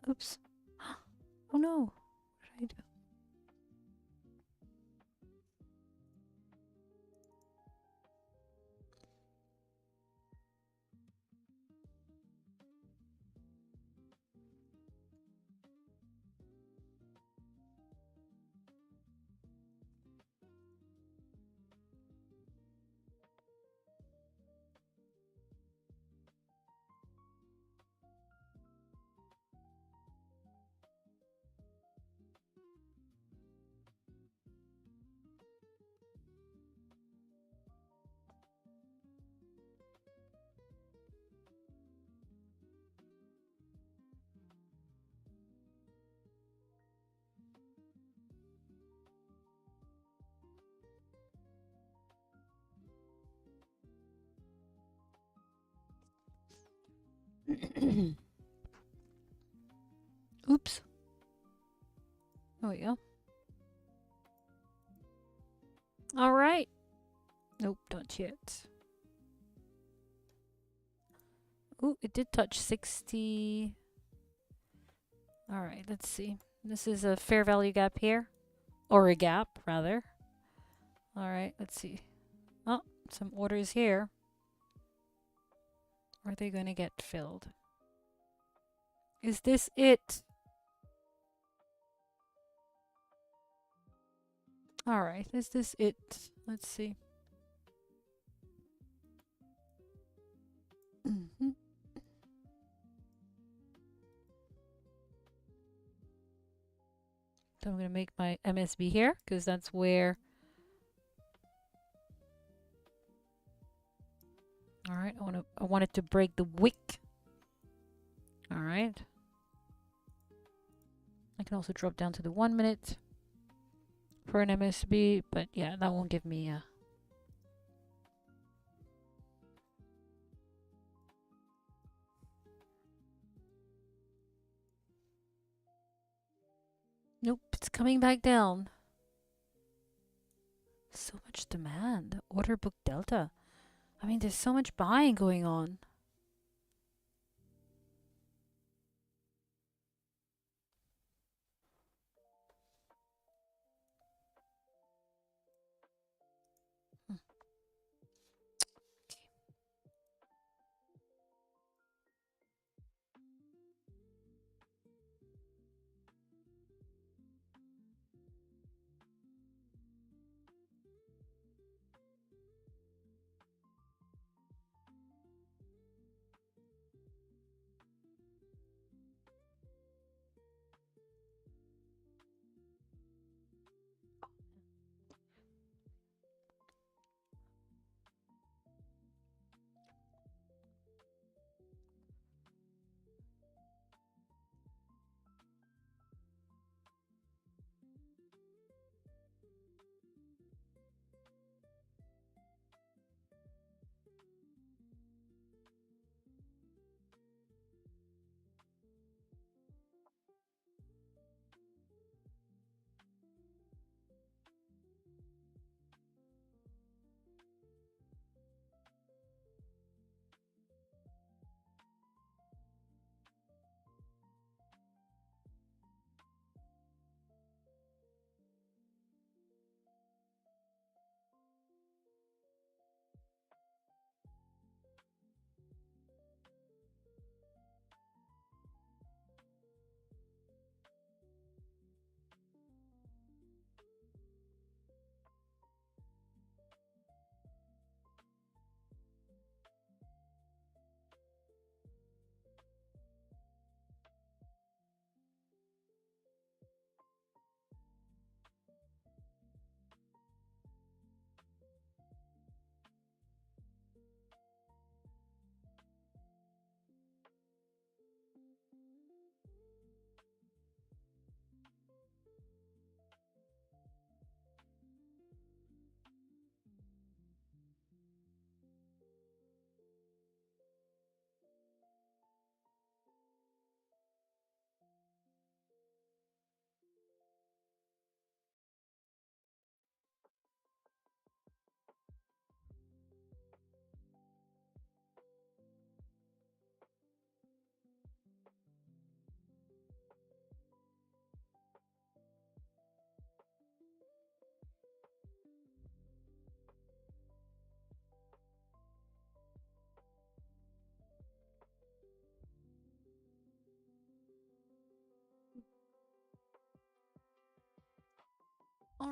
Oops. Oh no. What did I do? Oops. There we go. All right. Nope, not yet. Ooh, it did touch 60. All right, let's see. This is a fair value gap here. Or a gap, rather. All right, let's see. Oh, some orders here. Are they going to get filled? Is this it? All right, is this it? Let's see. Mhm. So I'm going to make my MSB here because that's where. All right, I want it to break the wick. All right. I can also drop down to the 1 minute for an MSB, but yeah, that won't give me a. Nope, it's coming back down. So much demand. Order book delta. I mean, there's so much buying going on. Hmm.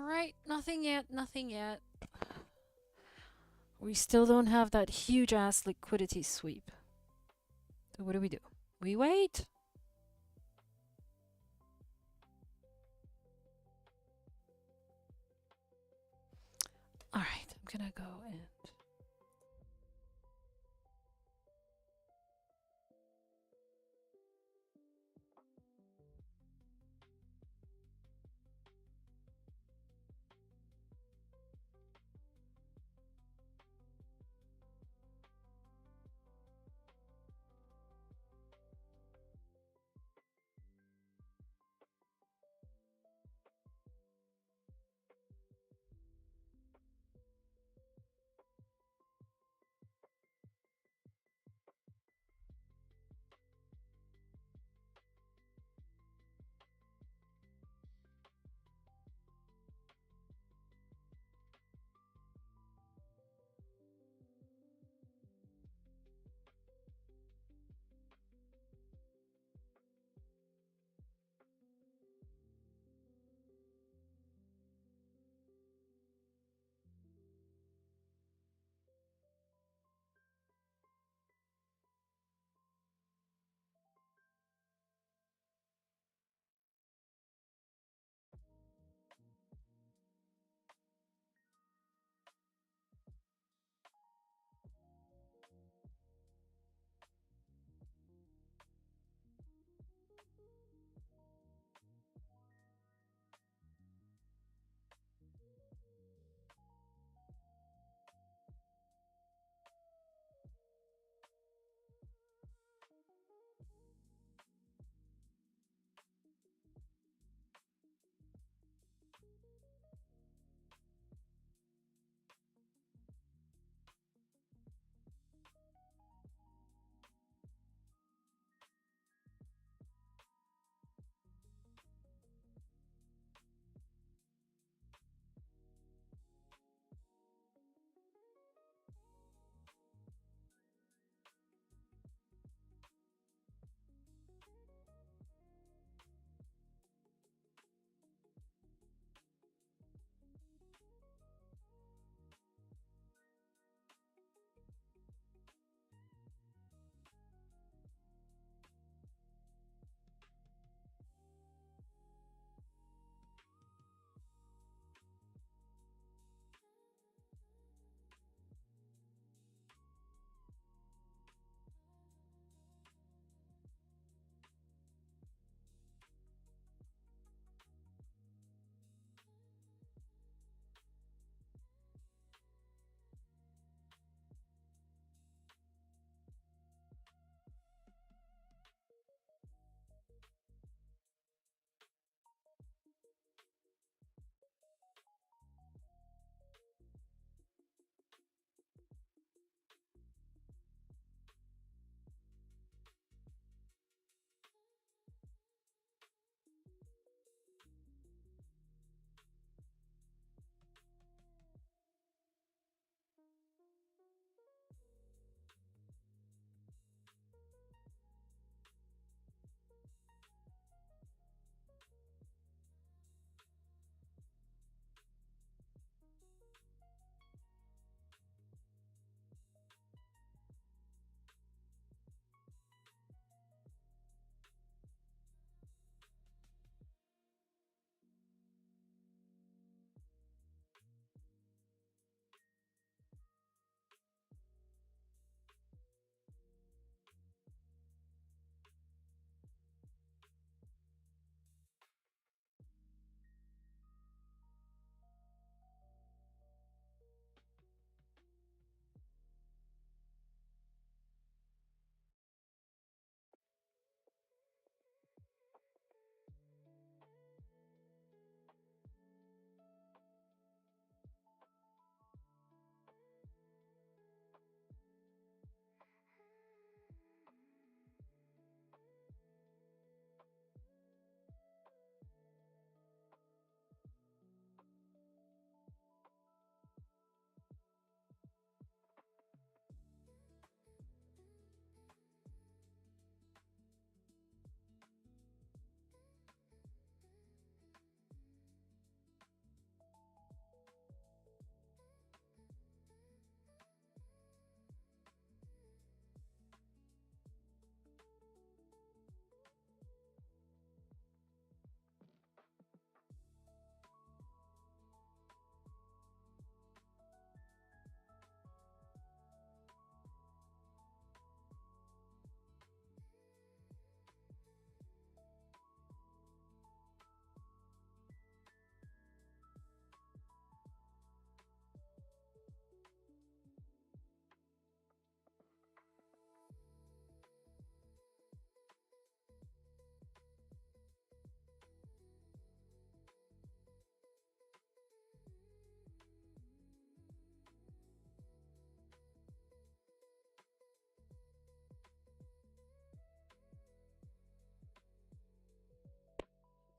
Alright, nothing yet, nothing yet. We still don't have that huge ass liquidity sweep. So what do? We wait. Alright, I'm gonna go and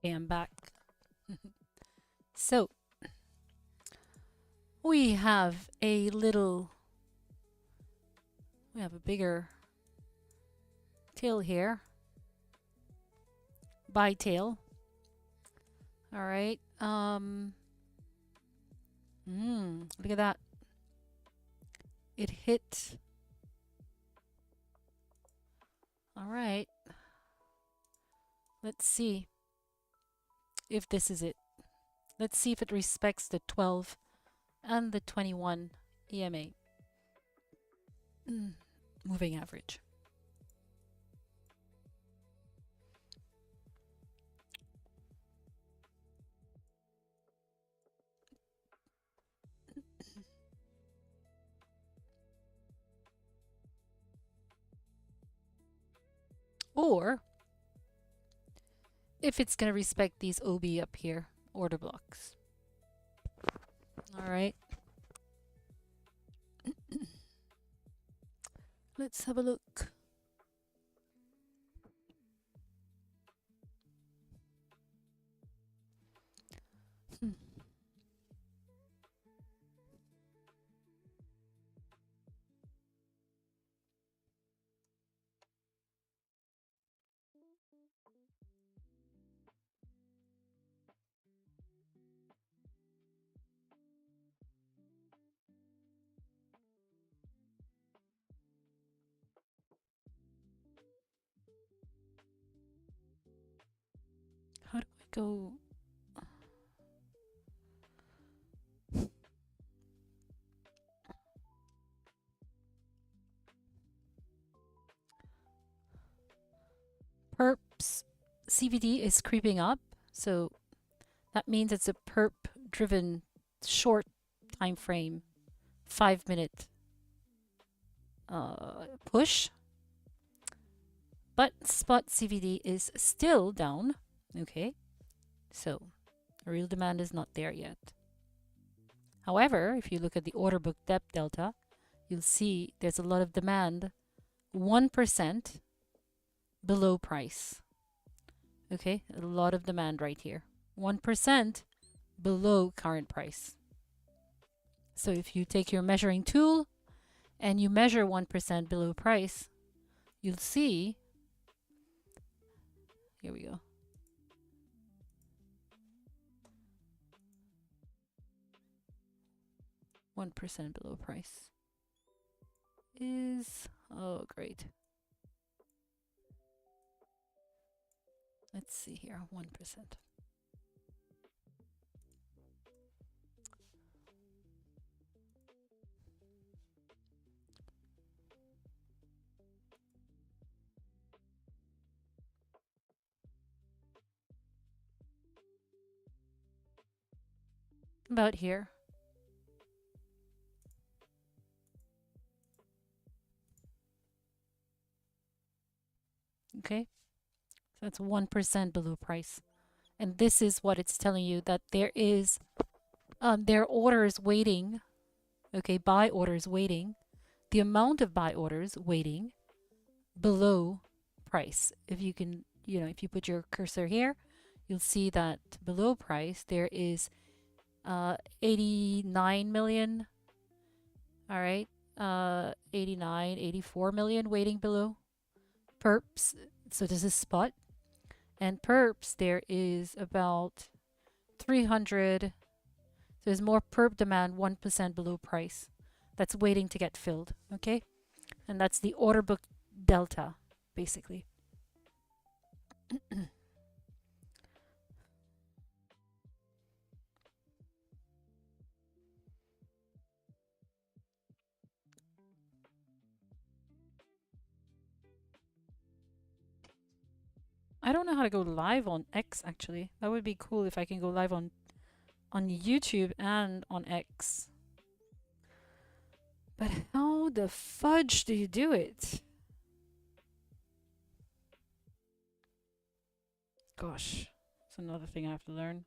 Okay, I'm back. So we have a bigger tail here. Buy tail. All right. Look at that. It hit. All right. Let's see if this is it. Let's see if it respects the 12 and the 21 EMA. Moving average. Or if it's going to respect these OB up here, order blocks. All right. Let's have a look. How do I go? Perps CVD is creeping up, so that means it's a perp driven short time frame, 5-minute push. But spot CVD is still down. Okay, so real demand is not there yet. However, if you look at the order book depth delta, you'll see there's a lot of demand, 1% below price. Okay, a lot of demand right here, 1% below current price. So if you take your measuring tool and you measure 1% below price, you'll see, here we go. %1 below price is, oh great. Let's see here, 1%. About here. Okay, so that's 1% below price. And this is what it's telling you, that there is, there are orders waiting, okay, buy orders waiting, the amount of buy orders waiting below price. If you can, if you put your cursor here, you'll see that below price there is 89 million, all right, 89, 84 million waiting below perps. So this is spot. And perps, there is about 300. So there's more perp demand, 1% below price. That's waiting to get filled, okay? And that's the order book delta, basically. I don't know how to go live on X, actually. That would be cool if I can go live on YouTube and on X. But how the fudge do you do it? Gosh, that's another thing I have to learn.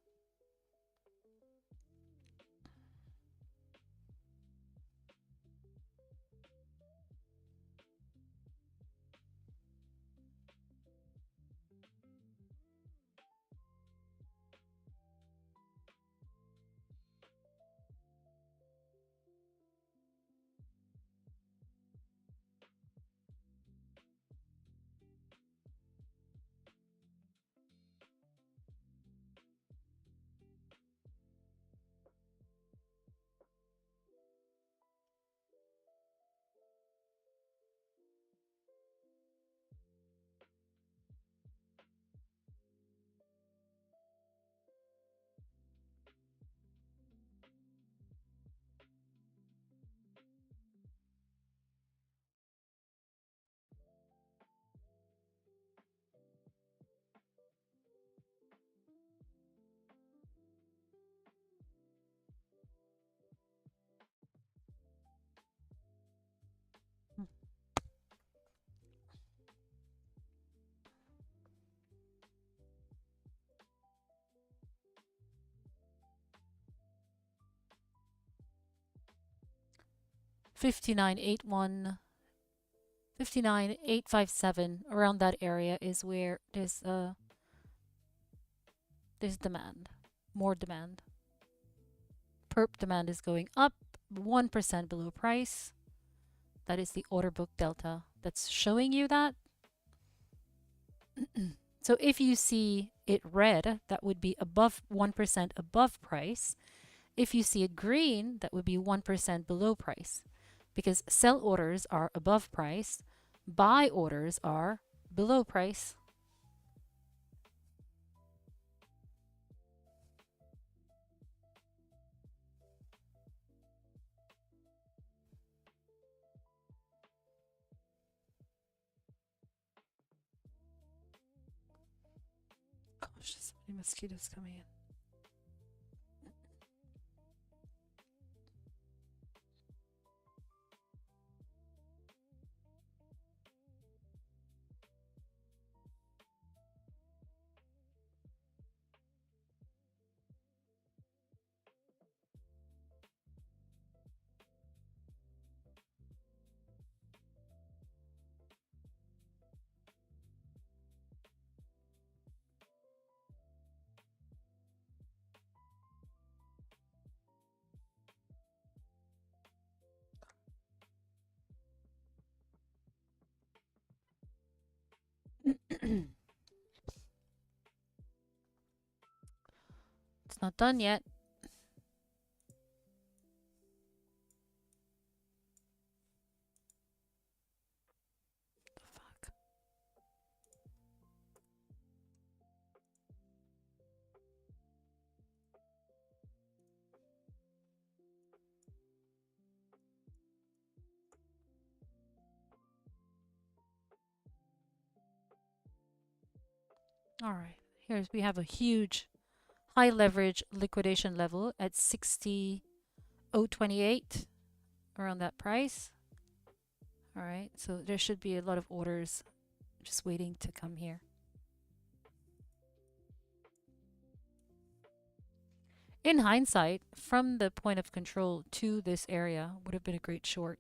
5981, 59857, around that area is where there's demand, more demand. Perp demand is going up 1% below price. That is the order book delta that's showing you that. So if you see it red, that would be above 1% above price. If you see it green, that would be 1% below price, because sell orders are above price, buy orders are below price. Gosh, there's so many mosquitoes coming in. It's not done yet. The fuck? All right. Here's we have a huge high leverage liquidation level at 60,028, around that price. All right. So there should be a lot of orders just waiting to come here. In hindsight, from the point of control to this area would have been a great short.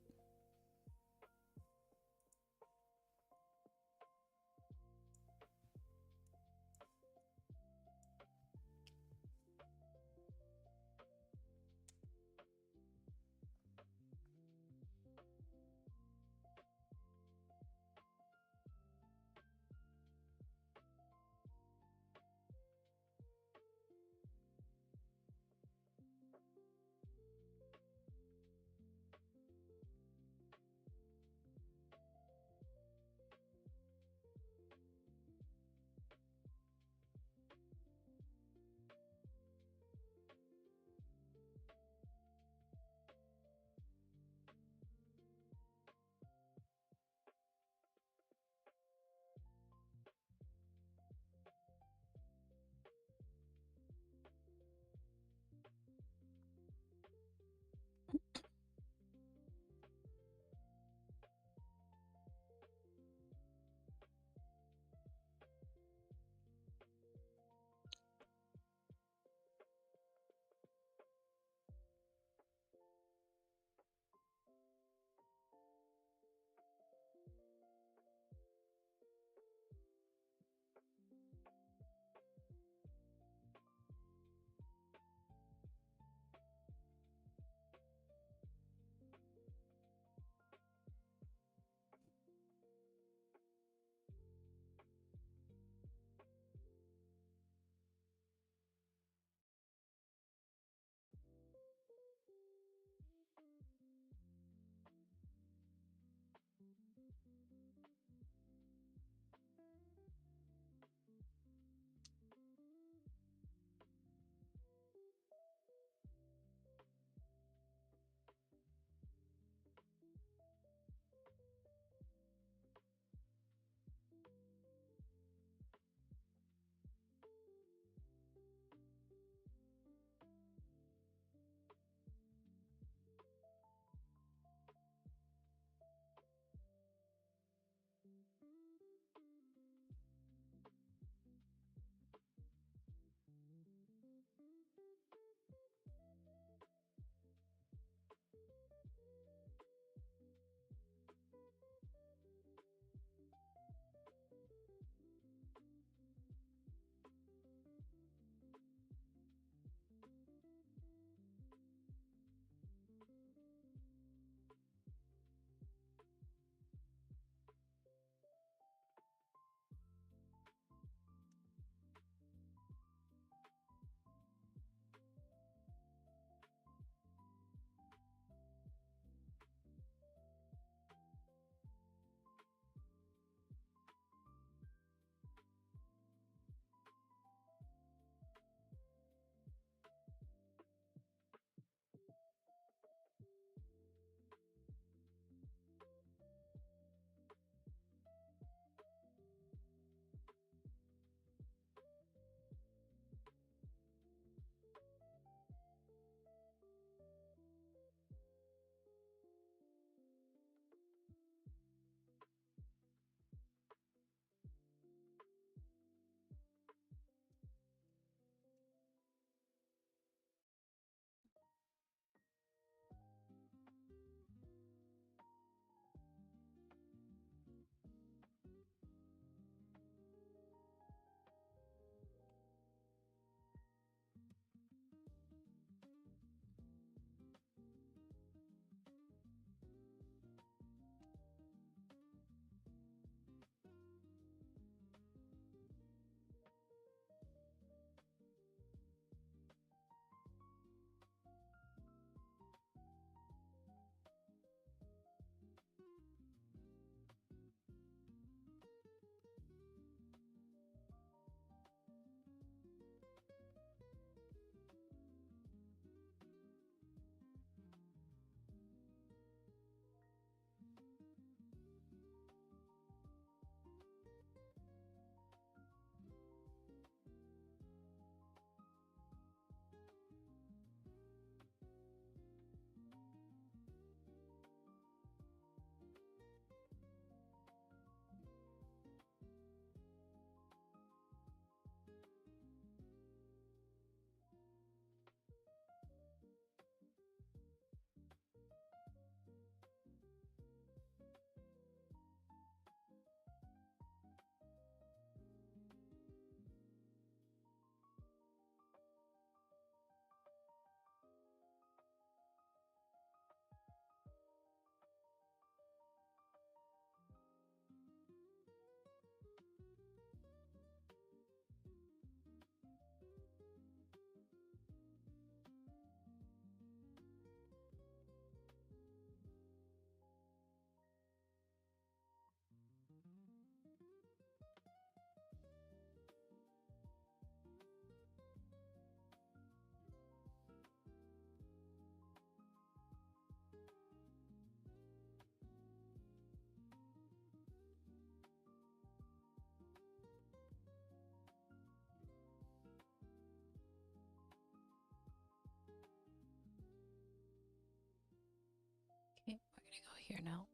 now.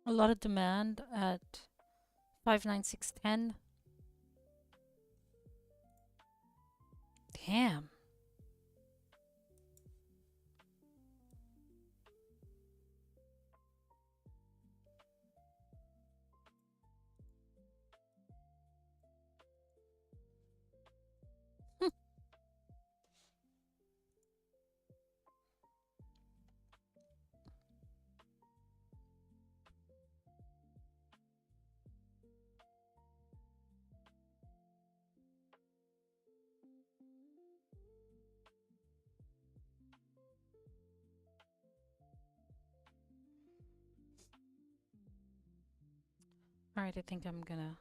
A lot of demand at 59610. Damn. All right, I think I'm gonna.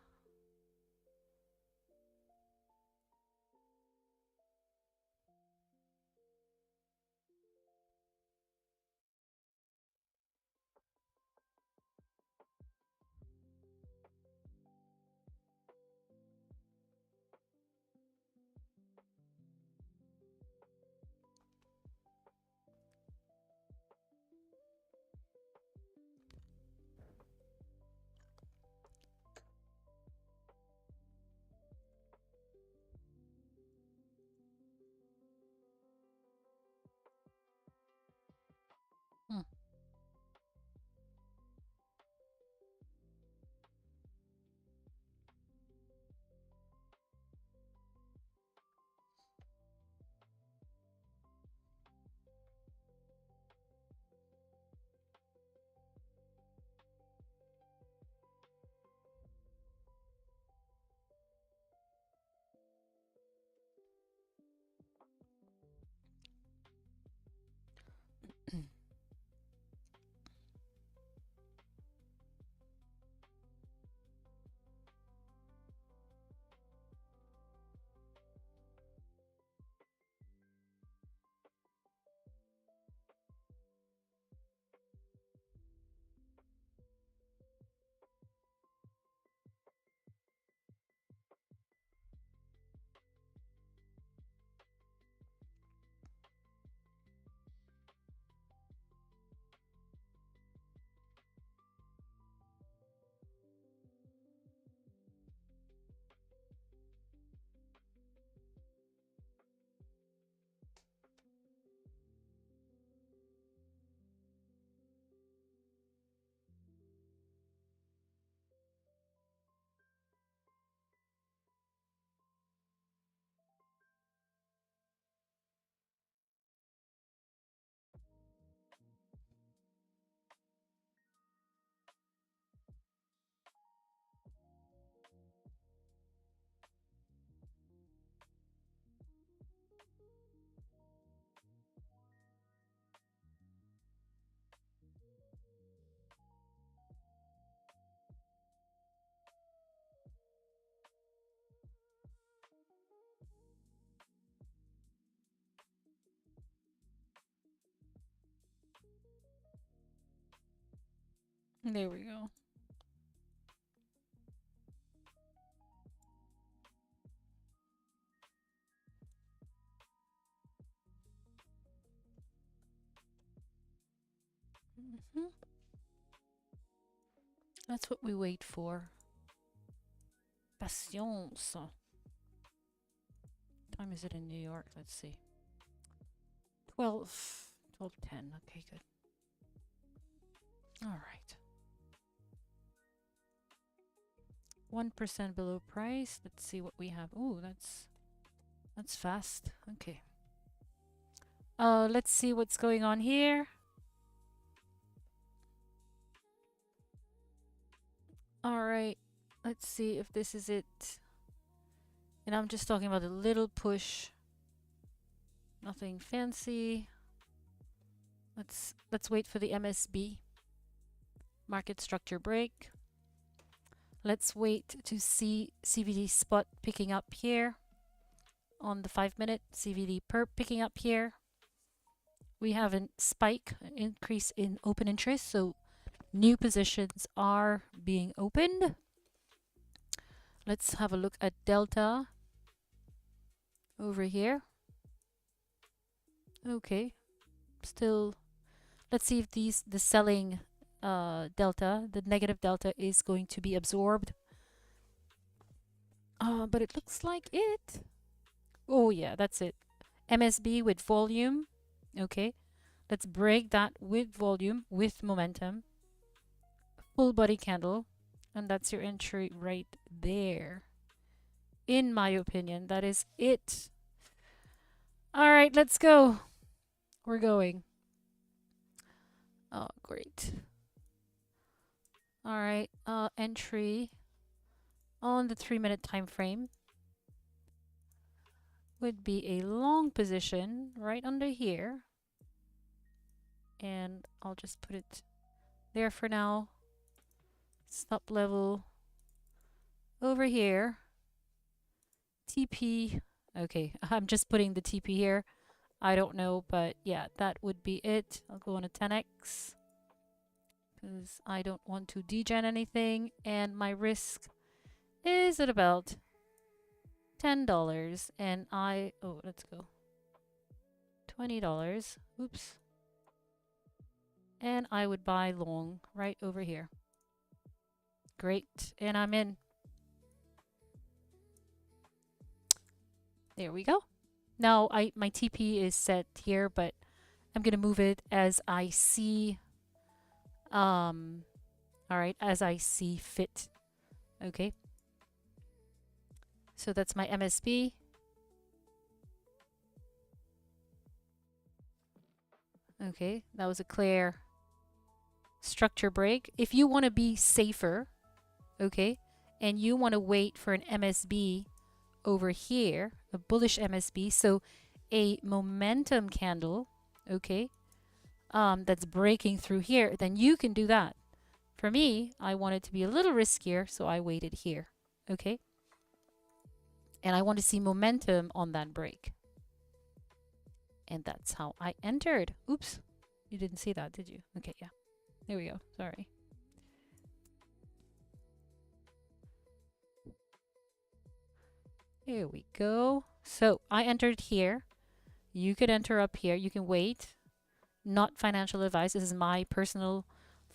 There we go. Mhm. That's what we wait for. Patience. Time is it in New York? Let's see. 12:10. Okay, good. All right. 1% below price. Let's see what we have. Oh, that's fast. Okay. Let's see what's going on here. All right. Let's see if this is it. And I'm just talking about a little push. Nothing fancy. Let's wait for the MSB market structure break. Let's wait to see CVD spot picking up here on the 5-minute, CVD perp picking up here. We have a spike, an increase in open interest, so new positions are being opened. Let's have a look at Delta over here. Okay, still, let's see if the selling delta, the negative delta, is going to be absorbed. But it looks like it. Oh yeah, that's it. MSB with volume. Okay, let's break that with volume, with momentum. Full body candle, and that's your entry right there. In my opinion, that is it. All right, let's go. We're going. Oh, great. All right, entry on the 3-minute time frame would be a long position right under here. And I'll just put it there for now. Stop level over here. TP. Okay, I'm just putting the TP here. I don't know, but yeah, that would be it. I'll go on a 10x because I don't want to degen anything, and my risk is at about $10, and oh, let's go. $20. Oops. And I would buy long right over here. Great, and I'm in. There we go. Now my TP is set here, but I'm gonna move it as I see. All right, as I see fit. Okay. So that's my MSB. Okay, that was a clear structure break. If you want to be safer, okay, and you want to wait for an MSB over here, a bullish MSB, so a momentum candle, okay, that's breaking through here, then you can do that. For me, I want it to be a little riskier, so I waited here, okay? And I want to see momentum on that break. And that's how I entered. Oops, you didn't see that, did you? Okay, yeah. There we go, sorry. There we go. So I entered here. You could enter up here. You can wait. Not financial advice. This is my personal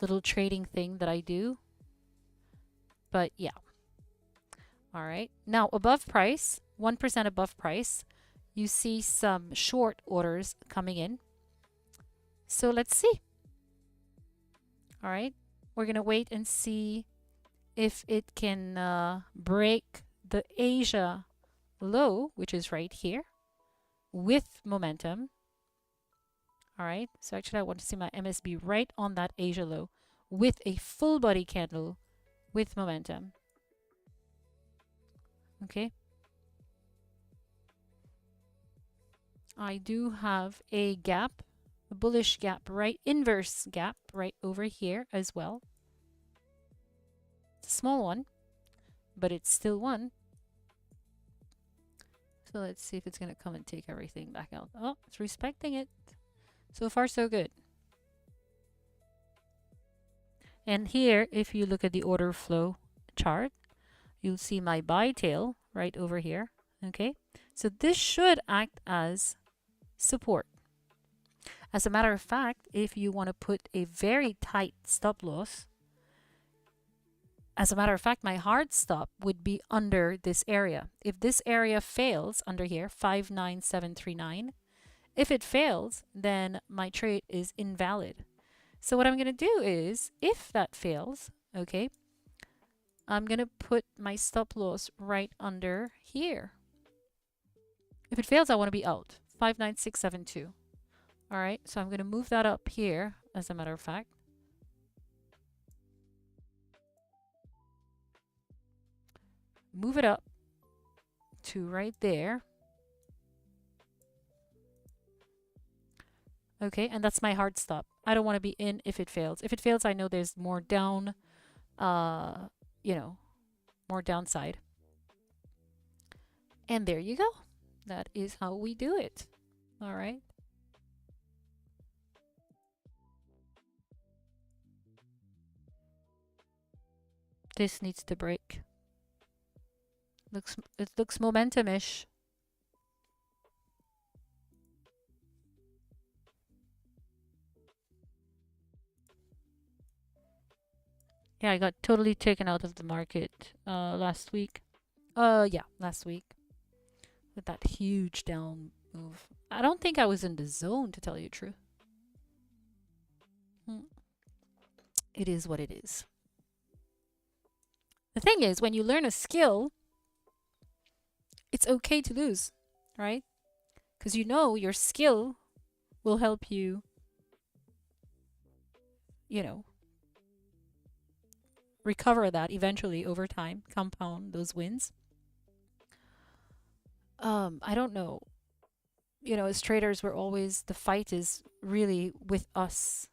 little trading thing that I do. But yeah. All right. Now above price, 1% above price, you see some short orders coming in. So let's see. All right. We're going to wait and see if it can break the Asia low, which is right here, with momentum. All right, so actually I want to see my MSB right on that Asia low with a full body candle with momentum. Okay. I do have a gap, a bullish gap, right, inverse gap right over here as well. It's a small one, but it's still one. So let's see if it's going to come and take everything back out. Oh, it's respecting it. So far, so good. And here, if you look at the order flow chart, you'll see my buy tail right over here. Okay, so this should act as support. As a matter of fact, if you want to put a very tight stop loss, as a matter of fact, my hard stop would be under this area. If this area fails under here, 59739, if it fails, then my trade is invalid. So what I'm going to do is, if that fails, okay, I'm going to put my stop loss right under here. If it fails, I want to be out. 59672. All right, so I'm going to move that up here, as a matter of fact. Move it up to right there. Okay, and that's my hard stop. I don't want to be in if it fails. If it fails, I know there's more down, you know, more downside. And there you go. That is how we do it. All right. This needs to break. It looks momentum-ish. Yeah, I got totally taken out of the market last week. Yeah, last week. With that huge down move. I don't think I was in the zone, to tell you the truth. It is what it is. The thing is, when you learn a skill, it's okay to lose, right? Because you know your skill will help you, you know, recover that eventually over time, compound those wins. I don't know. You know, as traders, we're always, the fight is really with us,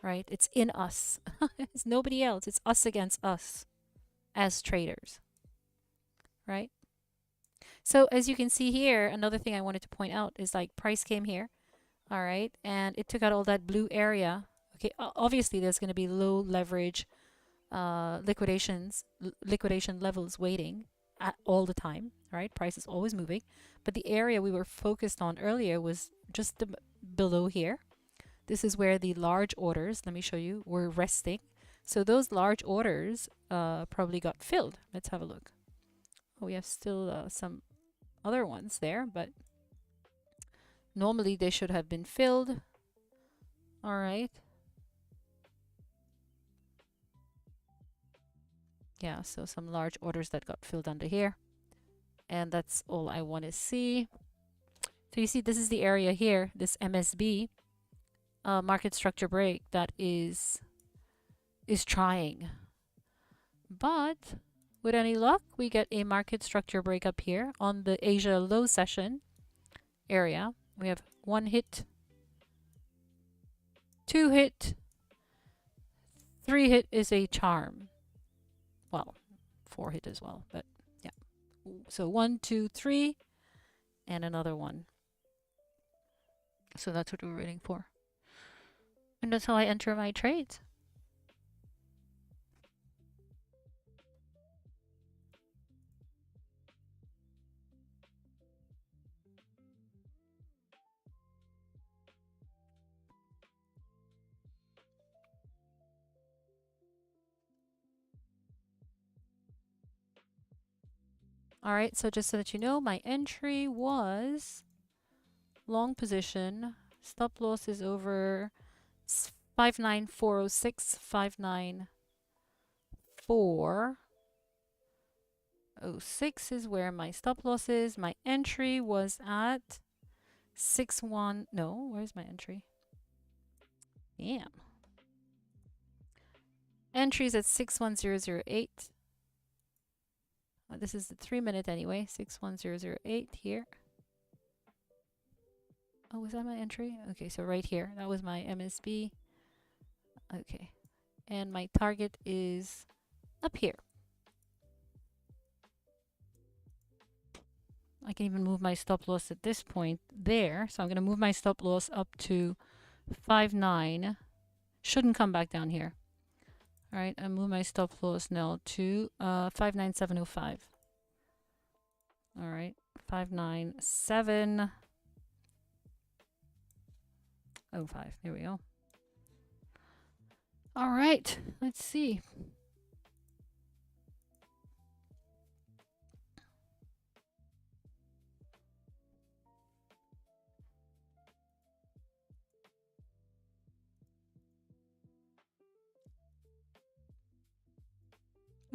right? It's in us. It's nobody else. It's us against us as traders, right? So as you can see here, another thing I wanted to point out is like price came here, all right, and it took out all that blue area. Okay, obviously there's going to be low leverage liquidation levels waiting all the time, right? Price is always moving, but the area we were focused on earlier was just below here. This is where the large orders, let me show you, were resting. So those large orders probably got filled. Let's have a look. Oh, we have still some other ones there, but normally they should have been filled. All right. Yeah, so some large orders that got filled under here. And that's all I want to see. So you see, this is the area here, this MSB market structure break that is trying. But with any luck, we get a market structure break up here on the Asia low session area. We have 1 hit, 2 hit, 3 hit is a charm. Well, 4 hit as well, but yeah. So 1, 2, 3, and another one. So that's what we're waiting for. And that's how I enter my trades. All right, so just so that you know, my entry was long position. Stop loss is over 59406, 59406 is where my stop loss is. My entry was at 61. No, where's my entry? Damn. Entries at 61008. This is the 3-minute anyway. 61008 here. Oh, was that my entry? Okay, so right here. That was my MSB. Okay. And my target is up here. I can even move my stop loss at this point there. So I'm going to move my stop loss up to 59. Shouldn't come back down here. All right, I move my stop loss now to 59705. All right, 59705. There we go. All right, let's see.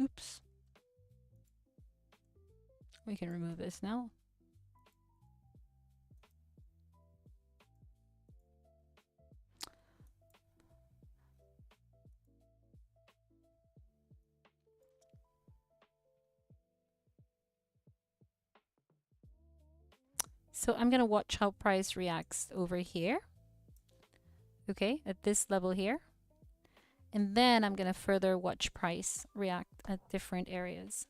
Oops. We can remove this now. So I'm going to watch how price reacts over here. Okay, at this level here. And then I'm going to further watch price react at different areas.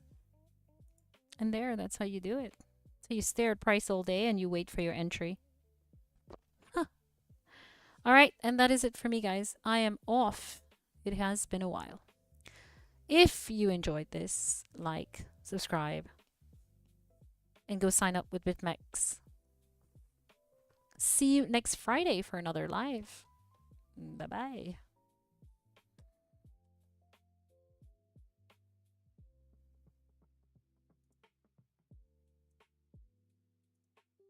And there, that's how you do it. So you stare at price all day and you wait for your entry. Huh. All right, and that is it for me, guys. I am off. It has been a while. If you enjoyed this, like, subscribe, and go sign up with BitMEX. See you next Friday for another live. Bye-bye.